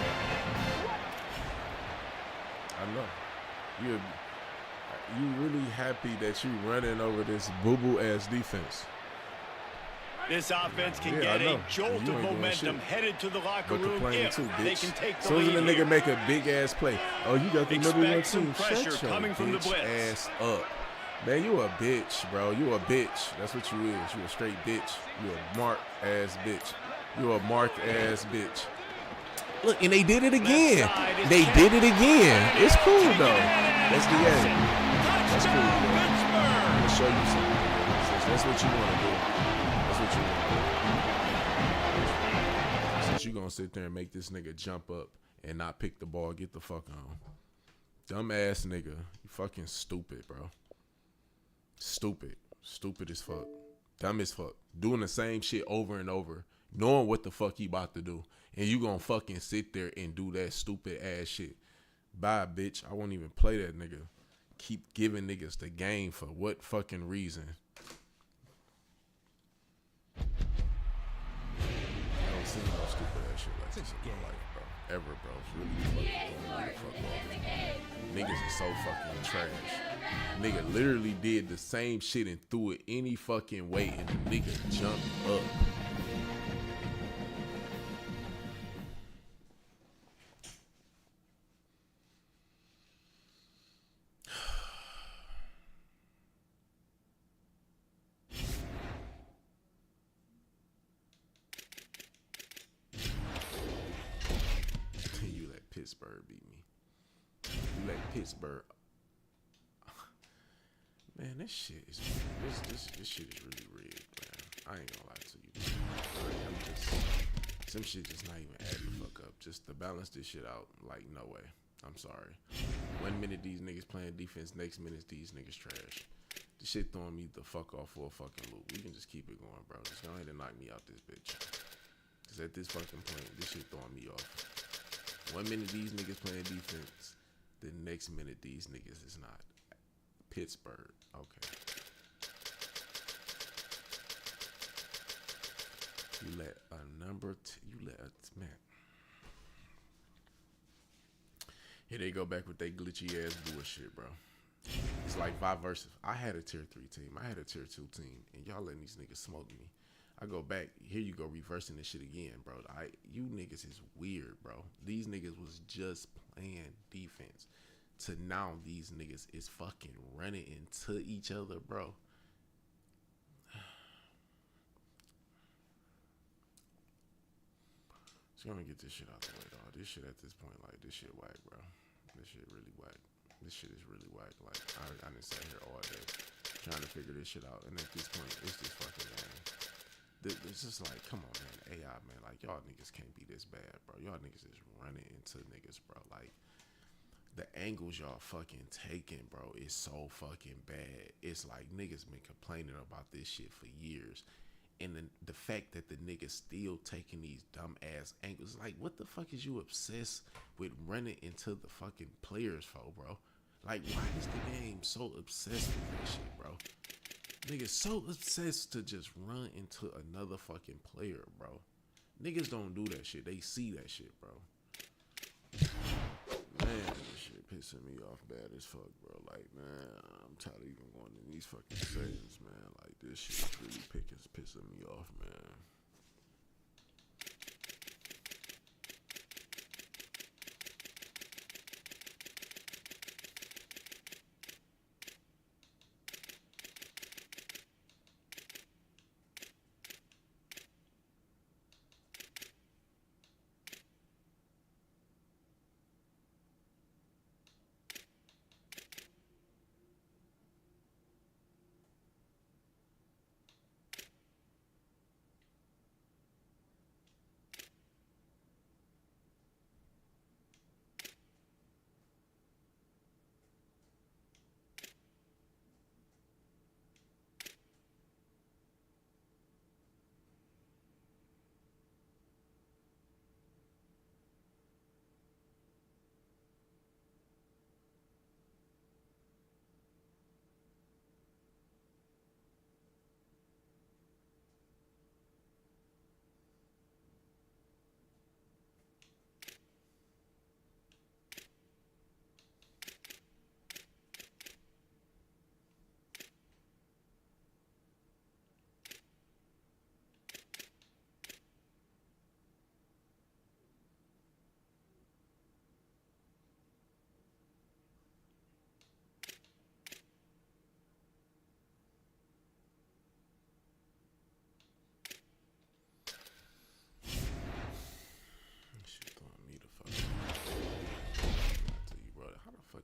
I know. You really happy that you running over this boo-boo ass defense. This offense can get a jolt of momentum headed to the locker room if they can take the lead. As soon as a nigga make a big ass play, oh, you got the #1 team. Pressure Shut your coming from the bitch blitz. ass up. Man, you a bitch, bro. You a bitch. That's what you is. You a straight bitch. You a mark ass bitch. You a marked ass bitch. Look, and they did it again. They did it again. It's cool though. That's the end. That's cool. I'm gonna show you something. That's what you want to do. That's what you want to do. Since you gonna sit there and make this nigga jump up and not pick the ball, get the fuck on. Dumb ass nigga. You fucking stupid, bro. Stupid. Stupid as fuck. Dumb as fuck. Doing the same shit over and over. knowing what the fuck he about to do, and you gonna fucking sit there and do that stupid ass shit. Bye, bitch. I won't even play that nigga. Keep giving niggas the game for what fucking reason? I don't see no stupid ass shit like this in my life, bro. Ever, bro. It's really fucking throwing me the fuck off. Niggas is so fucking trash. Nigga literally did the same shit and threw it any fucking way, and the nigga jumped up. You let Pittsburgh beat me. You let Pittsburgh. Man, this shit is this shit is really rigged, man. I ain't gonna lie to you. I'm just some shit just not even adding the fuck up. Just to balance this shit out, like no way. I'm sorry. 1 minute these niggas playing defense, next minute these niggas trash. This shit throwing me the fuck off for a fucking loop. We can just keep it going, bro. Just go ahead and knock me out this bitch. Cause at this fucking point, this shit throwing me off. 1 minute these niggas playing defense, the next minute these niggas is not. Pittsburgh. Okay. You let a man. Here they go back with that glitchy ass bullshit, bro. It's like vice versa. I had a tier 3 team. I had a tier 2 team, and y'all letting these niggas smoke me. I go back. Here you go reversing this shit again, bro. You niggas is weird, bro. These niggas was just playing defense. To now these niggas is fucking running into each other, bro. Just gonna get this shit out the way, dog. This shit at this point, like, this shit whack, bro. This shit really whack. This shit is really whack. Like, I done sat here all day trying to figure this shit out, and at this point, it's this fucking game. It's just like, come on, man. AI, man. Like, y'all niggas can't be this bad, bro. Y'all niggas is running into niggas, bro. Like, the angles y'all fucking taking, bro, is so fucking bad. It's like niggas been complaining about this shit for years. And the fact that the niggas still taking these dumb ass angles, like, what the fuck is you obsessed with running into the fucking players for, bro? Like, why is the game so obsessed with that shit, bro? Niggas so obsessed to just run into another fucking player, bro. Niggas don't do that shit. They see that shit, bro. Man, this shit pissing me off bad as fuck, bro. Like, man, I'm tired of even going in these fucking settings, man. Like, this shit is really pissing me off, man.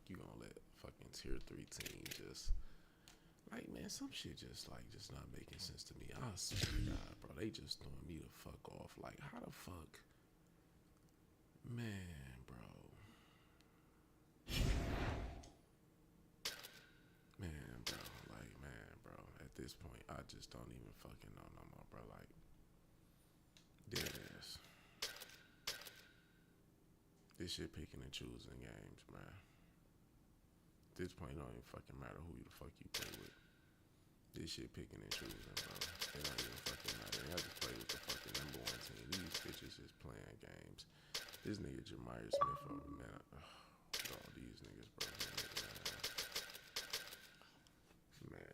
You gonna let fucking tier 3 team just, like, man, some shit just not making sense to me. I swear to God, bro, they just throwing me the fuck off. Like, how the fuck, man, bro, at this point, I just don't even fucking know no more, bro. Like, This shit picking and choosing games, man. At this point, it don't even fucking matter who the fuck you play with. This shit picking and choosing, bro. It don't even fucking matter. They have to play with the fucking number 1 team. These bitches is playing games. This nigga Jamir Smith, man. All these niggas, bro. Man.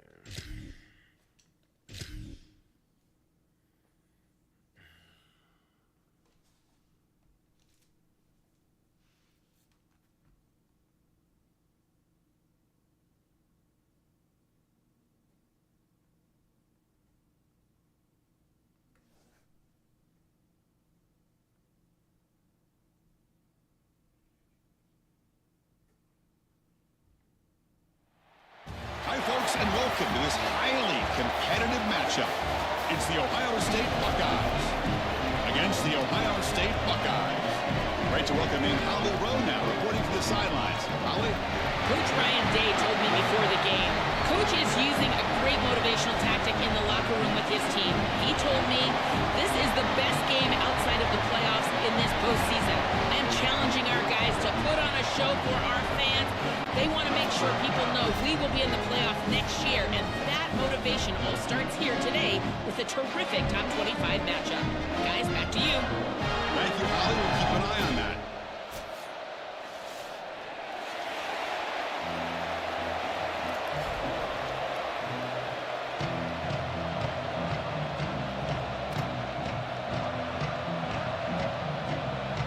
Folks, and welcome to this highly competitive matchup. It's the Ohio State Buckeyes against the Ohio State Buckeyes. Great to welcome in Holly Rowe now, reporting from the sidelines. Holly? Coach Ryan Day told me before the game, Coach is using a great motivational tactic in the locker room with his team. He told me this is the best game outside of the playoffs in this postseason. I am challenging our guys to put on a show for our fans. They want to make sure people know we will be in the playoff next year, and that motivation all starts here today with a terrific top 25 matchup. Guys, back to you. Thank you, Holly. We'll keep an eye on that.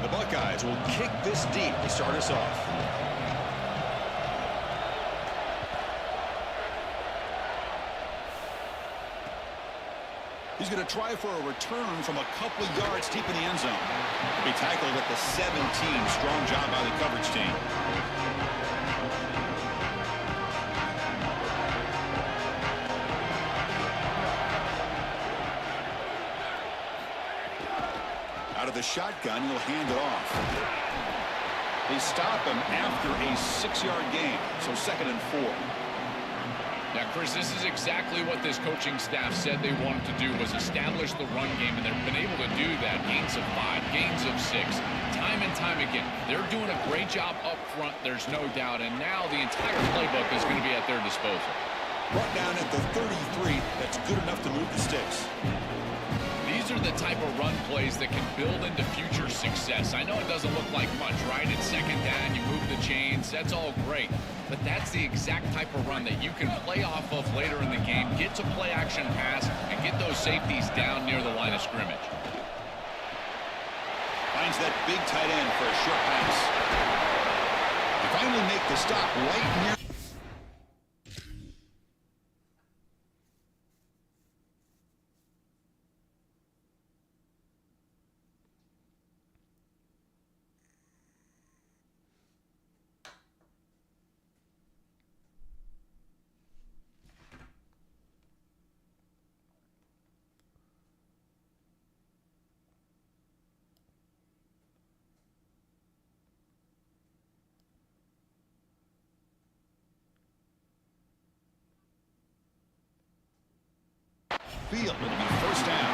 The Buckeyes will kick this deep to start us off. He's going to try for a return from a couple yards deep in the end zone. He'll be tackled at the 17. Strong job by the coverage team. Out of the shotgun, he'll hand it off. They stop him after a 6-yard gain, so 2nd and 4. Now, Chris, this is exactly what this coaching staff said they wanted to do, was establish the run game, and they've been able to do that. Gains of 5, gains of 6, time and time again. They're doing a great job up front, there's no doubt, and now the entire playbook is going to be at their disposal. Brought down at the 33, that's good enough to move the sticks. These are the type of run plays that can build into future success. I know it doesn't look like much, right? It's 2nd down, you move the chains, that's all great. But that's the exact type of run that you can play off of later in the game, get to play action pass, and get those safeties down near the line of scrimmage. Finds that big tight end for a short pass. They finally make the stop right near. Field, it'll be 1st down.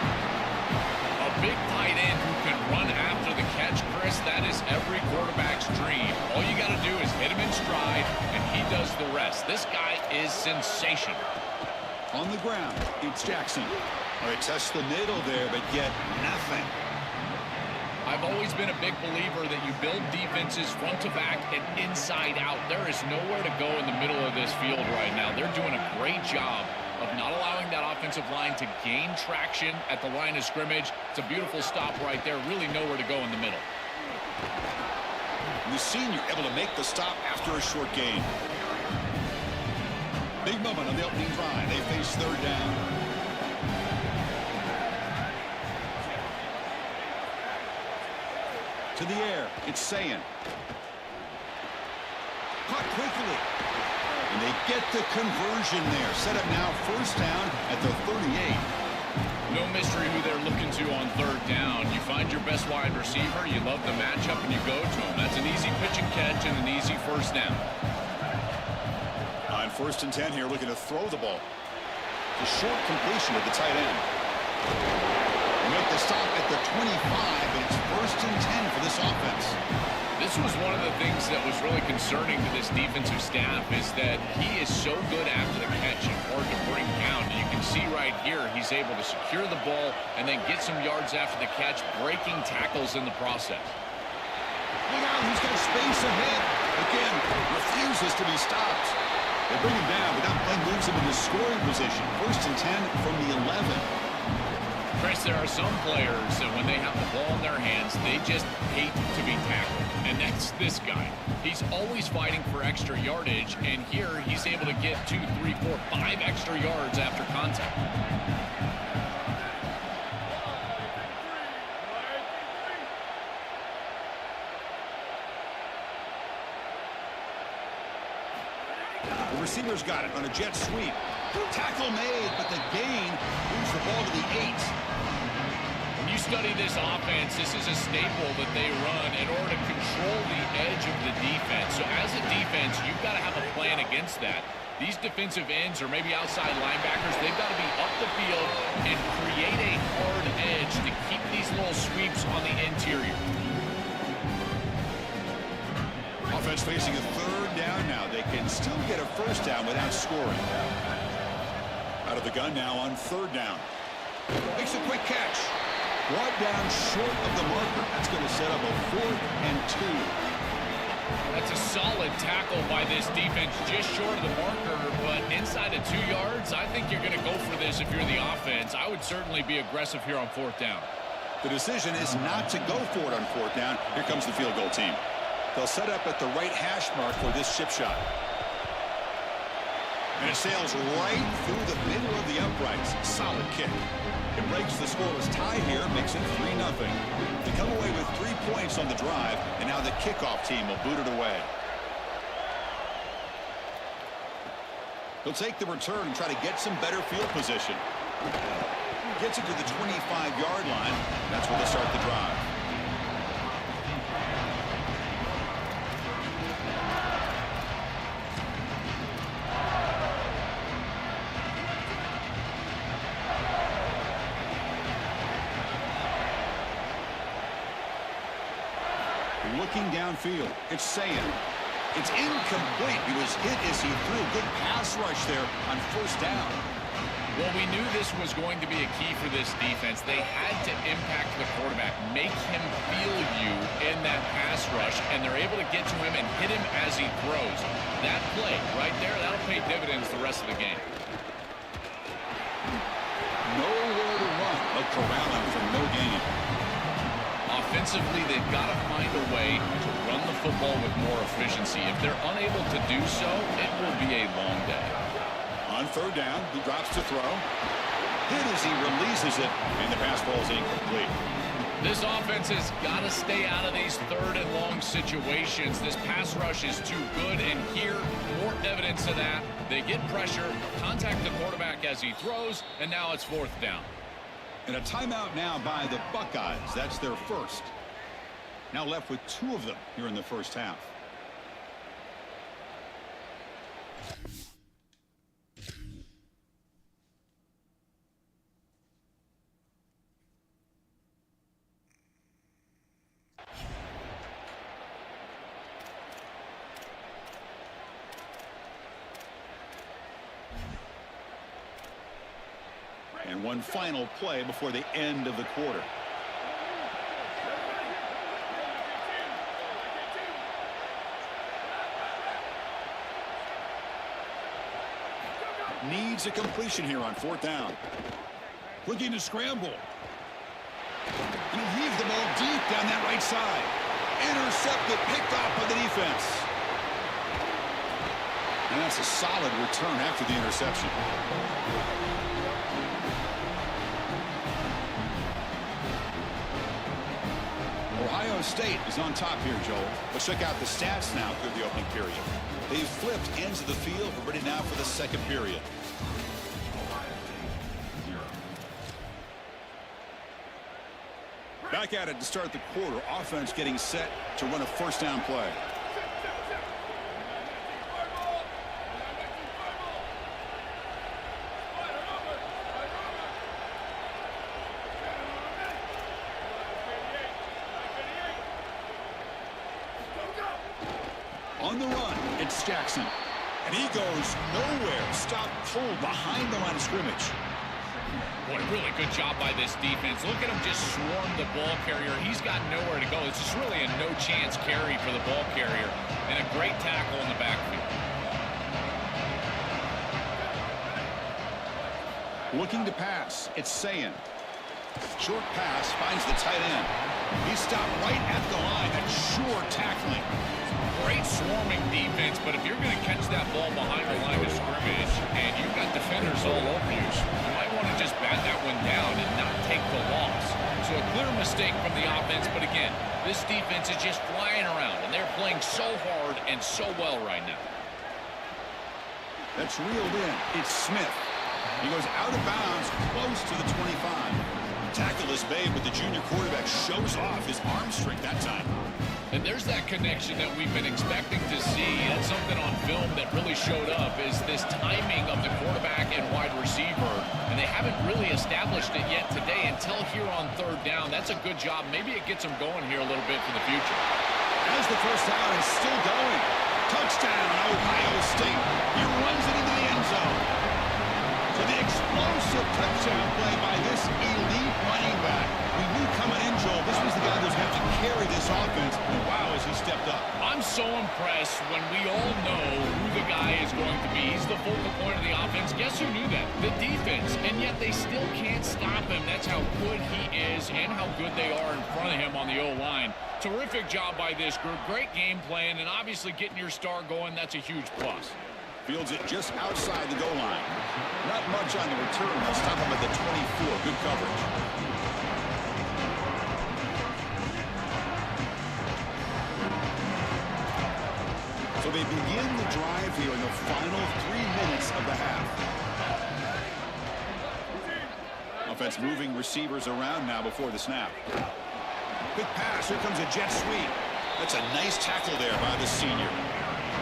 A big tight end who can run after the catch, Chris, that is every quarterback's dream. All you got to do is hit him in stride, and he does the rest. This guy is sensational. On the ground, it's Jackson. All right, touched the middle there, but yet nothing. I've always been a big believer that you build defenses front to back and inside out. There is nowhere to go in the middle of this field right now. They're doing a great job of not allowing that offensive line to gain traction at the line of scrimmage. It's a beautiful stop right there. Really nowhere to go in the middle. The senior able to make the stop after a short gain. Big moment on the opening drive. They face 3rd down. To the air, it's Sayin. Caught quickly. And they get the conversion there. Set up now 1st down at the 38. No mystery who they're looking to on 3rd down. You find your best wide receiver, you love the matchup, and you go to him. That's an easy pitch and catch and an easy 1st down. On 1st and 10 here, looking to throw the ball. The short completion of the tight end. They make the stop at the 25, and it's 1st and 10 for this offense. This was one of the things that was really concerning to this defensive staff is that he is so good after the catch and hard to bring down. And you can see right here he's able to secure the ball and then get some yards after the catch, breaking tackles in the process. Look out, he's got space ahead. Again, refuses to be stopped. They bring him down, but that play moves him into scoring position. 1st and 10 from the 11. Chris, there are some players that when they have the ball in their hands, they just hate to be tackled. And that's this guy. He's always fighting for extra yardage, and here he's able to get 2, 3, 4, 5 extra yards after contact. The receiver's got it on a jet sweep. Tackle made, but the gain moves the ball to the 8. When you study this offense, this is a staple that they run in order to control the edge of the defense. So as a defense, you've got to have a plan against that. These defensive ends or maybe outside linebackers, they've got to be up the field and create a hard edge to keep these little sweeps on the interior. Offense facing a 3rd down now. They can still get a 1st down without scoring. Out of the gun now on 3rd down. Makes a quick catch. Brought down short of the marker. That's going to set up a 4th and 2. That's a solid tackle by this defense, just short of the marker, but inside of 2 yards, I think you're going to go for this if you're the offense. I would certainly be aggressive here on 4th down. The decision is not to go for it on 4th down. Here comes the field goal team. They'll set up at the right hash mark for this chip shot. And it sails right through the middle of the uprights. Solid kick. It breaks the scoreless tie here, makes it 3-0. They come away with 3 points on the drive, and now the kickoff team will boot it away. He'll take the return and try to get some better field position. Gets it to the 25-yard line. That's where they start the drive. Looking downfield, it's Sayan. It's incomplete. He was hit as he threw. Good pass rush there on 1st down. Well, we knew this was going to be a key for this defense. They had to impact the quarterback, make him feel you in that pass rush, and they're able to get to him and hit him as he throws. That play right there, that'll pay dividends the rest of the game. Nowhere to run. A corralling from no gain. Offensively, they've got to find a way to run the football with more efficiency. If they're unable to do so, it will be a long day. On 3rd down, he drops to throw. Hit as he releases it, and the pass ball is incomplete. This offense has got to stay out of these 3rd and long situations. This pass rush is too good, and here, more evidence of that. They get pressure, contact the quarterback as he throws, and now it's 4th down. And a timeout now by the Buckeyes. That's their 1st. Now left with 2 of them here in the 1st half. And one final play before the end of the quarter. Needs a completion here on 4th down. Looking to scramble. And he leaves the ball deep down that right side. Intercepted, picked off by the defense. And that's a solid return after the interception. Ohio State is on top here, Joel. Let's check out the stats now through the opening period. They've flipped ends of the field. We're ready now for the 2nd period. Back at it to start the quarter. Offense getting set to run a 1st down play. It's Jackson. And he goes nowhere. Stop cold behind the line of scrimmage. Boy, really good job by this defense. Look at him just swarm the ball carrier. He's got nowhere to go. This is really a no-chance carry for the ball carrier. And a great tackle in the backfield. Looking to pass. It's Sayin. Short pass finds the tight end. He stopped right at the line. That's sure tackling. Great swarming defense, but if you're going to catch that ball behind the line of scrimmage and you've got defenders all over you, you might want to just bat that one down and not take the loss. So a clear mistake from the offense, but again, this defense is just flying around, and they're playing so hard and so well right now. That's reeled in. It's Smith. He goes out of bounds close to the 25. Tackle is made, but the junior quarterback shows off his arm strength that time. And there's that connection that we've been expecting to see. That's something on film that really showed up, is this timing of the quarterback and wide receiver. And they haven't really established it yet today until here on third down. That's a good job. Maybe it gets them going here a little bit for the future. As the first down is still going. Touchdown, Ohio State. He runs it into the end zone. So the explosive touchdown play by this elite running back. We knew coming in, Joel, this was the guy that was going to have to carry this offense. And wow, as he stepped up. I'm so impressed when we all know who the guy is going to be. He's the focal point of the offense. Guess who knew that? The defense. And yet they still can't stop him. That's how good he is and how good they are in front of him on the O-line. Terrific job by this group. Great game plan, and obviously getting your star going, that's a huge plus. Fields it just outside the goal line. Not much on the return. They'll stop him at the 24. Good coverage. So they begin the drive here in the final 3 minutes of the half. Offense moving receivers around now before the snap. Quick pass. Here comes a jet sweep. That's a nice tackle there by the senior.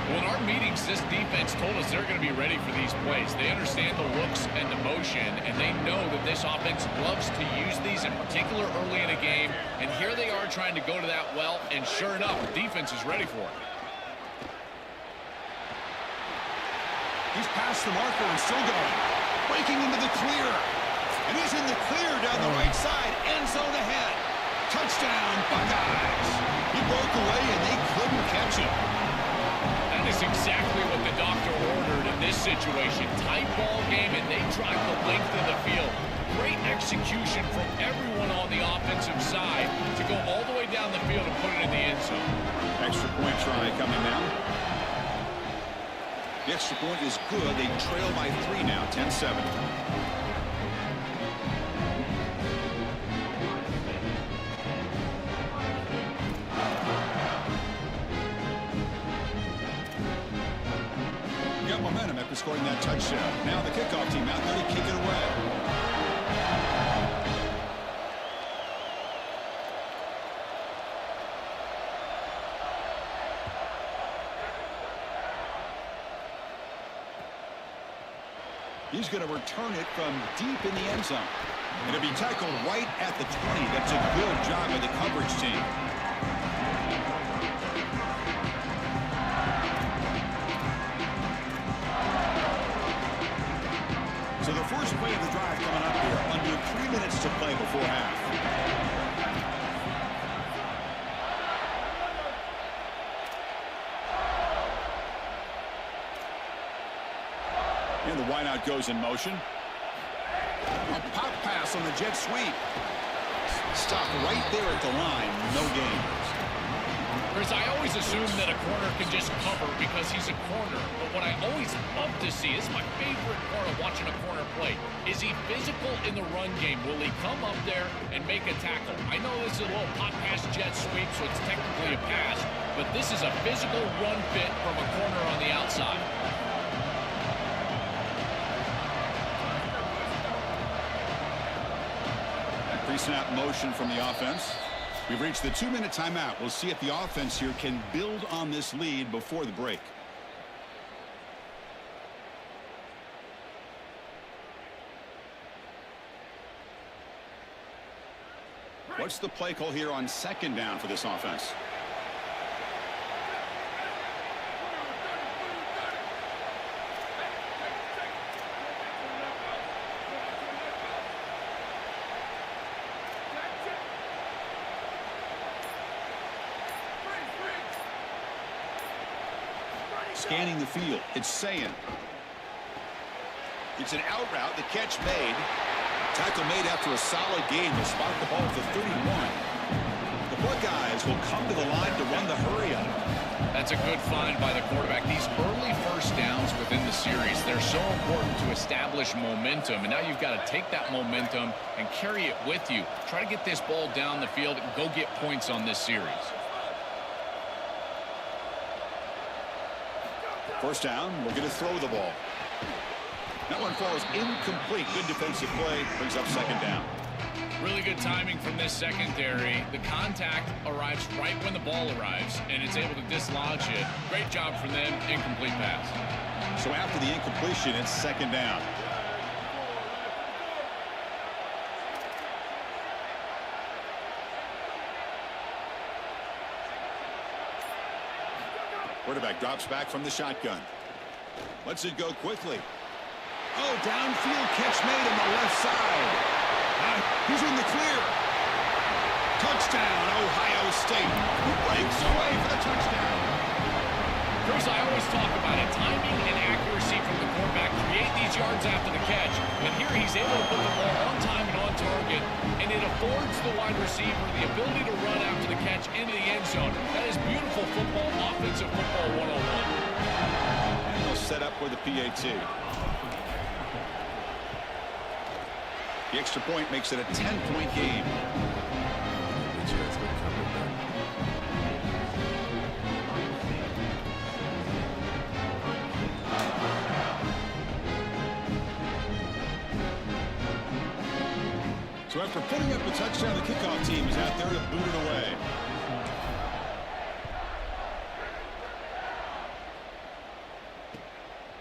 Well, in our meetings, this defense told us they're going to be ready for these plays. They understand the looks and the motion, and they know that this offense loves to use these, in particular early in a game. And here they are trying to go to that well, and sure enough, the defense is ready for it. He's past the marker and still going. Breaking into the clear. And he's in the clear down the right side. End zone ahead. Touchdown, Buckeyes. He broke away, and they couldn't catch him. That is exactly what the doctor ordered in this situation. Tight ball game, and they drive the length of the field. Great execution from everyone on the offensive side to go all the way down the field and put it in the end zone. Extra point try coming now. The extra point is good. They trail by 3 now, 10-7. Momentum after scoring that touchdown. Now the kickoff team out there to kick it away. He's going to return it from deep in the end zone. And it'll be tackled right at the 20. That's a good job by the coverage team. So the first play of the drive coming up here, under 3 minutes to play before half. And the wideout goes in motion. A pop pass on the jet sweep. Stopped right there at the line. No gain. Chris, I always assume that a corner can just cover because he's a corner. But what I always love to see, this is my favorite part of watching a corner play, is he physical in the run game? Will he come up there and make a tackle? I know this is a little pop pass jet sweep, so it's technically a pass, but this is a physical run fit from a corner on the outside. Pre-snap motion from the offense. We've reached the 2-minute timeout. We'll see if the offense here can build on this lead before the break. What's the play call here on second down for this offense? Scanning the field. It's saying. It's an out route. The catch made. Tackle made after a solid game. Will spot the ball at the 31. The Buckeyes will come to the line to run the hurry up. That's a good find by the quarterback. These early first downs within the series, they're so important to establish momentum. And now you've got to take that momentum and carry it with you. Try to get this ball down the field and go get points on this series. First down, we're going to throw the ball. That one falls incomplete. Good defensive play. Brings up second down. Really good timing from this secondary. The contact arrives right when the ball arrives, and it's able to dislodge it. Great job from them. Incomplete pass. So after the incompletion, it's second down. Quarterback drops back from the shotgun. Lets it go quickly. Oh, downfield catch made on the left side. He's in the clear. Touchdown, Ohio State. Who breaks away for the touchdown? Chris, I always talk about it. Timing and accuracy from the quarterback create these yards after the catch. And here he's able to put the ball on time and on target. And it affords the wide receiver the ability to run after the catch into the end zone. That is beautiful football, offensive football 101. And they'll set up for the PAT. The extra point makes it a 10-point game. So after putting up a touchdown, the kickoff team is out there to boot it away.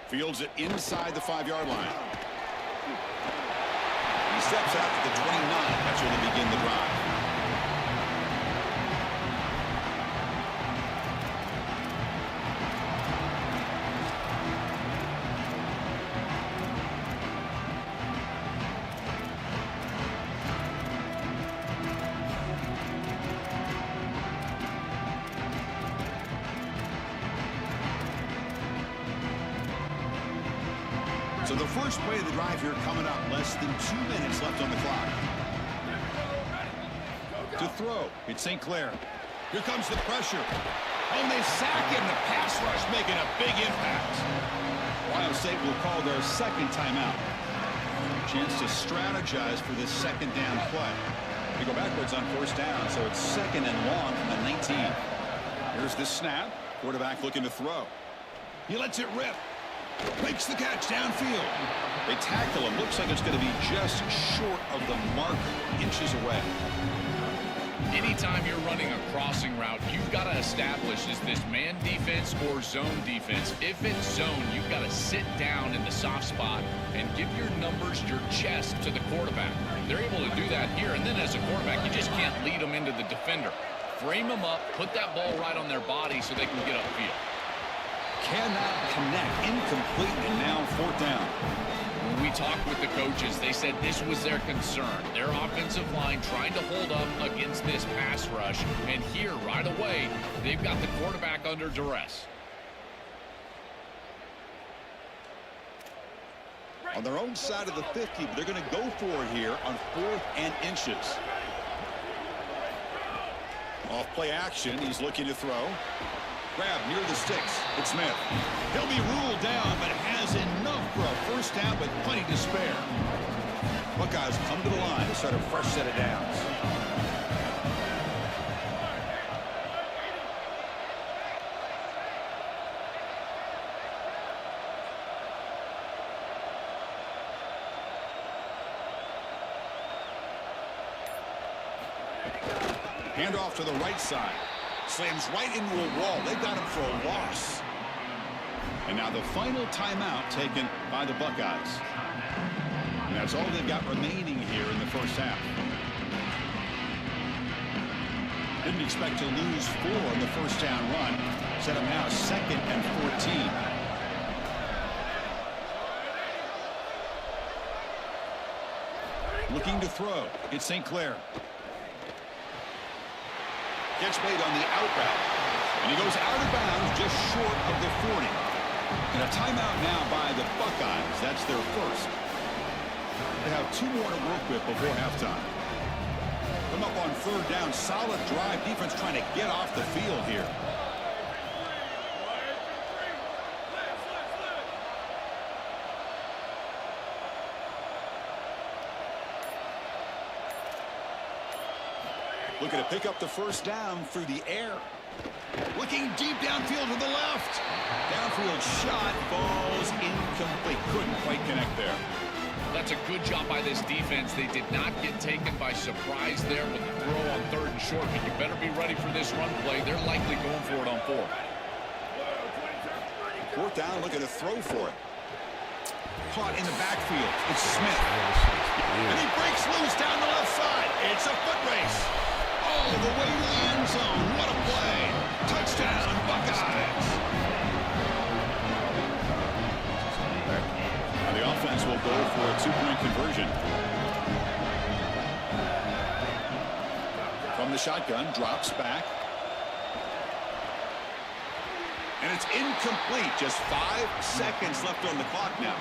Fields it inside the 5-yard line. He steps out to the 29. That's where they begin the drive. So the first play of the drive here coming up. Less than 2 minutes left on the clock. To throw, it's St. Clair. Here comes the pressure. And they sack him. The pass rush making a big impact. Ohio State will call their second timeout. Chance to strategize for this second down play. They go backwards on first down, so it's second and long from the 19. Here's the snap. Quarterback looking to throw. He lets it rip. Makes the catch downfield. They tackle him. Looks like it's going to be just short of the mark, inches away. Anytime you're running a crossing route, you've got to establish, is this man defense or zone defense? If it's zone, you've got to sit down in the soft spot and give your numbers, your chest to the quarterback. They're able to do that here, and then as a quarterback, you just can't lead them into the defender. Frame them up, put that ball right on their body so they can get upfield. Cannot connect. Incomplete, and now fourth down. When we talked with the coaches, they said this was their concern. Their offensive line trying to hold up against this pass rush. And here, right away, they've got the quarterback under duress. On their own side of the 50, but they're going to go for it here on 4th and inches. Off play action. He's looking to throw. Grab near the sticks. It's Smith. He'll be ruled down, but has enough for a first down, but plenty to spare. Buckeyes come to the line to start a fresh set of downs. Handoff to the right side. Slams right into a wall. They got him for a loss. And now the final timeout taken by the Buckeyes. And that's all they've got remaining here in the first half. Didn't expect to lose 4 in the first down run. Set up now 2nd and 14. Looking to throw. It's St. Clair. Catch made on the out route. And he goes out of bounds just short of the 40. And a timeout now by the Buckeyes. That's their first. They have 2 more to work with before halftime. Come up on 3rd down. Solid drive. Defense trying to get off the field here. Looking to pick up the first down through the air. Looking deep downfield to the left. Downfield shot falls incomplete. Couldn't quite connect there. That's a good job by this defense. They did not get taken by surprise there with the throw on 3rd and short, but you better be ready for this run play. They're likely going for it on 4th. 4th down, looking to throw for it. Caught in the backfield. It's Smith. And he breaks loose down the left side. It's a foot race. All the way to the end zone. What a play. Touchdown, Buckeyes. Now the offense will go for a 2-point conversion. From the shotgun, drops back. And it's incomplete. Just 5 seconds left on the clock now.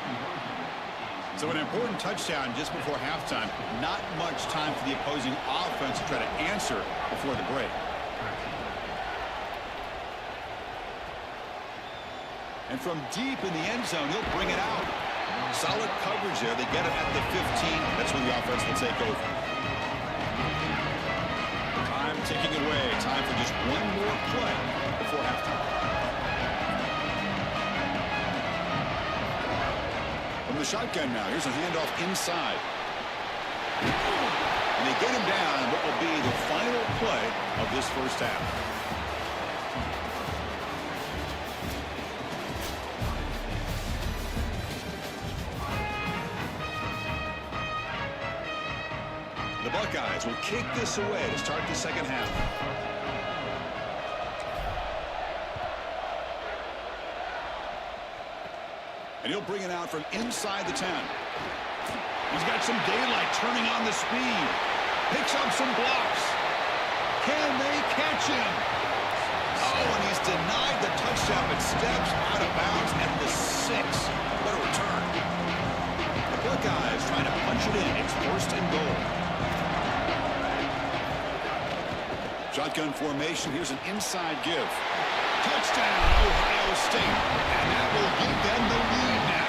So an important touchdown just before halftime. Not much time for the opposing offense to try to answer before the break. And from deep in the end zone, he'll bring it out. Solid coverage there. They get it at the 15. That's when the offense will take over. Time ticking away. Time for just one more play before halftime. From the shotgun now. Here's a handoff inside. And they get him down. What will be the final play of this first half. The Buckeyes will kick this away to start the second half. And he'll bring it out from inside the 10. He's got some daylight turning on the speed. Picks up some blocks. Can they catch him? Oh, and he's denied the touchdown, but steps out of bounds at the 6. What a return. The Buckeyes trying to punch it in. It's 1st and goal. Shotgun formation. Here's an inside give. Touchdown, Ohio State. And that will give them the lead now.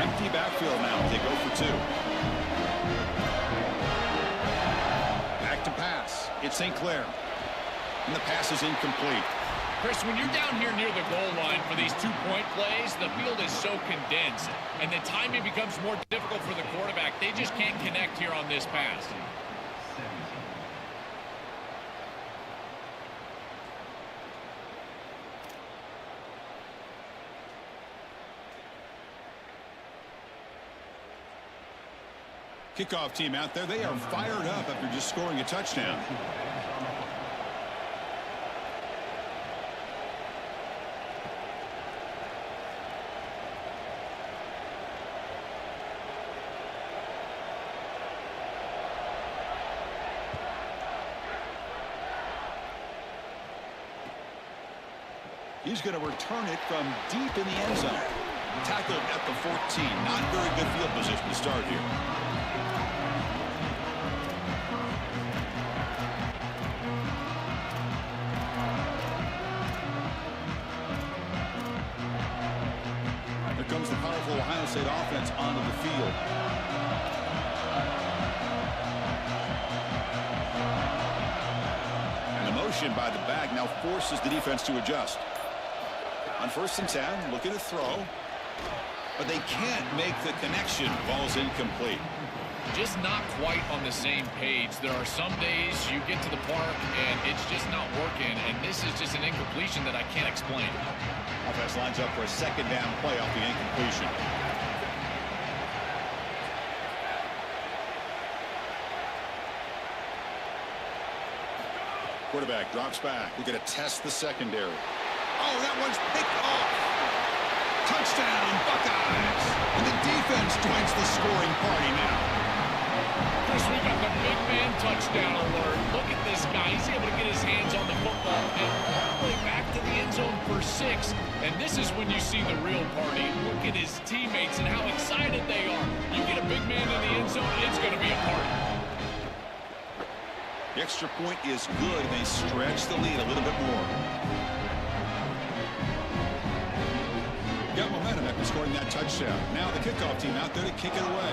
Empty backfield now. They go for 2. Back to pass. It's St. Clair. And the pass is incomplete. Chris, when you're down here near the goal line for these 2-point plays, the field is so condensed, and the timing becomes more difficult for the quarterback. They just can't connect here on this pass. Kickoff team out there. They are fired up after just scoring a touchdown. He's going to return it from deep in the end zone. Tackled at the 14. Not very good field position to start here. Here comes the powerful Ohio State offense onto the field. And the motion by the back now forces the defense to adjust. On 1st and 10, looking to throw. But they can't make the connection. Ball's incomplete. Just not quite on the same page. There are some days you get to the park and it's just not working, and this is just an incompletion that I can't explain. Offense lines up for a 2nd down play off the incompletion. Quarterback drops back. We're going to test the secondary. Oh, that one's picked off. Touchdown, Buckeyes. And the defense joins the scoring party now. Chris, we got the big man touchdown alert. Look at this guy. He's able to get his hands on the football and all the way back to the end zone for 6. And this is when you see the real party. Look at his teammates and how excited they are. You get a big man in the end zone, it's going to be a party. The extra point is good. They stretch the lead a little bit more. Got momentum after scoring that touchdown. Now the kickoff team out there to kick it away.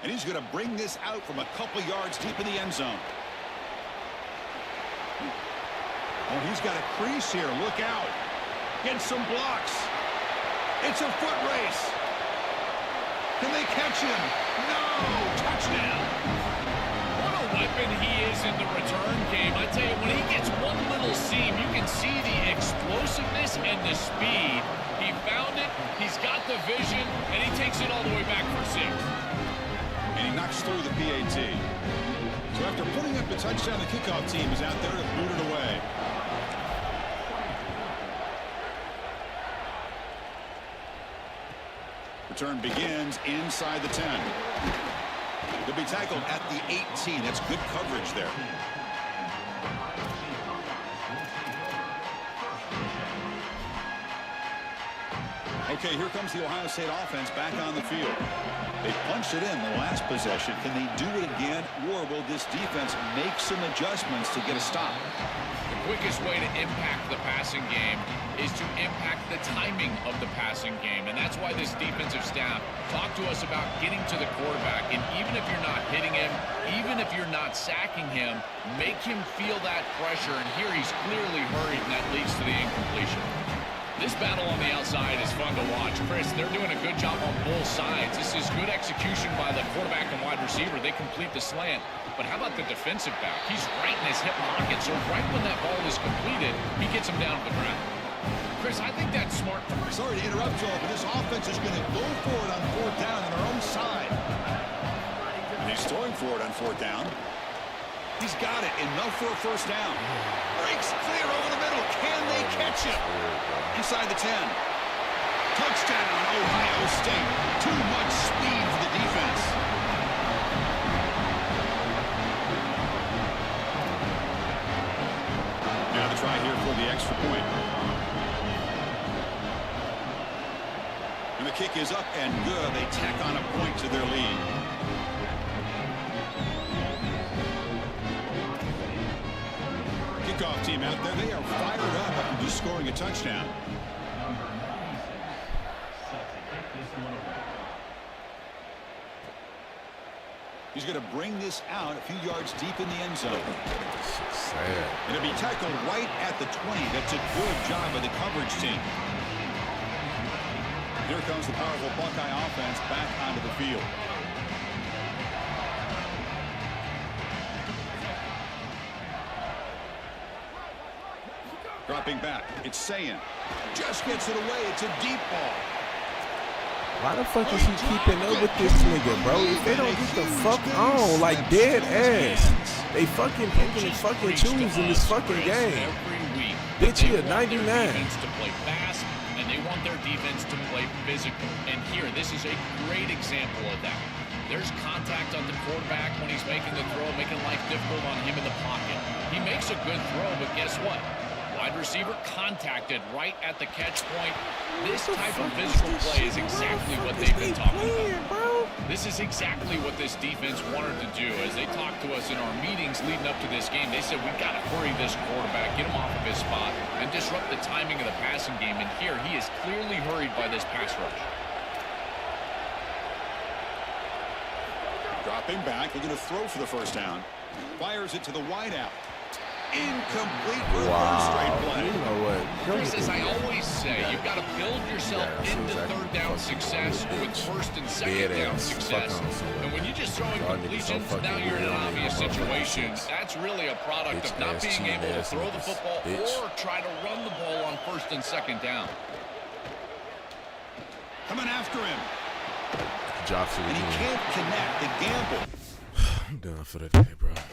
And he's going to bring this out from a couple yards deep in the end zone. Oh, he's got a crease here. Look out. Getting some blocks. It's a foot race. Can they catch him? No! Touchdown! What a weapon he is in the return game. I tell you, when he gets one little seam, you can see the explosiveness and the speed. He found it, he's got the vision, and he takes it all the way back for 6. And he knocks through the PAT. So after putting up the touchdown, the kickoff team is out there to boot it away. Return begins inside the 10. He'll be tackled at the 18. That's good coverage there. Okay, here comes the Ohio State offense back on the field. They punched it in the last possession. Can they do it again, or will this defense make some adjustments to get a stop? The quickest way to impact the passing game is to impact the timing of the passing game. And that's why this defensive staff talked to us about getting to the quarterback. And even if you're not hitting him, even if you're not sacking him, make him feel that pressure. And here he's clearly hurried, and that leads to the incompletion. This battle on the outside is fun to watch. Chris, they're doing a good job on both sides. This is good execution by the quarterback and wide receiver. They complete the slant. But how about the defensive back? He's right in his hip pocket, so right when that ball is completed, he gets him down to the ground. Chris, I think that's smart. Sorry to interrupt, Joel, but this offense is going to go for it on 4th down on their own side. And he's throwing for it on 4th down. He's got it. Enough for a 1st down. Breaks clear over the middle. Can they catch him? Inside the 10. Touchdown, Ohio State. Too much speed for the defense. Now the try here for the extra point. And the kick is up and good. They tack on a point to their lead. Kickoff team out there. They are fired up after just scoring a touchdown. He's going to bring this out a few yards deep in the end zone. And it'll be tackled right at the 20. That's a good job by the coverage team. Here comes the powerful Buckeye offense back onto the field. Dropping back. It's Sayin. Just gets it away. It's a deep ball. Why the fuck is he keeping up with this nigga, bro? If they don't get the fuck on, like dead ass, they fucking picking and fucking choose in this fucking game. Bitch, he a 99. To play fast, and they want their defense to play physical. And here, this is a great example of that. There's contact on the quarterback when he's making the throw, making life difficult on him in the pocket. He makes a good throw, but guess what? Wide receiver contacted right at the catch point. This type of physical play is exactly what they've been talking about. This is exactly what this defense wanted to do. As they talked to us in our meetings leading up to this game, they said, we've got to hurry this quarterback, get him off of his spot, and disrupt the timing of the passing game. And here, he is clearly hurried by this pass rush. Dropping back, looking to throw for the 1st down. Fires it to the wideout. Incomplete straight play. You know what? Chris, as I always say, you've got to build yourself into 3rd down success with 1st and 2nd down success. And when you just throw incompletions, now you're in an obvious situation. That's really a product of not being able to throw the football or try to run the ball on 1st and 2nd down. Coming after him. Drops it and he can't connect. The gamble. I'm done for the day, bro.